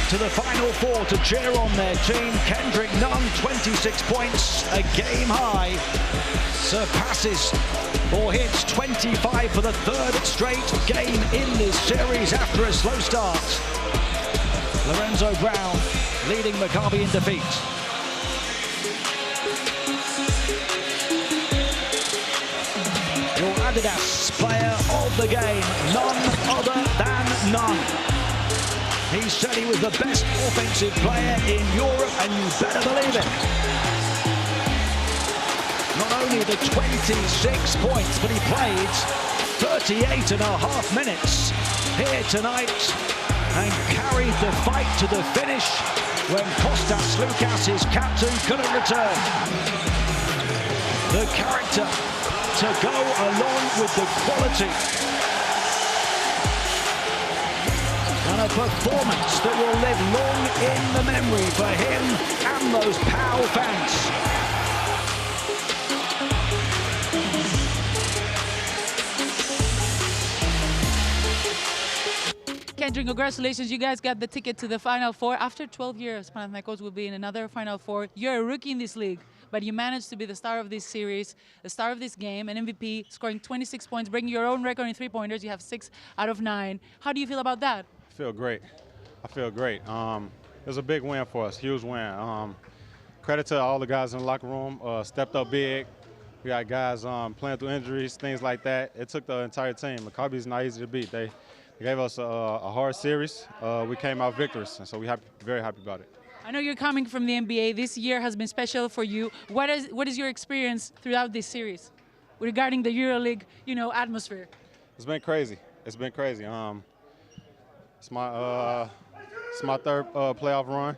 to the Final Four to cheer on their team. Kendrick Nunn, 26 points, a game high, surpasses or hits 25 for the third straight game in this series after a slow start. Lorenzo Brown leading Maccabi in defeat. Your Adidas player of the game, none other than Nunn. He said he was the best offensive player in Europe, and you better believe it. Not only the 26 points, but he played 38 and a half minutes here tonight and carried the fight to the finish when Kostas Lukas, his captain, couldn't return. The character to go along with the quality. And a performance that will live long in the memory for him and those POW fans. Kendrick, congratulations. You guys got the ticket to the Final Four. After 12 years, Panathinaikos will be in another Final Four. You're a rookie in this league, but you managed to be the star of this series, the star of this game, an MVP, scoring 26 points, breaking your own record in three-pointers. You have 6 out of 9. How do you feel about that? I feel great. I feel great. It was a big win for us, huge win. Credit to all the guys in the locker room, stepped up big. We got guys playing through injuries, things like that. It took the entire team. Maccabi's not easy to beat. They gave us a hard series. We came out victorious, and so we're very happy about it. I know you're coming from the NBA. This year has been special for you. What is your experience throughout this series regarding the EuroLeague, atmosphere? It's been crazy. It's been crazy. It's my third playoff run,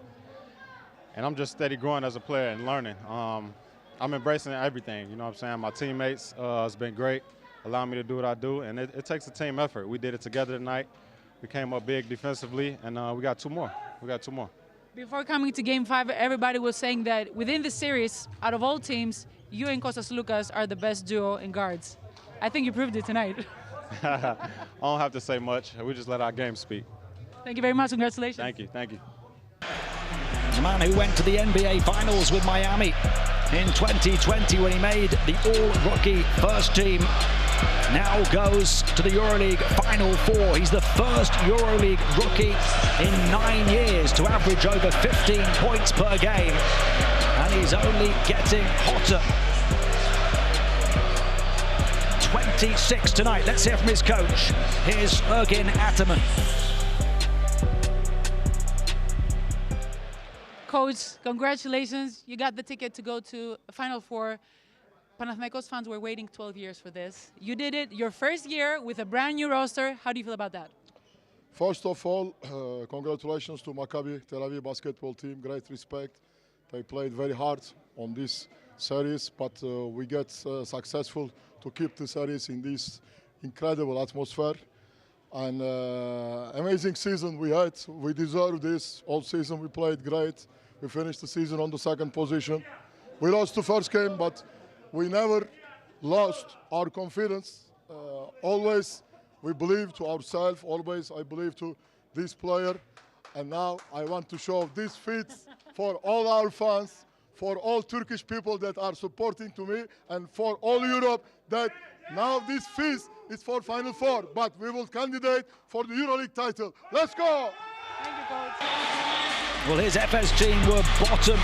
and I'm just steady growing as a player and learning. I'm embracing everything. You know what I'm saying? My teammates, it's been great, allowing me to do what I do, and it takes a team effort. We did it together tonight. We came up big defensively, and we got 2 more. We got 2 more. Before coming to Game 5, everybody was saying that within the series, out of all teams, you and Kostas Lukas are the best duo in guards. I think you proved it tonight. I don't have to say much. We just let our game speak. Thank you very much. Congratulations. Thank you. Thank you. The man who went to the NBA Finals with Miami in 2020 when he made the all-rookie first team now goes to the EuroLeague Final Four. He's the first EuroLeague rookie in 9 years to average over 15 points per game. And and he's only getting hotter. 26 tonight. Let's hear from his coach. Here's Ergin Ataman. Coach, congratulations. You got the ticket to go to Final Four. Panathinaikos fans were waiting 12 years for this. You did it your first year with a brand new roster. How do you feel about that? First of all, congratulations to Maccabi Tel Aviv basketball team. Great respect. They played very hard on this series, but we get successful to keep the series in this incredible atmosphere. And amazing season we had. We deserve this. All season we played great. We finished the season on the second position. We lost the first game, but we never lost our confidence. Always we believe to ourselves. Always I believe to this player. And now I want to show this feat for all our fans, for all Turkish people that are supporting to me, and for all Europe, that now this feast is for Final Four, but we will candidate for the EuroLeague title. Let's go! Thank you, Coach. Well, his FS team were bottom.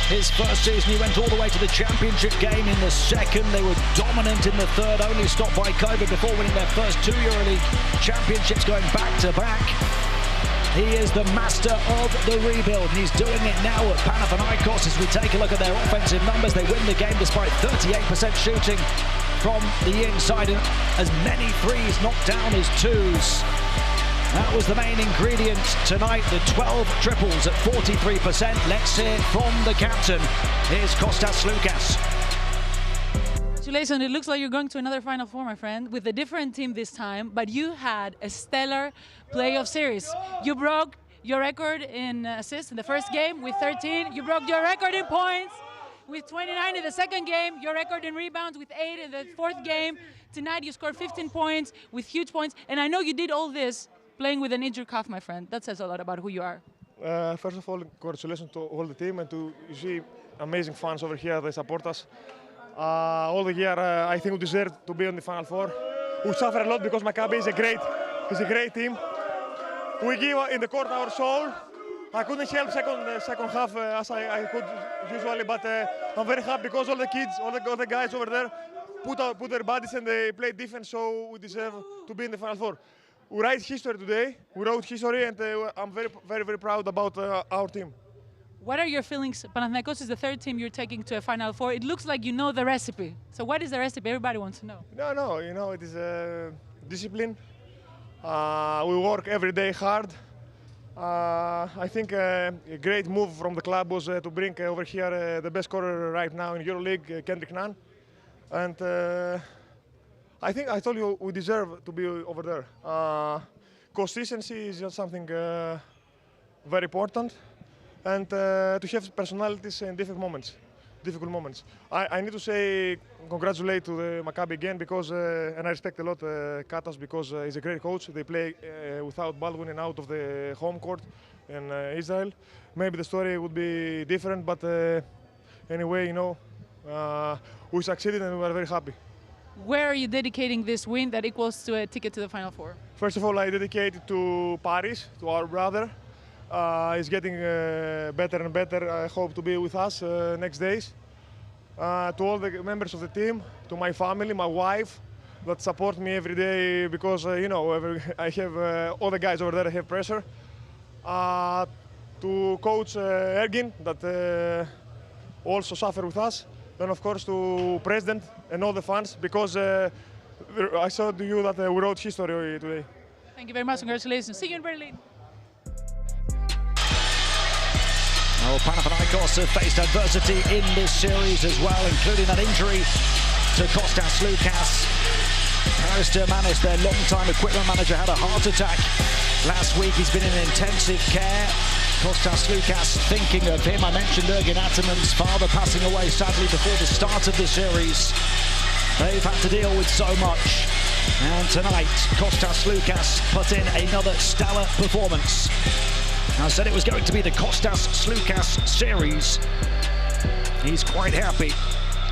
His first season, he went all the way to the championship game in the second. They were dominant in the third, only stopped by COVID before winning their first 2 EuroLeague championships, going back to back. He is the master of the rebuild, and he's doing it now at Panathinaikos. As we take a look at their offensive numbers, they win the game despite 38% shooting from the inside and as many threes knocked down as twos. That was the main ingredient tonight, the 12 triples at 43%. Let's hear from the captain. Here's Kostas Sloukas. Congratulations, it looks like you're going to another Final Four, my friend, with a different team this time, but you had a stellar playoff series. You broke your record in assists in the first game with 13. You broke your record in points with 29 in the second game, your record in rebounds with 8 in the fourth game. Tonight you scored 15 points with huge points, and I know you did all this playing with an injured calf, my friend. That says a lot about who you are. First of all, congratulations to all the team and to see amazing fans over here. They support us. All the year, I think we deserve to be on the Final Four. We suffer a lot because Maccabi is a great team. We give in the court our soul. I couldn't help second half as I could usually, but I'm very happy because all the kids, all the guys over there put their bodies and they play defense, so we deserve to be in the Final Four. We write history today. We wrote history, and I'm very proud about our team. What are your feelings? Panathinaikos is the third team you're taking to a Final Four. It looks like you know the recipe. So what is the recipe? Everybody wants to know. No, you know, it is discipline. We work every day hard. I think a great move from the club was to bring over here the best scorer right now in EuroLeague, Kendrick Nunn. And I think I told you we deserve to be over there. Consistency is just something very important. And to have personalities in difficult moments. I need to say congratulate to the Maccabi again because, and I respect a lot Katas because he's a great coach. They play without Baldwin and out of the home court in Israel. Maybe the story would be different, but anyway, you know, we succeeded and we are very happy. Where are you dedicating this win that equals to a ticket to the Final Four? First of all, I dedicate it to Paris, to our brother. He's getting better and better. I hope to be with us next days. To all the members of the team, to my family, my wife, that support me every day because you know I have all the guys over there have pressure. To Coach Ergin that also suffer with us. Then of course to President and all the fans because I saw to you that we wrote history today. Thank you very much. Congratulations. See you in Berlin. Well, Panathinaikos have faced adversity in this series as well, including an injury to Kostas Sloukas. Paris Termanis, their long-time equipment manager, had a heart attack last week. He's been in intensive care. Kostas Sloukas thinking of him. I mentioned Ergin Ataman's father passing away sadly before the start of the series. They've had to deal with so much. And tonight, Kostas Sloukas put in another stellar performance. I said it was going to be the Kostas Sloukas series. He's quite happy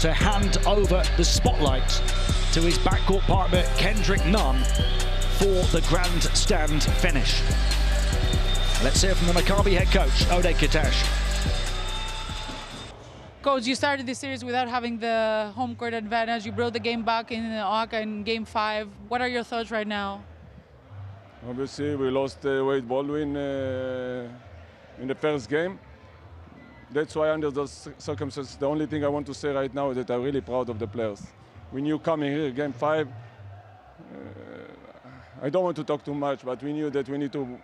to hand over the spotlight to his backcourt partner Kendrick Nunn for the grandstand finish. Let's hear from the Maccabi head coach, AKTOR. Coach, you started this series without having the home court advantage. You brought the game back in OAKA in Game 5. What are your thoughts right now? Obviously, we lost Wade Baldwin in the first game. That's why, under those circumstances, the only thing I want to say right now is that I'm really proud of the players. We knew coming here, Game 5, I don't want to talk too much, but we knew that we need to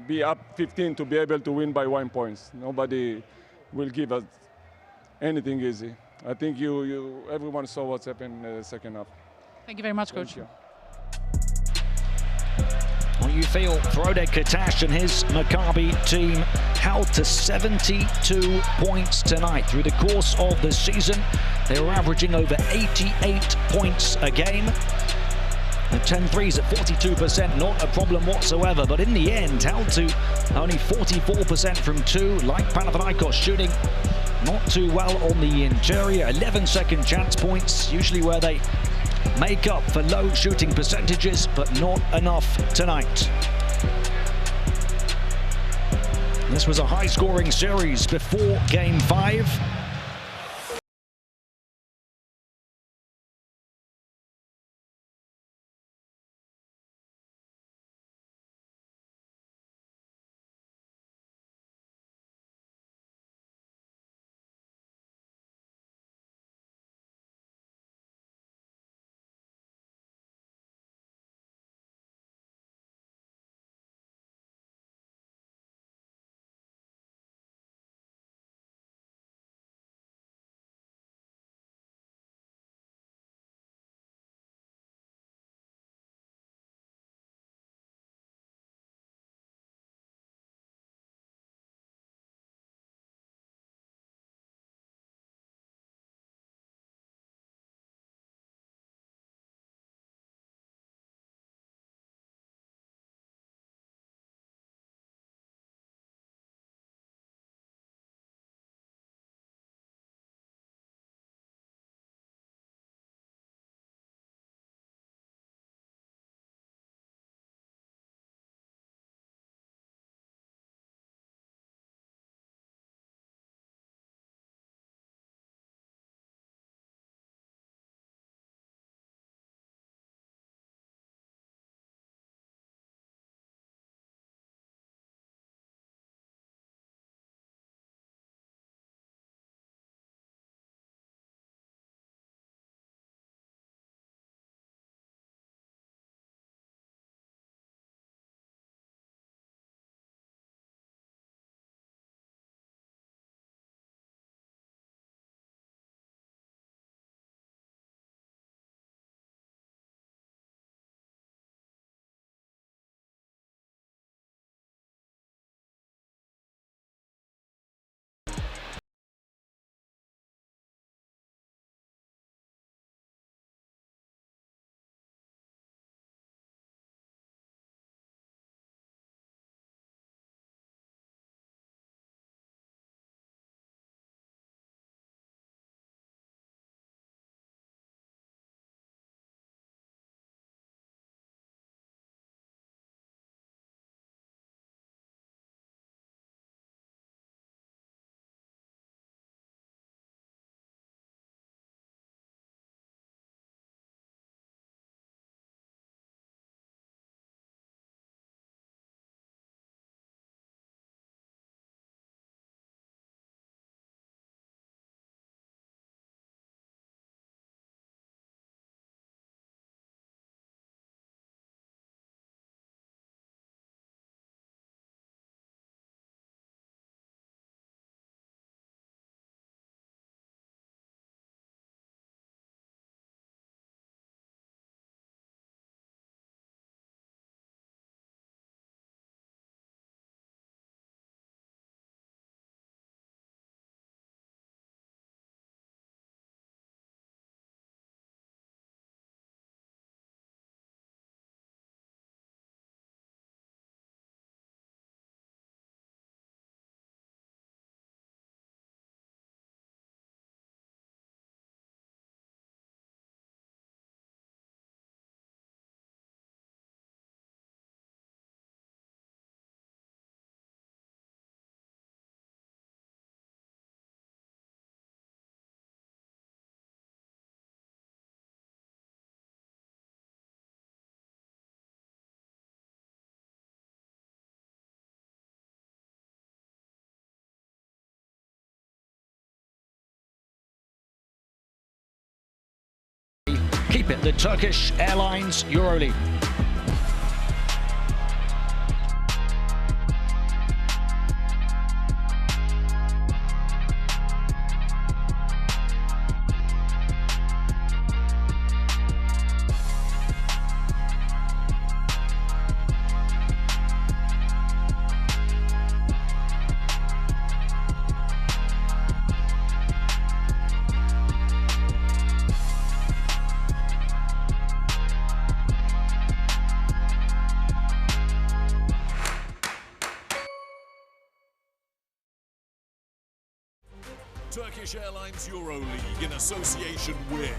be up 15 to be able to win by 1 point. Nobody will give us anything easy. I think everyone saw what's happened in the second half. Thank you very much, Coach. What do you feel for Oded Katash and his Maccabi team held to 72 points tonight? Through the course of the season, they were averaging over 88 points a game. And 10 threes at 42%, not a problem whatsoever. But in the end, held to only 44% from two, like Panathinaikos, shooting not too well on the interior. 11 second chance points, usually where they make up for low shooting percentages, but not enough tonight. This was a high-scoring series before Game 5. deep in the Turkish Airlines EuroLeague. Turkish Airlines EuroLeague in association with